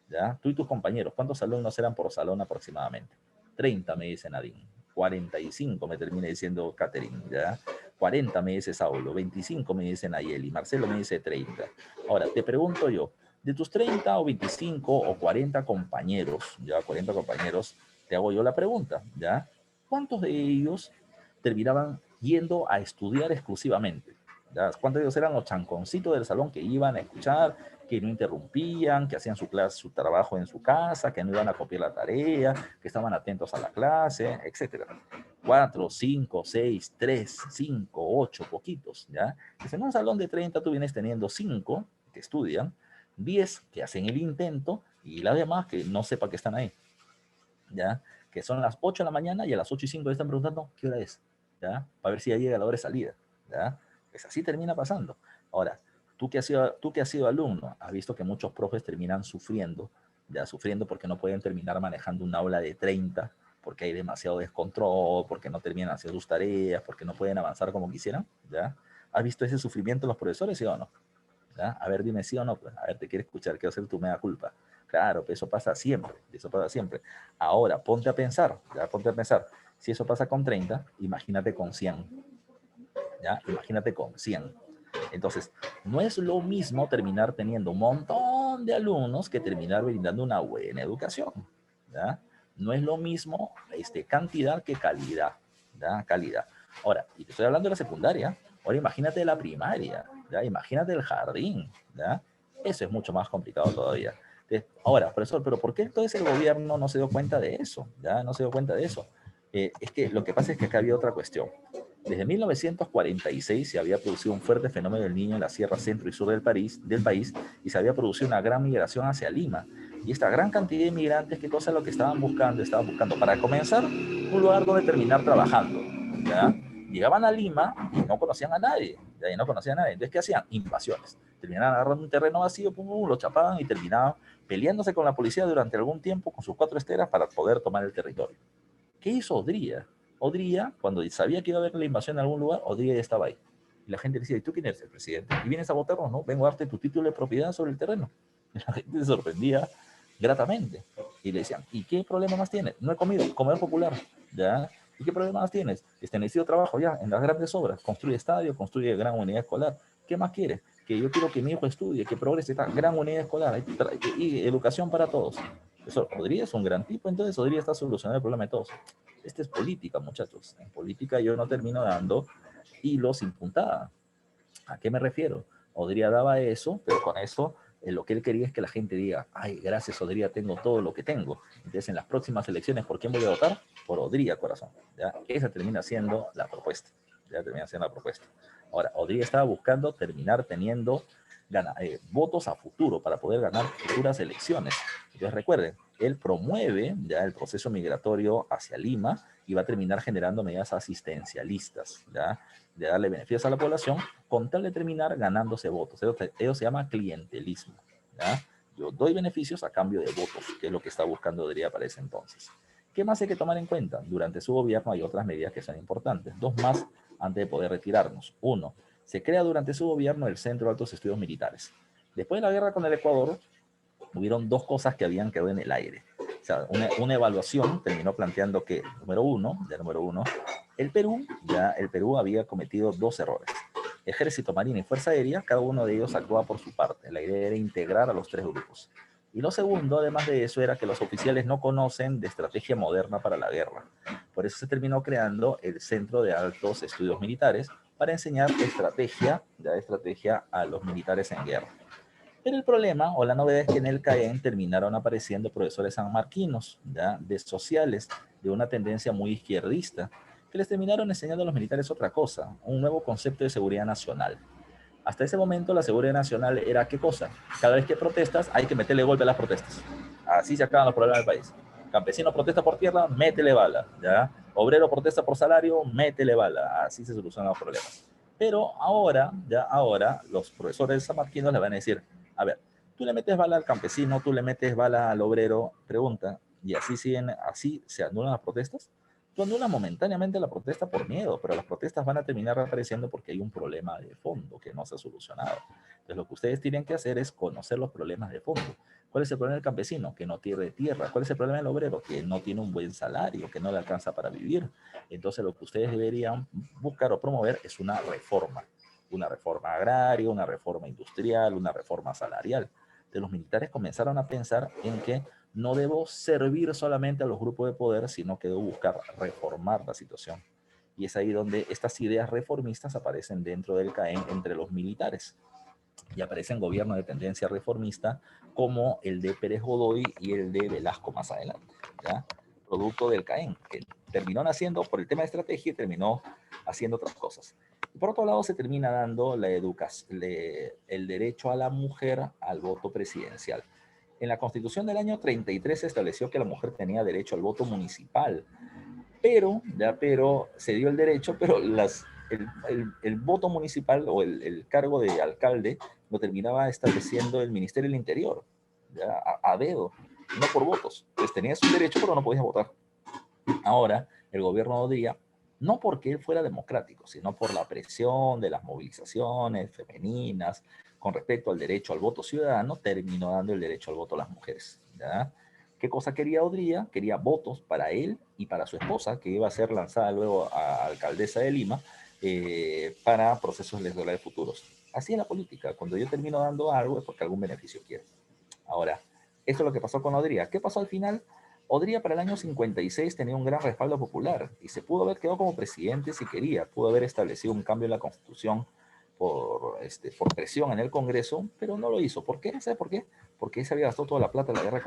¿Ya? Tú y tus compañeros, ¿cuántos alumnos eran por salón aproximadamente? 30 me dice Nadine, 45 me termina diciendo Catherine, ¿ya? 40 me dice Saulo, 25 me dice Nayeli, Marcelo me dice 30. Ahora, te pregunto yo, de tus 30 o 25 o 40 compañeros, ya 40 compañeros, te hago yo la pregunta, ¿ya? ¿Cuántos de ellos terminaban yendo a estudiar exclusivamente? ¿Ya? ¿Cuántos de ellos eran los chanconcitos del salón que iban a escuchar, que no interrumpían, que hacían su clase, su trabajo en su casa, que no iban a copiar la tarea, que estaban atentos a la clase, etcétera? 4, 5, 6, 3, 5, 8, poquitos, ¿ya? Pues en un salón de 30 tú vienes teniendo 5 que estudian, 10 que hacen el intento y las demás que no sepa que están ahí, ¿ya? Que son las 8 de la mañana y a las 8 y 5 están preguntando qué hora es, ¿ya? Para ver si ya llega la hora de salida, ¿ya? Pues así termina pasando. Ahora, tú que has sido alumno, has visto que muchos profes terminan sufriendo, ya sufriendo porque no pueden terminar manejando una aula de 30, porque hay demasiado descontrol, porque no terminan haciendo sus tareas, porque no pueden avanzar como quisieran, ¿ya? ¿Has visto ese sufrimiento en los profesores, sí o no? ¿Ya? A ver, dime sí o no, pues. A ver, te quiero escuchar, quiero hacer tu mea culpa. Claro, pues eso pasa siempre, eso pasa siempre. Ahora, ponte a pensar, ya ponte a pensar, si eso pasa con 30, imagínate con 100, ¿ya? Imagínate con 100. Entonces, no es lo mismo terminar teniendo un montón de alumnos que terminar brindando una buena educación, ¿ya? No es lo mismo cantidad que calidad, ¿ya? Calidad. Ahora, y te estoy hablando de la secundaria, ahora imagínate la primaria, ¿ya? Imagínate el jardín, ¿ya? Eso es mucho más complicado todavía. Ahora, profesor, pero ¿por qué entonces el gobierno no se dio cuenta de eso? ¿Ya? No se dio cuenta de eso. Es que lo que pasa es que acá había otra cuestión. Desde 1946 se había producido un fuerte fenómeno del niño en la sierra centro y sur del país y se había producido una gran migración hacia Lima. Y esta gran cantidad de inmigrantes, ¿qué cosa es lo que estaban buscando? Estaban buscando, para comenzar, un lugar donde terminar trabajando, ¿ya? Llegaban a Lima y no conocían a nadie, ¿ya? Y no conocían a nadie. Entonces, ¿qué hacían? Invasiones. Terminaban agarrando un terreno vacío, pum, pum, lo chapaban y terminaban peleándose con la policía durante algún tiempo con sus 4 esteras para poder tomar el territorio. ¿Qué hizo Odría? Odría, cuando sabía que iba a haber la invasión en algún lugar, Odría ya estaba ahí. Y la gente decía, ¿y tú quién eres? El presidente. ¿Y vienes a votarnos? No, vengo a darte tu título de propiedad sobre el terreno. Y la gente se sorprendía gratamente. Y le decían, ¿y qué problema más tienes? No he comido, comer popular. ¿Ya? ¿Y qué problema más tienes? Necesito trabajo ya, en las grandes obras. Construye estadio, construye gran unidad escolar. ¿Qué más quieres? Que yo quiero que mi hijo estudie, que progrese esta gran unidad escolar y educación para todos. Eso, Odría es un gran tipo, entonces Odría está solucionando el problema de todos. Esta es política, muchachos. En política yo no termino dando hilos sin puntada. ¿A qué me refiero? Odría daba eso, pero con eso lo que él quería es que la gente diga, ay, gracias Odría, tengo todo lo que tengo. Entonces en las próximas elecciones, ¿por quién voy a votar? Por Odría, corazón. ¿Ya? Esa termina siendo la propuesta. Ya termina siendo la propuesta. Ahora, Odría estaba buscando terminar teniendo votos a futuro para poder ganar futuras elecciones. Entonces recuerden, él promueve ya el proceso migratorio hacia Lima y va a terminar generando medidas asistencialistas, ¿ya? De darle beneficios a la población con tal de terminar ganándose votos. Eso se llama clientelismo, ¿ya? Yo doy beneficios a cambio de votos, que es lo que está buscando Odría para ese entonces. ¿Qué más hay que tomar en cuenta? Durante su gobierno hay otras medidas que son importantes. 2 más antes de poder retirarnos. 1. Se crea durante su gobierno el Centro de Altos Estudios Militares. Después de la guerra con el Ecuador, hubieron 2 cosas que habían quedado en el aire. O sea, una evaluación terminó planteando que, número uno, el Perú había cometido 2 errores. Ejército, Marina y Fuerza Aérea, cada uno de ellos actuaba por su parte. La idea era integrar a los tres grupos. Y lo segundo, además de eso, era que los oficiales no conocen de estrategia moderna para la guerra. Por eso se terminó creando el Centro de Altos Estudios Militares para enseñar estrategia a los militares en guerra. Pero el problema o la novedad es que en el CAEN terminaron apareciendo profesores sanmarquinos, ¿ya? De sociales, de una tendencia muy izquierdista, que les terminaron enseñando a los militares otra cosa, un nuevo concepto de seguridad nacional. Hasta ese momento la seguridad nacional era ¿qué cosa? Cada vez que protestas hay que meterle golpe a las protestas. Así se acaban los problemas del país. Campesino protesta por tierra, métele bala, ¿ya? Obrero protesta por salario, métele bala. Así se solucionan los problemas. Pero ahora, los profesores sanmarquinos le van a decir, a ver, tú le metes bala al campesino, tú le metes bala al obrero, pregunta, ¿y así se anulan las protestas? Tú anulas momentáneamente la protesta por miedo, pero las protestas van a terminar reapareciendo porque hay un problema de fondo que no se ha solucionado. Entonces, lo que ustedes tienen que hacer es conocer los problemas de fondo. ¿Cuál es el problema del campesino? Que no tiene tierra. ¿Cuál es el problema del obrero? Que no tiene un buen salario, que no le alcanza para vivir. Entonces, lo que ustedes deberían buscar o promover es una reforma agraria, una reforma industrial, una reforma salarial. De los militares comenzaron a pensar en que no debo servir solamente a los grupos de poder, sino que debo buscar reformar la situación. Y es ahí donde estas ideas reformistas aparecen dentro del CAEN entre los militares. Y aparecen gobiernos de tendencia reformista como el de Pérez Godoy y el de Velasco más adelante, ¿ya? Producto del CAEN, que terminó naciendo por el tema de estrategia y terminó haciendo otras cosas. Y por otro lado se termina dando el derecho a la mujer al voto presidencial. En la Constitución del año 33 se estableció que la mujer tenía derecho al voto municipal, pero se dio el derecho, pero el voto municipal o el cargo de alcalde lo terminaba estableciendo el Ministerio del Interior, ¿ya? A dedo, no por votos. Pues tenías un derecho, pero no podías votar. Ahora, el gobierno Odría, no porque él fuera democrático, sino por la presión de las movilizaciones femeninas con respecto al derecho al voto ciudadano, terminó dando el derecho al voto a las mujeres, ¿ya? ¿Qué cosa quería Odría? Quería votos para él y para su esposa, que iba a ser lanzada luego a alcaldesa de Lima, para procesos electorales futuros. Así es la política. Cuando yo termino dando algo es porque algún beneficio quiero. Ahora, esto es lo que pasó con Odría. ¿Qué pasó al final? Odría para el año 56 tenía un gran respaldo popular y se pudo haber quedado como presidente si quería, pudo haber establecido un cambio en la constitución por presión en el Congreso, pero no lo hizo. ¿Por qué? ¿Sabe por qué? Porque él se había gastado toda la plata de la guerra,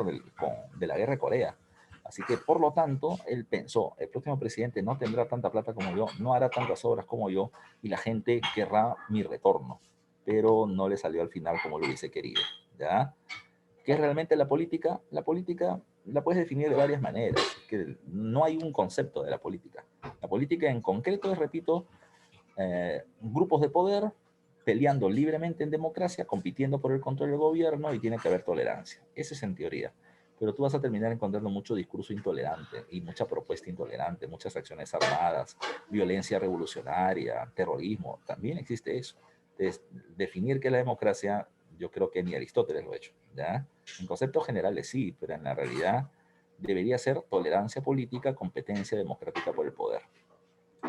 de la guerra de Corea. Así que, por lo tanto, él pensó, el próximo presidente no tendrá tanta plata como yo, no hará tantas obras como yo, y la gente querrá mi retorno. Pero no le salió al final como lo hubiese querido, ¿ya? ¿Qué es realmente la política? La política la puedes definir de varias maneras, que no hay un concepto de la política. La política en concreto es, repito, grupos de poder peleando libremente en democracia, compitiendo por el control del gobierno y tiene que haber tolerancia. Eso es en teoría. Pero tú vas a terminar encontrando mucho discurso intolerante y mucha propuesta intolerante, muchas acciones armadas, violencia revolucionaria, terrorismo. También existe eso. Entonces, definir qué es la democracia, yo creo que ni Aristóteles lo ha hecho, ¿ya? En conceptos generales sí, pero en la realidad debería ser tolerancia política, competencia democrática por el poder.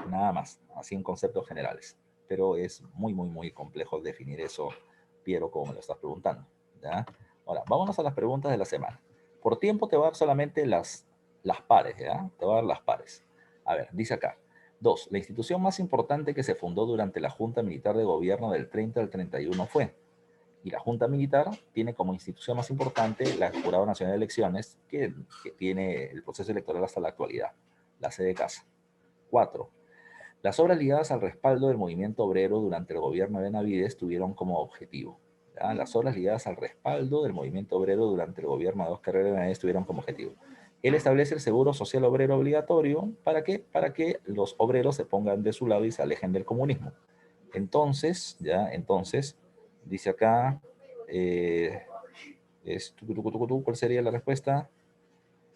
Nada más, así en conceptos generales. Pero es muy, muy, muy complejo definir eso, Piero, como me lo estás preguntando, ¿ya? Ahora, vámonos a las preguntas de la semana. Por tiempo te voy a dar solamente las pares, ¿ya? Te voy a dar las pares. A ver, dice acá. 2. La institución más importante que se fundó durante la Junta Militar de Gobierno del 30 al 31 fue. Y la Junta Militar tiene como institución más importante la Jurado Nacional de Elecciones, que tiene el proceso electoral hasta la actualidad, la sede de casa. 4. Las obras ligadas al respaldo del movimiento obrero durante el gobierno de Benavides tuvieron como objetivo. ¿Ya? Las obras ligadas al respaldo del movimiento obrero durante el gobierno de Óscar Herrera Benavides tuvieron como objetivo. Él establece el seguro social obrero obligatorio. ¿Para qué? Para que los obreros se pongan de su lado y se alejen del comunismo. Entonces, dice acá, ¿cuál sería la respuesta?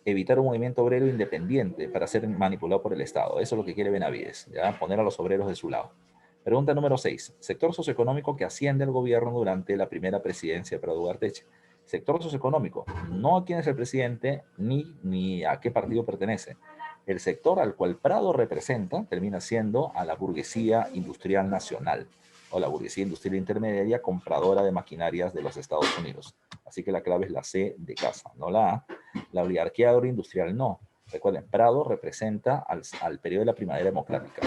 Evitar un movimiento obrero independiente para ser manipulado por el Estado. Eso es lo que quiere Benavides, ¿ya? Poner a los obreros de su lado. Pregunta número 6. Sector socioeconómico que asciende al gobierno durante la primera presidencia de Prado Ugarteche. Sector socioeconómico, no a quién es el presidente ni a qué partido pertenece. El sector al cual Prado representa termina siendo a la burguesía industrial nacional. o la burguesía industrial intermedia compradora de maquinarias de los Estados Unidos. Así que la clave es la C de casa, no la A. La oligarquía agroindustrial no. Recuerden, Prado representa al periodo de la primavera democrática.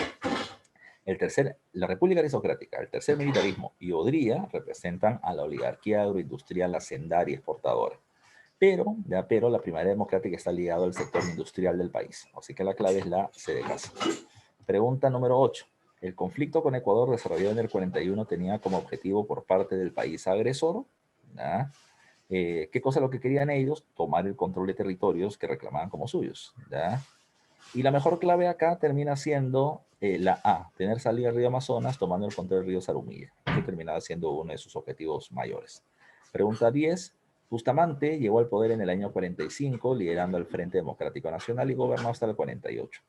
La República Aristocrática, el tercer militarismo y Odría representan a la oligarquía agroindustrial hacendaria y exportadora. Pero la primavera democrática está ligada al sector industrial del país. Así que la clave es la C de casa. Pregunta número 8. ¿El conflicto con Ecuador desarrollado en el 41 tenía como objetivo por parte del país agresor? ¿Ya? ¿Qué cosa es lo que querían ellos? Tomar el control de territorios que reclamaban como suyos. ¿Ya? Y la mejor clave acá termina siendo la A, tener salida al río Amazonas tomando el control del río Zarumilla, que terminaba siendo uno de sus objetivos mayores. Pregunta 10. Bustamante llegó al poder en el año 45, liderando el Frente Democrático Nacional y gobernó hasta el 48.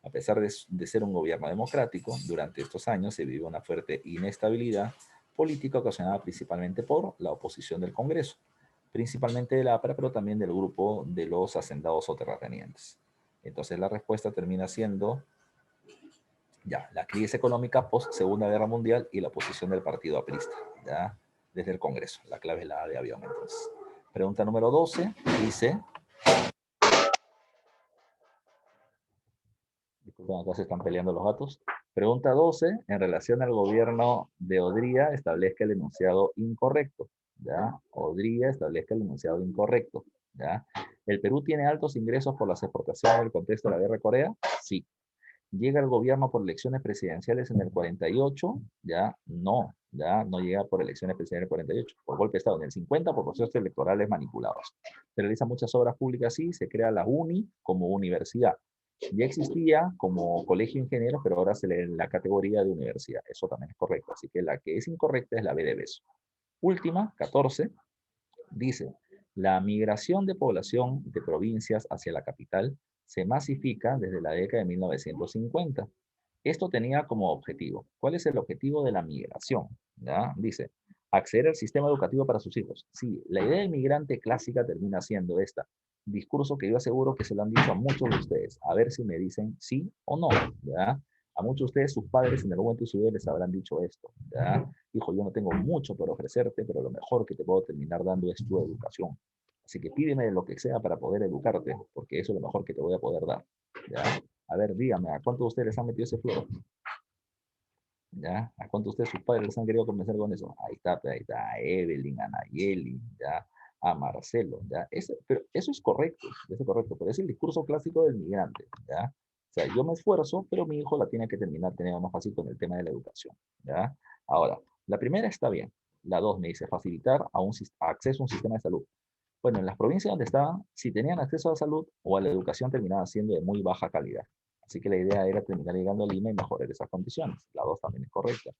A pesar de ser un gobierno democrático, durante estos años se vivió una fuerte inestabilidad política ocasionada principalmente por la oposición del Congreso, principalmente de la APRA, pero también del grupo de los hacendados o terratenientes. Entonces la respuesta termina siendo la crisis económica post Segunda Guerra Mundial y la oposición del partido aprista, ya, desde el Congreso. La clave es la A de avión, entonces. Pregunta número 12, dice... Disculpen, acá se están peleando los gatos. Pregunta 12, en relación al gobierno de Odría, establezca el enunciado incorrecto, ¿ya? Odría establezca el enunciado incorrecto, ¿ya? ¿El Perú tiene altos ingresos por las exportaciones en el contexto de la guerra de Corea? Sí. ¿Llega al gobierno por elecciones presidenciales en el 48? Ya, no llega por elecciones presidenciales en el 48, por golpe de Estado. En el 50 por procesos electorales manipulados. Se realizan muchas obras públicas, sí, se crea la UNI como universidad. Ya existía como colegio de ingenieros, pero ahora se le da la categoría de universidad. Eso también es correcto. Así que la que es incorrecta es la B de beso. Última, 14, dice, la migración de población de provincias hacia la capital se masifica desde la década de 1950. Esto tenía como objetivo. ¿Cuál es el objetivo de la migración? ¿Ya? Dice, acceder al sistema educativo para sus hijos. Sí, la idea del migrante clásica termina siendo esta. Discurso que yo aseguro que se lo han dicho a muchos de ustedes. A ver si me dicen sí o no. ¿Ya? A muchos de ustedes, sus padres en algún momento de su vida les habrán dicho esto. ¿Ya? Hijo, yo no tengo mucho por ofrecerte, pero lo mejor que te puedo terminar dando es tu educación. Así que pídeme lo que sea para poder educarte, porque eso es lo mejor que te voy a poder dar. ¿Ya? A ver, dígame, ¿a cuántos de ustedes les han metido ese floro? ¿Ya? ¿A cuántos de ustedes sus padres les han querido convencer con eso? Ahí está, a Evelyn, a Nayeli, ¿ya? A Marcelo, ¿ya? Pero eso es correcto, pero es el discurso clásico del migrante, ¿ya? O sea, yo me esfuerzo, pero mi hijo la tiene que terminar teniendo más fácil con el tema de la educación, ¿ya? Ahora, la primera está bien. La dos me dice facilitar acceso a un sistema de salud. Bueno, en las provincias donde estaban, si tenían acceso a la salud o a la educación, terminaba siendo de muy baja calidad. Así que la idea era terminar llegando a Lima y mejorar esas condiciones. La 2 también es correcta.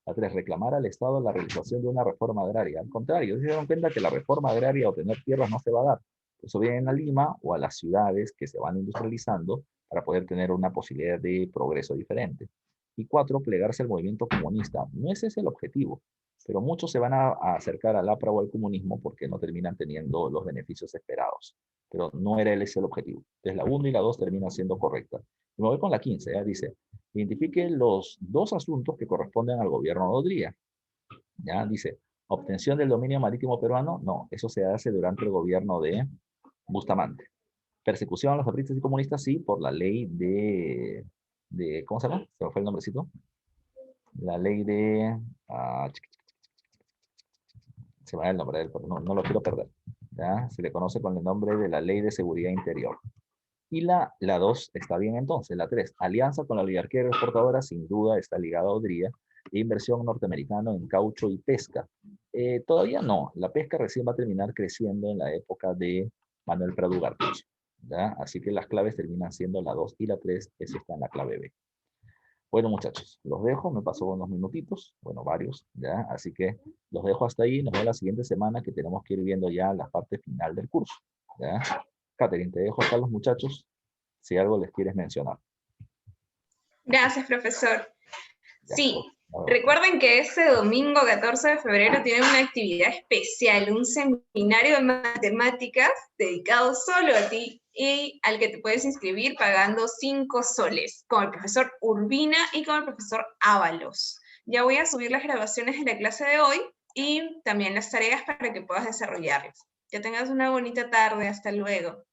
La 3, reclamar al Estado la realización de una reforma agraria. Al contrario, se dieron cuenta que la reforma agraria o tener tierras no se va a dar. Eso viene a Lima o a las ciudades que se van industrializando para poder tener una posibilidad de progreso diferente. Y 4, plegarse al movimiento comunista. No ese es el objetivo, pero muchos se van a acercar al APRA o al comunismo porque no terminan teniendo los beneficios esperados. Pero no era ese el objetivo. Entonces la 1 y la 2 terminan siendo correctas. Y me voy con la 15, ¿ya? Dice, identifique los dos asuntos que corresponden al gobierno de Odría. ¿Ya? Dice, obtención del dominio marítimo peruano, no, eso se hace durante el gobierno de Bustamante. Persecución a los apristas y comunistas, sí, por la ley de ¿cómo se llama? Se me fue el nombrecito. La ley de... se me va el nombre de él, pero no lo quiero perder. ¿Ya? Se le conoce con el nombre de la Ley de Seguridad Interior. Y la 2 está bien entonces. La 3, alianza con la oligarquía exportadora, sin duda está ligada a Odría. E inversión norteamericana en caucho y pesca. Todavía no. La pesca recién va a terminar creciendo en la época de Manuel Prado Ugarteche. Así que las claves terminan siendo la 2 y la 3. Eso está en la clave B. Bueno, muchachos, los dejo. Me pasó unos minutitos. Bueno, varios. ¿Ya? Así que los dejo hasta ahí. Nos vemos la siguiente semana que tenemos que ir viendo ya la parte final del curso. ¿Ya? Catherine, te dejo acá a los muchachos si algo les quieres mencionar. Gracias, profesor. Ya, Sí, bueno. recuerden que este domingo 14 de febrero tienen una actividad especial, un seminario de matemáticas dedicado solo a ti y al que te puedes inscribir pagando 5 soles, con el profesor Urbina y con el profesor Ábalos. Ya voy a subir las grabaciones de la clase de hoy y también las tareas para que puedas desarrollarlas. Que tengas una bonita tarde. Hasta luego.